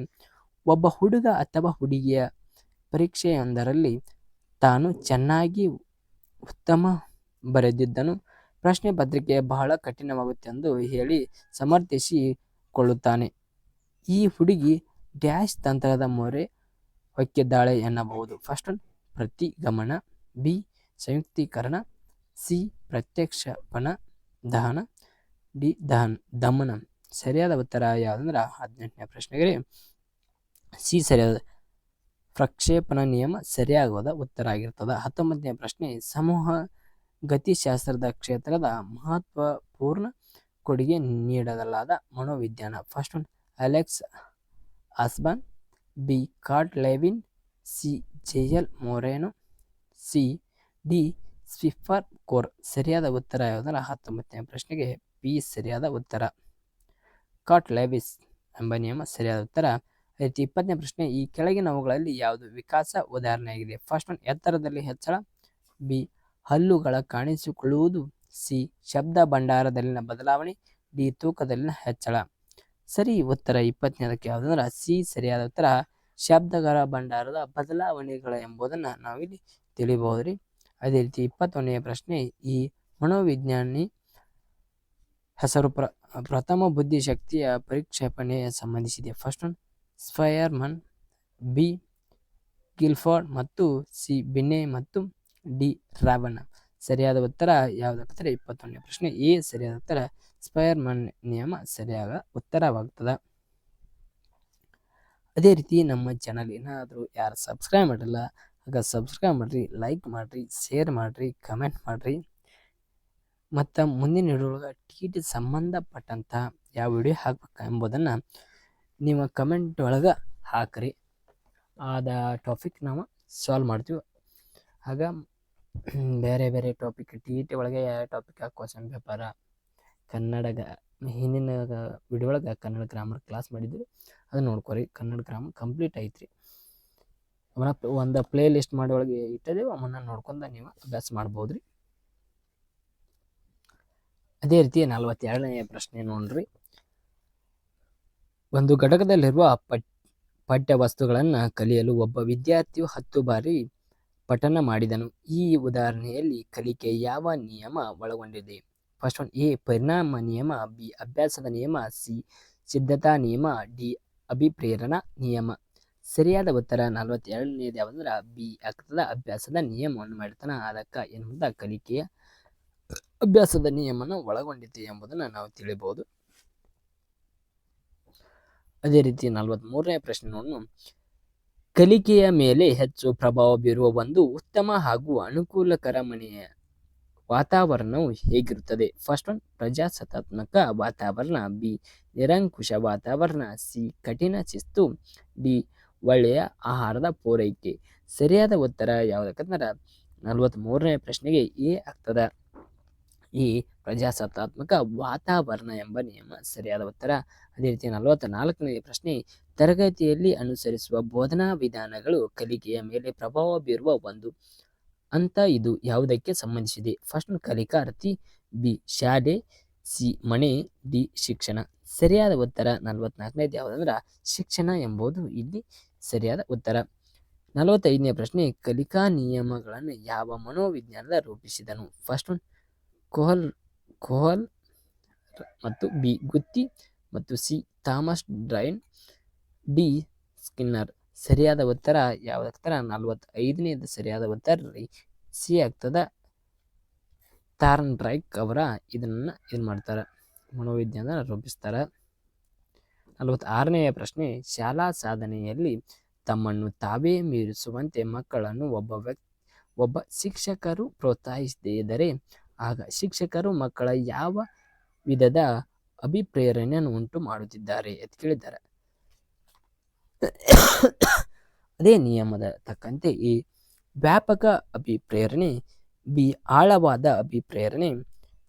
ಒಬ್ಬ ಹುಡುಗ ಅಥವಾ ಹುಡುಗಿಯ ಪರೀಕ್ಷೆಯೊಂದರಲ್ಲಿ ತಾನು ಚೆನ್ನಾಗಿ ಉತ್ತಮ ಬರೆದಿದ್ದನು ಪ್ರಶ್ನೆ ಪತ್ರಿಕೆ ಬಹಳ ಕಠಿಣವಾಗುತ್ತೆಂದು ಹೇಳಿ ಸಮರ್ಥಿಸಿಕೊಳ್ಳುತ್ತಾನೆ. ಈ ಹುಡುಗಿ ಡ್ಯಾಶ್ ತಂತ್ರದ ಮೊರೆ ಹೊಕ್ಕಿದ್ದಾಳೆ ಎನ್ನಬಹುದು. ಫಸ್ಟ್ ಒನ್ ಪ್ರತಿಗಮನ, ಬಿ ಸಂಯುಕ್ತೀಕರಣ, ಸಿ ಪ್ರತ್ಯಕ್ಷಪಣ ದಹನ, ಡಿ ದಮನ. ಸರಿಯಾದ ಉತ್ತರ ಯಾವುದಂದ್ರೆ 18ನೇ ಪ್ರಶ್ನೆಗೆ ಸಿ ಸರಿಯಾದ ಪ್ರಕ್ಷೇಪಣ ನಿಯಮ ಸರಿಯಾಗುವುದ ಉತ್ತರ ಆಗಿರ್ತದ. 19ನೇ ಪ್ರಶ್ನೆ, ಸಮೂಹ ಗತಿಶಾಸ್ತ್ರದ ಕ್ಷೇತ್ರದ ಮಹತ್ವಪೂರ್ಣ ಕೊಡುಗೆ ನೀಡಲಾದ ಮನೋವಿಜ್ಞಾನ. First one Alex Osborn, B Kurt Lewin, C J L Moreno, C D ಸ್ವಿಫರ್ ಕೋರ್. ಸರಿಯಾದ ಉತ್ತರ ಯಾವುದಂದ್ರೆ 19ನೇ ಪ್ರಶ್ನೆಗೆ ಬಿ ಸರಿಯಾದ ಉತ್ತರ, ಕಾರ್ಟ್ ಲೆವಿಸ್ ಎಂಬ ನಿಯಮ ಸರಿಯಾದ ಉತ್ತರ. ಅದೇ ರೀತಿ 20ನೇ ಪ್ರಶ್ನೆ, ಈ ಕೆಳಗಿನವುಗಳಲ್ಲಿ ಯಾವುದು ವಿಕಾಸ ಉದಾಹರಣೆಯಾಗಿದೆ. ಫಸ್ಟ್ ಒನ್ ಎತ್ತರದಲ್ಲಿ ಹೆಚ್ಚಳ, ಬಿ ಹಲ್ಲುಗಳ ಕಾಣಿಸಿಕೊಳ್ಳುವುದು, ಸಿ ಶಬ್ದ ಭಂಡಾರದಲ್ಲಿನ ಬದಲಾವಣೆ, ಡಿ ತೂಕದಲ್ಲಿನ ಹೆಚ್ಚಳ. ಸರಿ ಉತ್ತರ 20ನೇದಕ್ಕೆ ಯಾವುದಂದ್ರೆ ಸಿ ಸರಿಯಾದ ಉತ್ತರ, ಶಬ್ದಗಳ ಭಂಡಾರದ ಬದಲಾವಣೆಗಳ ಎಂಬುದನ್ನು ನಾವಿಲ್ಲಿ ತಿಳಿಬಹುದ್ರಿ. ಅದೇ ರೀತಿ 21ನೇ ಪ್ರಶ್ನೆ, ಈ ಮನೋವಿಜ್ಞಾನಿ ಹೆಸರು ಪ್ರಥಮ ಬುದ್ಧಿಶಕ್ತಿಯ ಪರಿಕ್ಷೇಪಣೆ ಸಂಬಂಧಿಸಿದೆ. ಫಸ್ಟ್ ಒನ್ ಸ್ಪೈಯರ್ಮನ್, ಬಿ ಗಿಲ್ಫೋರ್ಡ್ ಮತ್ತು ಸಿ ಬಿನ್ನೆ ಮತ್ತು ಡಿ ರಾವಣ. ಸರಿಯಾದ ಉತ್ತರ ಯಾವುದಾಗ್ತದೆ 21ನೇ ಪ್ರಶ್ನೆ ಎ ಸರಿಯಾದ ಉತ್ತರ, ಸ್ಪೈಯರ್ಮನ್ ನಿಯಮ ಸರಿಯಾದ ಉತ್ತರವಾಗ್ತದೆ. ಅದೇ ರೀತಿ ನಮ್ಮ ಚಾನಲ್ ಏನಾದರೂ ಯಾರು ಸಬ್ಸ್ಕ್ರೈಬ್ ಮಾಡಿಲ್ಲ ಆಗ ಸಬ್ಸ್ಕ್ರೈಬ್ ಮಾಡಿರಿ, ಲೈಕ್ ಮಾಡಿರಿ, ಶೇರ್ ಮಾಡಿರಿ, ಕಮೆಂಟ್ ಮಾಡಿರಿ. ಮತ್ತು ಮುಂದಿನ ವಿಡಿಯೋಗೆ ಟಿ ಸಂಬಂಧಪಟ್ಟಂಥ ಯಾವ ವಿಡಿಯೋ ಹಾಕ್ಬೇಕು ಎಂಬುದನ್ನು ನೀವು ಕಮೆಂಟ್ ಒಳಗೆ ಹಾಕಿರಿ. ಆದ ಟಾಪಿಕ್ ನಾವು ಸಾಲ್ವ್ ಮಾಡ್ತೀವಿ. ಆಗ ಬೇರೆ ಬೇರೆ ಟಾಪಿಕ್ ಟಿ ಇ ಟಿ ಒಳಗೆ ಯಾವ ಟಾಪಿಕ್ ಕ್ವಶನ್ ಪೇಪರ ಕನ್ನಡ ಹಿಂದಿನ ವಿಡಿಯೋ ಒಳಗೆ ಕನ್ನಡ ಗ್ರಾಮರ್ ಕ್ಲಾಸ್ ಮಾಡಿದ್ವಿ, ಅದನ್ನ ನೋಡ್ಕೊರಿ. ಕನ್ನಡ ಗ್ರಾಮರ್ ಕಂಪ್ಲೀಟ್ ಐತ್ರಿ. ಅವನ ಒಂದು ಪ್ಲೇ ಲಿಸ್ಟ್ ಮಾಡಿ ಒಳಗೆ ಇಟ್ಟಿದ್ದೇವೆ, ಅವನ್ನ ನೋಡ್ಕೊಂಡು ನೀವು ಅಭ್ಯಾಸ ಮಾಡ್ಬೋದ್ರಿ. ಅದೇ ರೀತಿ 42ನೇ ಪ್ರಶ್ನೆ ನೋಡ್ರಿ. ಒಂದು ಘಟಕದಲ್ಲಿರುವ ಪಠ್ಯ ವಸ್ತುಗಳನ್ನು ಕಲಿಯಲು ಒಬ್ಬ ವಿದ್ಯಾರ್ಥಿಯು 10 ಬಾರಿ ಪಠನ ಮಾಡಿದನು. ಈ ಉದಾಹರಣೆಯಲ್ಲಿ ಕಲಿಕೆ ಯಾವ ನಿಯಮ ಒಳಗೊಂಡಿದೆ? ಫಸ್ಟ್ ಒನ್, ಎ ಪರಿಣಾಮ ನಿಯಮ, ಬಿ ಅಭ್ಯಾಸದ ನಿಯಮ, ಸಿ ಸಿದ್ಧತಾ ನಿಯಮ, ಡಿ ಅಭಿಪ್ರೇರಣಾ ನಿಯಮ. ಸರಿಯಾದ ಉತ್ತರ 42ನೇದು ಯಾವ್ದಂದ್ರೆ ಬಿ ಆಗ್ತದ. ಅಭ್ಯಾಸದ ನಿಯಮವನ್ನು ಮಾಡಿರ್ತಾನ, ಅದಕ್ಕೆ ಏನು ಕಲಿಕೆಯ ಅಭ್ಯಾಸದ ನಿಯಮನ ಒಳಗೊಂಡಿದೆ ಎಂಬುದನ್ನು ನಾವು ತಿಳಿಬಹುದು. ಅದೇ ರೀತಿ 43ನೇ ಪ್ರಶ್ನೆ ನೋಡೋಣ. ಕಲಿಕೆಯ ಮೇಲೆ ಹೆಚ್ಚು ಪ್ರಭಾವ ಬೀರುವ ಒಂದು ಉತ್ತಮ ಹಾಗೂ ಅನುಕೂಲಕರ ಮನೆಯ ವಾತಾವರಣವು ಹೇಗಿರುತ್ತದೆ? ಫಸ್ಟ್ ಒನ್, ಪ್ರಜಾಸತ್ತಾತ್ಮಕ ವಾತಾವರಣ, ಬಿ ನಿರಂಕುಶ ವಾತಾವರಣ, ಸಿ ಕಠಿಣ ಶಿಸ್ತು, ಡಿ ಒಳ್ಳೆಯ ಆಹಾರದ ಪೂರೈಕೆ. ಸರಿಯಾದ ಉತ್ತರ ಯಾವುದಕ್ಕಂದ್ರೆ 43ನೇ ಪ್ರಶ್ನೆಗೆ ಎ ಆಗ್ತದ. ಈ ಪ್ರಜಾಸತ್ತಾತ್ಮಕ ವಾತಾವರಣ ಎಂಬ ನಿಯಮ ಸರಿಯಾದ ಉತ್ತರ. ಅದೇ ರೀತಿ 44ನೇ ಪ್ರಶ್ನೆ, ತರಗತಿಯಲ್ಲಿ ಅನುಸರಿಸುವ ಬೋಧನಾ ವಿಧಾನಗಳು ಕಲಿಕೆಯ ಮೇಲೆ ಪ್ರಭಾವ ಬೀರುವ ಒಂದು ಅಂತ ಇದು ಯಾವುದಕ್ಕೆ ಸಂಬಂಧಿಸಿದೆ? ಫಸ್ಟ್ ಕಲಿಕಾರ್ಥಿ, ಬಿ ಶಾಲೆ, ಸಿ ಮನೆ, ಡಿ ಶಿಕ್ಷಣ. ಸರಿಯಾದ ಉತ್ತರ 44ನೇದು ಯಾವುದಂದ್ರೆ ಶಿಕ್ಷಣ ಎಂಬುದು ಇಲ್ಲಿ ಸರಿಯಾದ ಉತ್ತರ. 45ನೇ ಪ್ರಶ್ನೆ, ಕಲಿಕಾ ನಿಯಮಗಳನ್ನು ಯಾವ ಮನೋವಿಜ್ಞಾನದ ರೂಪಿಸಿದನು? ಫಸ್ಟ್ ಒನ್ ಕೋಹಲ್ ಮತ್ತು ಬಿ ಗುತ್ತಿ ಮತ್ತು C Thomas drain, D Skinner. ಸರಿಯಾದ ಉತ್ತರ ಯಾವುದಕ್ತರ 45ನೇದು ಸರಿಯಾದ ಉತ್ತರ ರೀ ಸಿ ಆಗ್ತದ. ಥಾರ್ನ್ ಡ್ರೈಕ್ ಅವರ ಇದನ್ನ ಮಾಡ್ತಾರೆ, ಮನೋವಿಜ್ಞಾನ ರೂಪಿಸ್ತಾರ. 46ನೇ ಪ್ರಶ್ನೆ, ಶಾಲಾ ಸಾಧನೆಯಲ್ಲಿ ತಮ್ಮನ್ನು ತಾವೇ ಮೀರಿಸುವಂತೆ ಮಕ್ಕಳನ್ನು ಒಬ್ಬ ಶಿಕ್ಷಕರು ಪ್ರೋತ್ಸಾಹಿಸದಿದ್ದರೆ ಆಗ ಶಿಕ್ಷಕರು ಮಕ್ಕಳ ಯಾವ ವಿಧದ ಅಭಿಪ್ರೇರಣೆಯನ್ನು ಉಂಟು ಮಾಡುತ್ತಿದ್ದಾರೆ ಅಂತ ಕೇಳಿದ್ದಾರೆ. ಅದೇ ನಿಯಮದ ತಕ್ಕಂತೆ ಎ ವ್ಯಾಪಕ ಅಭಿಪ್ರೇರಣೆ, ಬಿ ಆಳವಾದ ಅಭಿಪ್ರೇರಣೆ,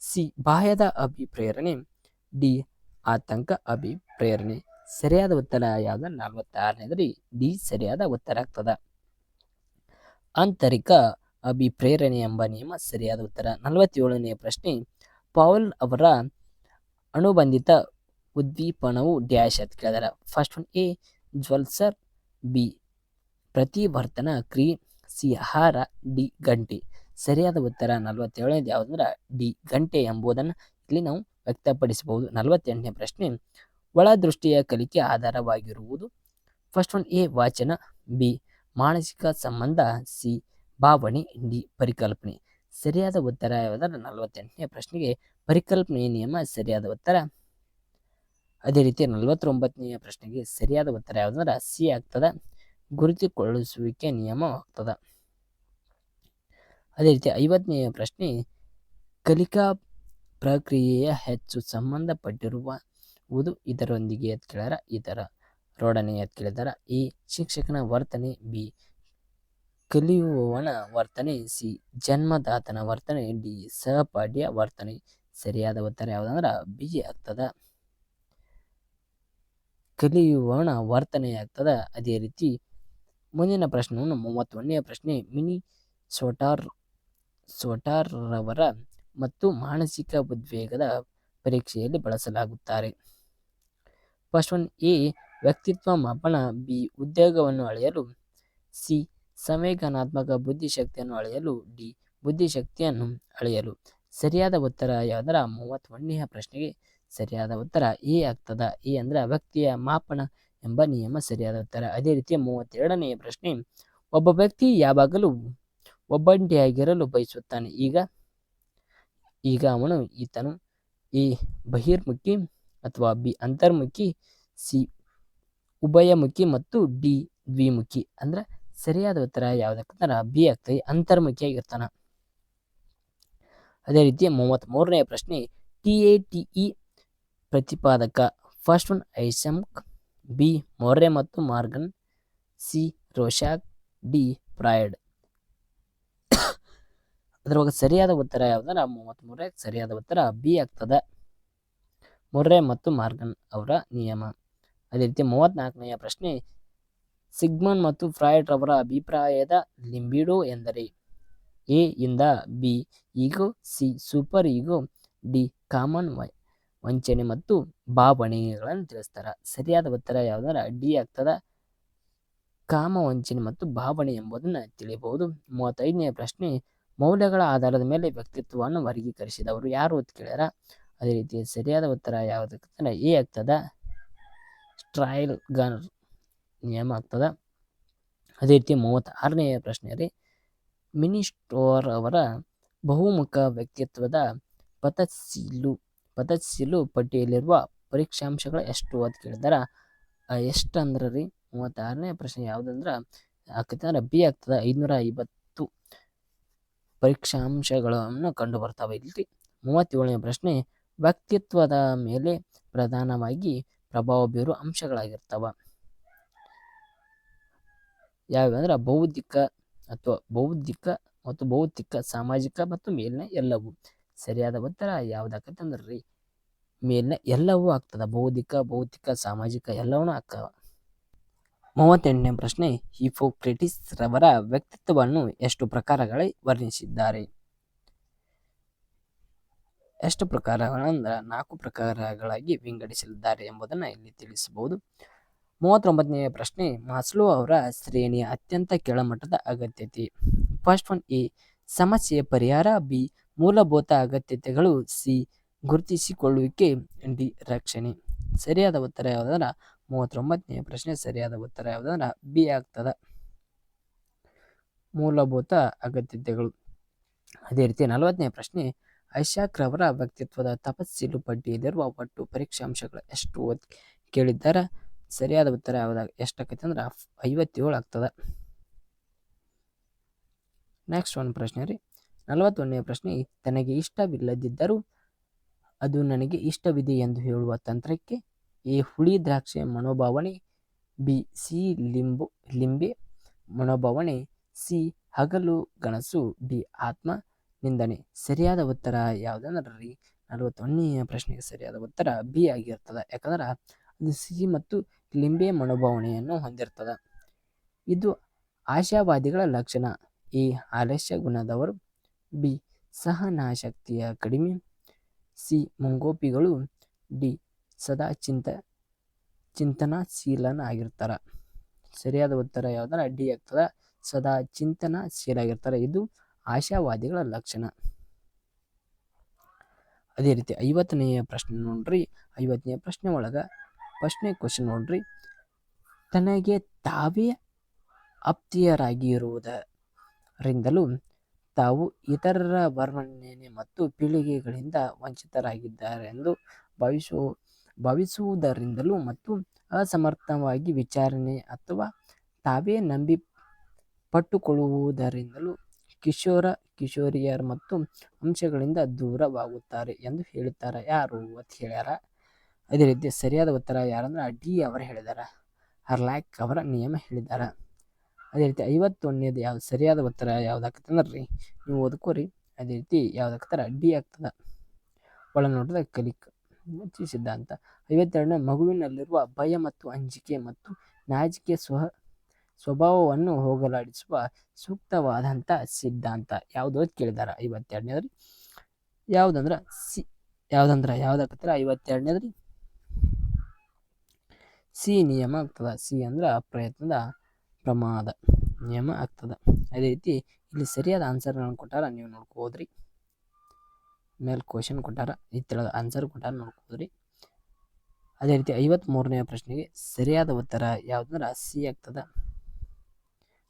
ಸಿ ಬಾಹ್ಯದ ಅಭಿಪ್ರೇರಣೆ, ಡಿ ಆತಂಕ ಅಭಿಪ್ರೇರಣೆ. ಸರಿಯಾದ ಉತ್ತರ ಯಾವ್ದು? 46ನೇದ್ರಿ ಡಿ ಸರಿಯಾದ ಉತ್ತರ ಆಗ್ತದ. ಆಂತರಿಕ ಅಭಿಪ್ರೇರಣೆ ಎಂಬ ನಿಯಮ ಸರಿಯಾದ ಉತ್ತರ. 47ನೇ ಪ್ರಶ್ನೆ, ಪೌಲ್ ಅವರ ಅನುಬಂಧಿತ ಉದ್ದೀಪನವು ಡ್ಯಾಶ್ ಅಂತ ಕೇಳಿದಾರೆ. ಫಸ್ಟ್ ಒನ್, ಎ ಜ್ವಲ್ಸರ್, ಬಿ ಪ್ರತಿವರ್ತನ ಕ್ರಿಯೆ, ಸಿ ಆಹಾರ, ಡಿ ಗಂಟೆ. ಸರಿಯಾದ ಉತ್ತರ 47ನೇದು ಯಾವುದಂದ್ರೆ ಡಿ ಗಂಟೆ ಎಂಬುದನ್ನು ಇಲ್ಲಿ ನಾವು ವ್ಯಕ್ತಪಡಿಸಬಹುದು. 48ನೇ ಪ್ರಶ್ನೆ, ಒಳದೃಷ್ಟಿಯ ಕಲಿಕೆ ಆಧಾರವಾಗಿರುವುದು? ಫಸ್ಟ್ ಒನ್, ಎ ವಾಚನ, ಬಿ ಮಾನಸಿಕ ಸಂಬಂಧ, ಸಿ ಭಾವನೆ, ಡಿ ಪರಿಕಲ್ಪನೆ. ಸರಿಯಾದ ಉತ್ತರ ಯಾವುದಂದ್ರೆ 48ನೇ ಪ್ರಶ್ನೆಗೆ ಪರಿಕಲ್ಪನೆಯ ನಿಯಮ ಸರಿಯಾದ ಉತ್ತರ. ಅದೇ ರೀತಿ 49ನೇ ಪ್ರಶ್ನೆಗೆ ಸರಿಯಾದ ಉತ್ತರ ಯಾವುದಂದ್ರೆ ಸಿ ಆಗ್ತದ. ಗುರುತುಗೊಳಿಸುವಿಕೆ ನಿಯಮ ಆಗ್ತದ. ಅದೇ ರೀತಿ 50ನೇ ಪ್ರಶ್ನೆ, ಕಲಿಕಾ ಪ್ರಕ್ರಿಯೆಯ ಹೆಚ್ಚು ಸಂಬಂಧಪಟ್ಟಿರುವುದು ಇದರೊಂದಿಗೆ ಅಂತ ಕೇಳ್ಯಾರ, ಇದರ ರೋಡನೆ ಅಂತ ಕೇಳಿದಾರ. ಎ ಶಿಕ್ಷಕನ ವರ್ತನೆ, ಬಿ ಕಲಿಯುವವನ ವರ್ತನೆ, ಸಿ ಜನ್ಮದಾತನ ವರ್ತನೆ, ಡಿ ಸಹಪಾಠಿಯ ವರ್ತನೆ. ಸರಿಯಾದ ಉತ್ತರ ಯಾವುದಂದ್ರೆ ಬಿ ಆಗ್ತದ. ಕಲಿಯುವವನ ವರ್ತನೆ ಆಗ್ತದ. ಅದೇ ರೀತಿ ಮುಂದಿನ ಪ್ರಶ್ನೆಯನ್ನು 31ನೇ ಪ್ರಶ್ನೆ, ಮಿನಿ ಸೋಟಾರ್ರವರ ಮತ್ತು ಮಾನಸಿಕ ಉದ್ವೇಗದ ಪರೀಕ್ಷೆಯಲ್ಲಿ ಬಳಸಲಾಗುತ್ತಾರೆ. ಫಸ್ಟ್ ಒನ್, ಎ ವ್ಯಕ್ತಿತ್ವ ಮಾಪನ, ಬಿ ಉದ್ಯೋಗವನ್ನು ಅಳೆಯಲು, ಸಿ ಸಂವೇದನಾತ್ಮಕ ಬುದ್ಧಿಶಕ್ತಿಯನ್ನು ಅಳೆಯಲು, ಡಿ ಬುದ್ಧಿಶಕ್ತಿಯನ್ನು ಅಳೆಯಲು. ಸರಿಯಾದ ಉತ್ತರ ಯಾವುದರ 31ನೇ ಪ್ರಶ್ನೆಗೆ ಸರಿಯಾದ ಉತ್ತರ ಎ ಆಗ್ತದ. ಎ ಅಂದ್ರೆ ವ್ಯಕ್ತಿಯ ಮಾಪನ ಎಂಬ ನಿಯಮ ಸರಿಯಾದ ಉತ್ತರ. ಅದೇ ರೀತಿ 32ನೇ ಪ್ರಶ್ನೆ, ಒಬ್ಬ ವ್ಯಕ್ತಿ ಯಾವಾಗಲೂ ಒಬ್ಬಂಟಿಯಾಗಿರಲು ಬಯಸುತ್ತಾನೆ. ಈಗ ಅವನು ಈತನು ಎ ಬಹಿರ್ಮುಖಿ ಅಥವಾ ಬಿ ಅಂತರ್ಮುಖಿ, ಸಿ ಉಭಯಮುಖಿ ಮತ್ತು ಡಿ ದ್ವಿಮುಖಿ. ಅಂದ್ರೆ ಸರಿಯಾದ ಉತ್ತರ ಯಾವುದಕ್ಕಂದ್ರೆ ಬಿ ಆಗ್ತದೆ, ಅಂತರ್ಮುಖಿಯಾಗಿರ್ತಾನ. ಅದೇ ರೀತಿ 33ನೇ ಪ್ರಶ್ನೆ, TATE ಪ್ರತಿಪಾದಕ. ಫಸ್ಟ್ ಒನ್ ಐಸಮ್ಕ್, ಬಿ ಮೊರ್ರೆ ಮತ್ತು ಮಾರ್ಗನ್, ಸಿ ರೋಶಾಕ್, ಡಿ ಫ್ರಾಯ್ಡ್. ಅದ್ರೊಳಗೆ ಸರಿಯಾದ ಉತ್ತರ ಯಾವ್ದಂದ್ರೆ 33 ಸರಿಯಾದ ಉತ್ತರ ಬಿ ಆಗ್ತದೆ, ಮುರ್ರೆ ಮತ್ತು ಮಾರ್ಗನ್ ಅವರ ನಿಯಮ. ಅದೇ ರೀತಿ 34ನೆಯ ಪ್ರಶ್ನೆ, ಸಿಗ್ಮಂಡ್ ಮತ್ತು ಫ್ರಾಯ್ಡ್ ರವರ ಅಭಿಪ್ರಾಯದ ಲಿಂಬಿಡೋ ಎಂದರೆ ಎ ಇಂದ ಬಿ ಈಗೋ, ಸಿ ಸೂಪರ್ ಈಗೋ, ಡಿ ಕಾಮನ್ ವಂಚನೆ ಮತ್ತು ಭಾವನೆಗಳನ್ನು ತಿಳಿಸ್ತಾರ. ಸರಿಯಾದ ಉತ್ತರ ಯಾವ್ದಂದ್ರೆ ಡಿ ಆಗ್ತದ, ಕಾಮ ವಂಚನೆ ಮತ್ತು ಭಾವನೆ ಎಂಬುದನ್ನು ತಿಳಿಯಬಹುದು. 35ನೇ ಪ್ರಶ್ನೆ, ಮೌಲ್ಯಗಳ ಆಧಾರದ ಮೇಲೆ ವ್ಯಕ್ತಿತ್ವವನ್ನು ವರ್ಗೀಕರಿಸಿದವರು ಯಾರು ಅಂತ ಕೇಳ್ಯಾರ. ಅದೇ ರೀತಿ ಸರಿಯಾದ ಉತ್ತರ ಯಾವುದಕ್ಕೆ ಎ ಆಗ್ತದ, ಸ್ಟ್ರೈಲ್ಗರ್ ನಿಯಮ ಆಗ್ತದ. ಅದೇ ರೀತಿ 36ನೇ ಪ್ರಶ್ನೆ ರೀ, ಮಿನಿಸ್ಟೋರ್ ಅವರ ಬಹುಮುಖ ವ್ಯಕ್ತಿತ್ವದ ಪತಚ್ಚಿಲು ಪಟ್ಟಿಯಲ್ಲಿರುವ ಪರೀಕ್ಷಾಂಶಗಳು ಎಷ್ಟು ಅಂತ ಕೇಳಿದಾರ. ಎಷ್ಟು ಅಂದ್ರೆ ರೀ 36ನೇ ಪ್ರಶ್ನೆ ಯಾವುದಂದ್ರೆ ಆಗ್ತದೆ ಬಿ ಆಗ್ತದ, 550 ಪರೀಕ್ಷಾಂಶಗಳನ್ನು ಕಂಡು ಬರ್ತಾವೆ ಇಲ್ಲಿ. 37ನೇ ಪ್ರಶ್ನೆ, ವ್ಯಕ್ತಿತ್ವದ ಮೇಲೆ ಪ್ರಧಾನವಾಗಿ ಪ್ರಭಾವ ಬೀರುವ ಅಂಶಗಳಾಗಿರ್ತಾವ ಯಾವ್ಯಾವಂದ್ರೆ ಬೌದ್ಧಿಕ ಮತ್ತು ಭೌತಿಕ, ಸಾಮಾಜಿಕ ಮತ್ತು ಮೇಲಿನ ಎಲ್ಲವೂ. ಸರಿಯಾದ ಉತ್ತರ ಯಾವ್ದಾಕತ್ತಂದ್ರಿ ಮೇಲಿನ ಎಲ್ಲವೂ ಆಗ್ತದ, ಬೌದ್ಧಿಕ, ಭೌತಿಕ, ಸಾಮಾಜಿಕ ಎಲ್ಲವೂ ಆಗ್ತಾವ. 38ನೇ ಪ್ರಶ್ನೆ, ಹಿಪೋಕ್ರೆಟಿಸ್ ರವರ ವ್ಯಕ್ತಿತ್ವವನ್ನು ಎಷ್ಟು ಪ್ರಕಾರಗಳಲ್ಲಿ ವರ್ಣಿಸಿದ್ದಾರೆ. ಎಷ್ಟು ಪ್ರಕಾರಗಳಂದ್ರೆ 4 ಪ್ರಕಾರಗಳಾಗಿ ವಿಂಗಡಿಸಲಿದ್ದಾರೆ ಎಂಬುದನ್ನು ಇಲ್ಲಿ ತಿಳಿಸಬಹುದು. 39ನೇ ಪ್ರಶ್ನೆ, ಮಾಸ್ಲೋ ಅವರ ಶ್ರೇಣಿಯ ಅತ್ಯಂತ ಕೆಳಮಟ್ಟದ ಅಗತ್ಯತೆ. ಫಸ್ಟ್ ಒನ್, ಎ ಸಮಸ್ಯೆಯ ಪರಿಹಾರ, ಬಿ ಮೂಲಭೂತ ಅಗತ್ಯತೆಗಳು, ಸಿ ಗುರುತಿಸಿಕೊಳ್ಳುವಿಕೆ, ಡಿ ರಕ್ಷಣೆ. ಸರಿಯಾದ ಉತ್ತರ ಯಾವುದಂದ್ರೆ 39ನೇ ಪ್ರಶ್ನೆ ಸರಿಯಾದ ಉತ್ತರ ಯಾವುದಂದ್ರೆ ಬಿ ಆಗ್ತದ, ಮೂಲಭೂತ ಅಗತ್ಯತೆಗಳು. ಅದೇ ರೀತಿ 40ನೇ ಪ್ರಶ್ನೆ, ಐಸಾಕ್ ರವರ ವ್ಯಕ್ತಿತ್ವದ ತಪಸ್ಸಿಲು ಪಟ್ಟಿಯಲ್ಲಿರುವ ಒಟ್ಟು ಪರೀಕ್ಷಾಂಶಗಳು ಎಷ್ಟು ಕೇಳಿದ್ದಾರೆ. ಸರಿಯಾದ ಉತ್ತರ ಯಾವ್ದಾಗ ಎಷ್ಟಾಕೈತೆ ಅಂದ್ರೆ 57 ಆಗ್ತದ. ನೆಕ್ಸ್ಟ್ ಒಂದು ಪ್ರಶ್ನೆ ರೀ, 41ನೇ ಪ್ರಶ್ನೆ, ತನಗೆ ಇಷ್ಟವಿಲ್ಲದಿದ್ದರೂ ಅದು ನನಗೆ ಇಷ್ಟವಿದೆ ಎಂದು ಹೇಳುವ ತಂತ್ರಕ್ಕೆ ಎ ಹುಳಿ ದ್ರಾಕ್ಷಿ ಮನೋಭಾವನೆ, ಬಿ ಸಿ ಲಿಂಬೆ ಮನೋಭಾವನೆ, ಸಿ ಹಗಲು ಗಣಸು, ಡಿ ಆತ್ಮ ನಿಂದನೆ. ಸರಿಯಾದ ಉತ್ತರ ಯಾವುದಂದ್ರೆ ರೀ 41ನೇ ಪ್ರಶ್ನೆಗೆ ಸರಿಯಾದ ಉತ್ತರ ಬಿ ಆಗಿರ್ತದೆ. ಯಾಕಂದ್ರೆ ಅದು ಸಿಹಿ ಮತ್ತು ಲಿಂಬೆ ಮನೋಭಾವನೆಯನ್ನು ಹೊಂದಿರ್ತದೆ. ಇದು ಆಶಾವಾದಿಗಳ ಲಕ್ಷಣ, ಎ ಆಲಸ್ಯ ಗುಣದವರು, ಬಿ ಸಹನಾಶಕ್ತಿಯ ಕಡಿಮೆ, ಸಿ ಮುಂಗೋಪಿಗಳು, ಡಿ ಸದಾ ಚಿಂತನಶೀಲನಾಗಿರ್ತಾರ. ಸರಿಯಾದ ಉತ್ತರ ಯಾವುದಂದ್ರೆ ಡಿ ಆಗ್ತದೆ, ಸದಾ ಚಿಂತನಶೀಲ ಆಗಿರ್ತಾರೆ. ಇದು ಆಶಾವಾದಿಗಳ ಲಕ್ಷಣ. ಅದೇ ರೀತಿ 50ನೇ ಪ್ರಶ್ನೆ ನೋಡ್ರಿ, 50ನೇ ಪ್ರಶ್ನೆ ಒಳಗ ಫಸ್ಟ್ನೇ ಕ್ವಶನ್ ನೋಡ್ರಿ, ತನಗೆ ತಾವೇ ಆಪ್ತಿಯರಾಗಿರುವುದರಿಂದಲೂ ತಾವು ಇತರರ ವರ್ಣನೆ ಮತ್ತು ಪೀಳಿಗೆಗಳಿಂದ ವಂಚಿತರಾಗಿದ್ದಾರೆಂದು ಭಾವಿಸುವುದರಿಂದಲೂ ಮತ್ತು ಅಸಮರ್ಥವಾಗಿ ವಿಚಾರಣೆ ಅಥವಾ ತಾವೇ ನಂಬಿ ಪಟ್ಟುಕೊಳ್ಳುವುದರಿಂದಲೂ ಕಿಶೋರಿಯರು ಮತ್ತು ಅಂಶಗಳಿಂದ ದೂರವಾಗುತ್ತಾರೆ ಎಂದು ಹೇಳುತ್ತಾರೆ ಯಾರು ಅಂತ ಹೇಳ್ಯಾರ. ಅದೇ ರೀತಿ ಸರಿಯಾದ ಉತ್ತರ ಯಾರಂದ್ರೆ ಡಿ ಅವರು ಹೇಳಿದಾರ, ಹರ್ಲಾಕ್ ಅವರ ನಿಯಮ ಹೇಳಿದಾರ. ಅದೇ ರೀತಿ 51ನೇದು ಯಾವ್ದು ಸರಿಯಾದ ಉತ್ತರ ಯಾವ್ದಾಕತ್ತಂದ್ರಿ ನೀವು ಓದ್ಕೋರಿ. ಅದೇ ರೀತಿ ಯಾವ್ದಾಕತ್ತಾರ ಡಿ ಆಗ್ತದ, ಒಳನೋಟದ ಕಲಿಕೆ ಸಿದ್ಧಾಂತ. 52ನೇ, ಮಗುವಿನಲ್ಲಿರುವ ಭಯ ಮತ್ತು ಅಂಜಿಕೆ ಮತ್ತು ನಾಚಿಕೆ ಸ್ವಭಾವವನ್ನು ಹೋಗಲಾಡಿಸುವ ಸೂಕ್ತವಾದಂಥ ಸಿದ್ಧಾಂತ ಯಾವುದು ಅಂತ ಕೇಳಿದಾರ. 52ನೇದ್ರಿ ಯಾವುದಂದ್ರೆ ಸಿ ಯಾವ್ದಾಕತ್ತಾರ 52ನೇದ್ರಿ ಸಿ ನಿಯಮ ಆಗ್ತದ. ಸಿ ಅಂದ್ರೆ ಪ್ರಯತ್ನದ ಪ್ರಮಾದ ನಿಯಮ ಆಗ್ತದ. ಅದೇ ರೀತಿ ಇಲ್ಲಿ ಸರಿಯಾದ ಆನ್ಸರ್ಗಳನ್ನು ಕೊಟ್ಟಾರ, ನೀವು ನೋಡ್ಕೋದ್ರಿ. ಮೇಲೆ ಕ್ವಶನ್ ಕೊಟ್ಟಾರ, ಈ ತೆಳಗ ಆನ್ಸರ್ ಕೊಟ್ಟಾರ ನೋಡ್ಕೋದ್ರಿ. ಅದೇ ರೀತಿ 53ನೇ ಪ್ರಶ್ನೆಗೆ ಸರಿಯಾದ ಉತ್ತರ ಯಾವುದಂದ್ರೆ ಸಿ ಆಗ್ತದ,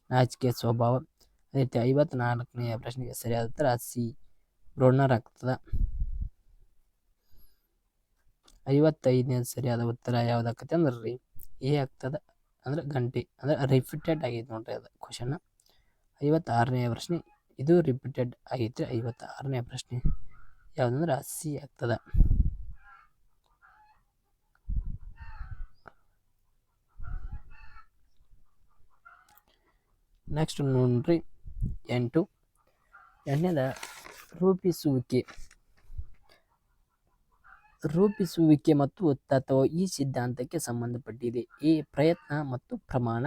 ನಾಚಿಕೆ ಸ್ವಭಾವ. ಅದೇ ರೀತಿ 54ನೇ ಪ್ರಶ್ನೆಗೆ ಸರಿಯಾದ ಉತ್ತರ ಸಿ ಬ್ರೋನರ್ ಆಗ್ತದ. 55ನೇ ಸರಿಯಾದ ಉತ್ತರ ಯಾವ್ದಾಕತ್ತೆ ಅಂದ್ರೆ ಎ ಆಗ್ತದ, ಅಂದ್ರೆ ಗಂಟೆ ಅಂದ್ರೆ ರಿಪೀಟೆಡ್ ಆಗೈತೆ ನೋಡ್ರಿ ಅದು ಕ್ವಶನ್. 56ನೇ ಪ್ರಶ್ನೆ ಇದು ರಿಪೀಟೆಡ್ ಆಗೈತ್ರಿ. 56ನೇ ಪ್ರಶ್ನೆ ಯಾವುದಂದ್ರೆ ಸಿ ಆಗ್ತದ. ನೆಕ್ಸ್ಟ್ ನೋಡ್ರಿ 8, ಎರಡನೇದ ರೂಪಿಸುವಿಕೆ ಮತ್ತು ತತ್ವ ಈ ಸಿದ್ಧಾಂತಕ್ಕೆ ಸಂಬಂಧಪಟ್ಟಿದೆ. ಎ ಪ್ರಯತ್ನ ಮತ್ತು ಪ್ರಮಾಣ,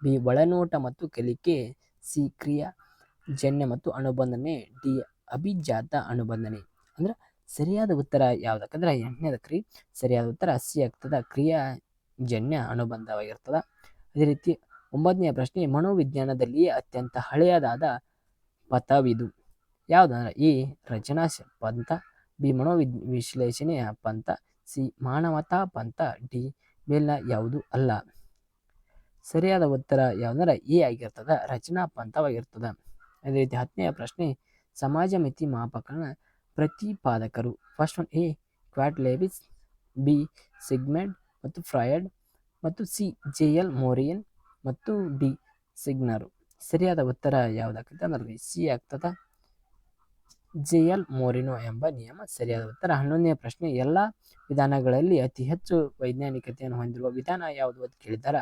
ಬಿ ಒಳನೋಟ ಮತ್ತು ಕಲಿಕೆ, ಸಿ ಕ್ರಿಯಾಜನ್ಯ ಮತ್ತು ಅನುಬಂಧನೆ, ಡಿ ಅಭಿಜಾತ ಅನುಬಂಧನೆ. ಅಂದ್ರೆ ಸರಿಯಾದ ಉತ್ತರ ಯಾವ್ದಕ್ಕಂದ್ರೆ ಎಂಟನೇದಕ್ರಿ ಸರಿಯಾದ ಉತ್ತರ ಸಿ ಆಗ್ತದ, ಕ್ರಿಯಾಜನ್ಯ ಅನುಬಂಧವಾಗಿರ್ತದ. ಅದೇ ರೀತಿ 9ನೇ ಪ್ರಶ್ನೆ, ಮನೋವಿಜ್ಞಾನದಲ್ಲಿಯೇ ಅತ್ಯಂತ ಹಳೆಯದಾದ ಪಥವಿದು ಯಾವುದಂದ್ರೆ ಎ ರಚನಾ ಪಂಥ, ಬಿ ಮನೋವಿಶ್ಲೇಷಣೆಯ ಪಂಥ, ಸಿ ಮಾನವತಾ ಪಂಥ, ಡಿ ಮೇಲಿನ ಯಾವುದು ಅಲ್ಲ. ಸರಿಯಾದ ಉತ್ತರ ಯಾವುದಂದ್ರೆ ಎ ಆಗಿರ್ತದ, ರಚನಾ ಪಂಥವಾಗಿರ್ತದ. ಅದೇ ರೀತಿ 10ನೇ ಪ್ರಶ್ನೆ, ಸಮಾಜ ಮಿತಿ ಮಾಪಕನ ಪ್ರತಿಪಾದಕರು. ಫಸ್ಟ್ ಒನ್ ಎ ಕ್ವಾಟ್ಲೆವಿಸ್, ಬಿ ಸಿಗ್ಮೆಂಡ್ ಮತ್ತು ಫ್ರಾಯ್ಡ್, ಮತ್ತು ಸಿ ಜೆ.ಎಲ್. ಮೋರಿಯನ್ ಮತ್ತು ಡಿ ಸಿಗ್ನರು. ಸರಿಯಾದ ಉತ್ತರ ಯಾವುದಾಗ್ತದೆ ಅಂದ್ರೆ ಸಿ ಆಗ್ತದ, ಜೆ.ಎಲ್. ಮೋರಿನೋ ಎಂಬ ನಿಯಮ ಸರಿಯಾದ ಉತ್ತರ. 11ನೇ ಪ್ರಶ್ನೆ, ಎಲ್ಲ ವಿಧಾನಗಳಲ್ಲಿ ಅತಿ ಹೆಚ್ಚು ವೈಜ್ಞಾನಿಕತೆಯನ್ನು ಹೊಂದಿರುವ ವಿಧಾನ ಯಾವುದು ಅಂತ ಕೇಳಿದಾರ.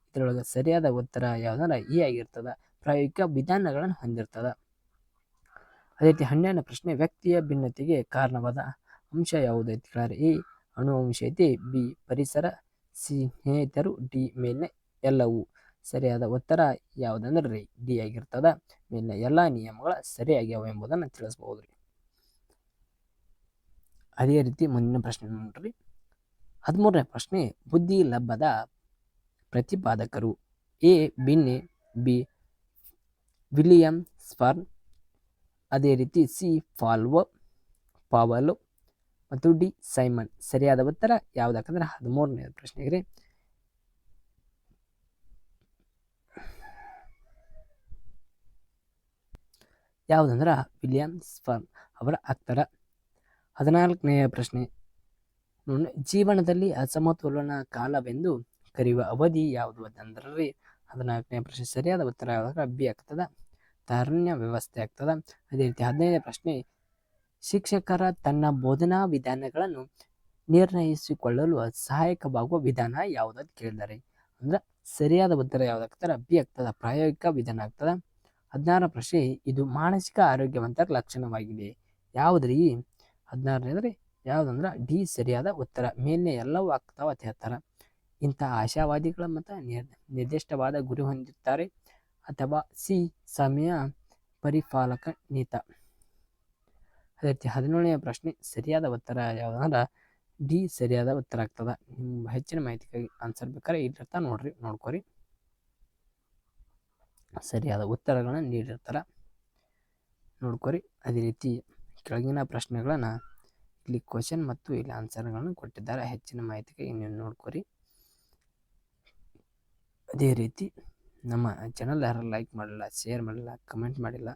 ಇದರೊಳಗೆ ಸರಿಯಾದ ಉತ್ತರ ಯಾವುದಂದ್ರೆ ಎ ಆಗಿರ್ತದ, ಪ್ರಾಯೋಗಿಕ ವಿಧಾನಗಳನ್ನು ಹೊಂದಿರ್ತದ. ಅದೇ ರೀತಿ 12ನೇ ಪ್ರಶ್ನೆ, ವ್ಯಕ್ತಿಯ ಭಿನ್ನತೆಗೆ ಕಾರಣವಾದ ಅಂಶ ಯಾವುದು ಅಂತ ಕೇಳಿದ್ರೆ ಎ ಅನುವಂಶೀಯತೆ, ಬಿ ಪರಿಸರ, ಸಿ ಸ್ನೇಹಿತರು, ಡಿ ಮೇಲಿನ ಎಲ್ಲವೂ. ಸರಿಯಾದ ಉತ್ತರ ಯಾವುದಂದ್ರೆ ಡಿ ಆಗಿರ್ತದ, ಮೇಲಿನ ಎಲ್ಲ ನಿಯಮಗಳ ಸರಿಯಾಗ್ಯಾವ ಎಂಬುದನ್ನು ತಿಳಿಸಬಹುದ್ರಿ. ಅದೇ ರೀತಿ ಮುಂದಿನ ಪ್ರಶ್ನೆ ನೋಡ್ರಿ, 13ನೇ ಪ್ರಶ್ನೆ, ಬುದ್ಧಿ ಲಬ್ಬದ ಪ್ರತಿಪಾದಕರು. ಎ ಬಿನ್ನೆ, ಬಿ ವಿಲಿಯಂ ಸ್ಪರ್ನ್, ಅದೇ ರೀತಿ ಸಿ ಪಾವಲೋ ಮತ್ತು ಡಿ ಸೈಮನ್. ಸರಿಯಾದ ಉತ್ತರ ಯಾವುದಾಕಂದ್ರೆ 13ನೇ ಪ್ರಶ್ನೆಗೆ ಯಾವುದಂದ್ರ ವಿಲಿಯಂ ಸ್ಪರ್ನ್ ಅವರ ಆಗ್ತಾರ. 14ನೇ ಪ್ರಶ್ನೆ, ಜೀವನದಲ್ಲಿ ಅಸಮತೋಲನ ಕಾಲವೆಂದು ಕರೆಯುವ ಅವಧಿ ಯಾವುದು ಅಂತಂದ್ರಿ. 14ನೇ ಪ್ರಶ್ನೆ ಸರಿಯಾದ ಉತ್ತರ ಯಾವ್ದಾದ್ರೆ ಬಿ ಆಗ್ತದ, ತಾರುಣ್ಯ ವ್ಯವಸ್ಥೆ ಆಗ್ತದ. ಅದೇ ರೀತಿ 15ನೇ ಪ್ರಶ್ನೆ, ಶಿಕ್ಷಕರ ತನ್ನ ಬೋಧನಾ ವಿಧಾನಗಳನ್ನು ನಿರ್ಣಯಿಸಿಕೊಳ್ಳಲು ಸಹಾಯಕವಾಗುವ ವಿಧಾನ ಯಾವುದಂತ ಕೇಳಿದ್ದಾರೆ. ಅಂದ್ರೆ ಸರಿಯಾದ ಉತ್ತರ ಯಾವ್ದಾಗ್ತಾರ ಬಿ ಆಗ್ತದ, ಪ್ರಾಯೋಗಿಕ ವಿಧಾನ ಆಗ್ತದ. 16ನೇ ಪ್ರಶ್ನೆ, ಇದು ಮಾನಸಿಕ ಆರೋಗ್ಯವಂತರ ಲಕ್ಷಣವಾಗಿದೆ ಯಾವುದ್ರಿ. 16ನೇ ಅಂದ್ರೆ ಯಾವುದಂದ್ರ ಡಿ ಸರಿಯಾದ ಉತ್ತರ, ಮೇಲಿನ ಎಲ್ಲವೂ ಆಗ್ತಾವ ಅಂತ ಹೇಳ್ತಾರ. ಇಂಥ ಆಶಾವಾದಿಗಳ ಮತ್ತು ನಿರ್ದಿಷ್ಟವಾದ ಗುರಿ ಹೊಂದಿರ್ತಾರೆ, ಅಥವಾ ಸಿ ಸಮಯ ಪರಿಪಾಲಕ ನೀತ. ಅದೇ ರೀತಿ 17ನೇ ಪ್ರಶ್ನೆ ಸರಿಯಾದ ಉತ್ತರ ಯಾವುದಂದ್ರೆ ಡಿ ಸರಿಯಾದ ಉತ್ತರ ಆಗ್ತದ. ನಿಮ್ಮ ಹೆಚ್ಚಿನ ಮಾಹಿತಿಗಾಗಿ ಆನ್ಸರ್ ಬೇಕಾದ್ರೆ ಇಲ್ಲಿರ್ತಾ ನೋಡ್ಕೊರಿ, ಸರಿಯಾದ ಉತ್ತರಗಳನ್ನ ನೀಡಿರ್ತಾರ ನೋಡ್ಕೊರಿ. ಅದೇ ರೀತಿ ಕೆಳಗಿನ ಪ್ರಶ್ನೆಗಳನ್ನ ಇಲ್ಲಿ ಕ್ವಶನ್ ಮತ್ತು ಇಲ್ಲಿ ಆನ್ಸರ್ಗಳನ್ನು ಕೊಟ್ಟಿದ್ದಾರೆ. ಹೆಚ್ಚಿನ ಮಾಹಿತಿಗಾಗಿ ನೀವು ನೋಡ್ಕೊರಿ. ಅದೇ ರೀತಿ ನಮ್ಮ ಚಾನಲ್ ಯಾರು ಲೈಕ್ ಮಾಡಿಲ್ಲ, ಶೇರ್ ಮಾಡಿಲ್ಲ, ಕಮೆಂಟ್ ಮಾಡಿಲ್ಲ,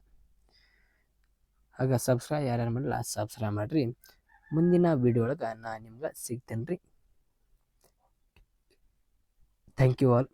ಆಗ ಸಬ್ಸ್ಕ್ರೈಬ್ ಯಾರ್ಯಾರು ಮಾಡಿಲ್ಲ ಸಬ್ಸ್ಕ್ರೈಬ್ ಮಾಡಿರಿ. ಮುಂದಿನ ವಿಡಿಯೋ ಒಳಗೆ ನಾನು ನಿಮ್ಗೆ ಸಿಗ್ತೇನೆ ರೀ. Thank you all.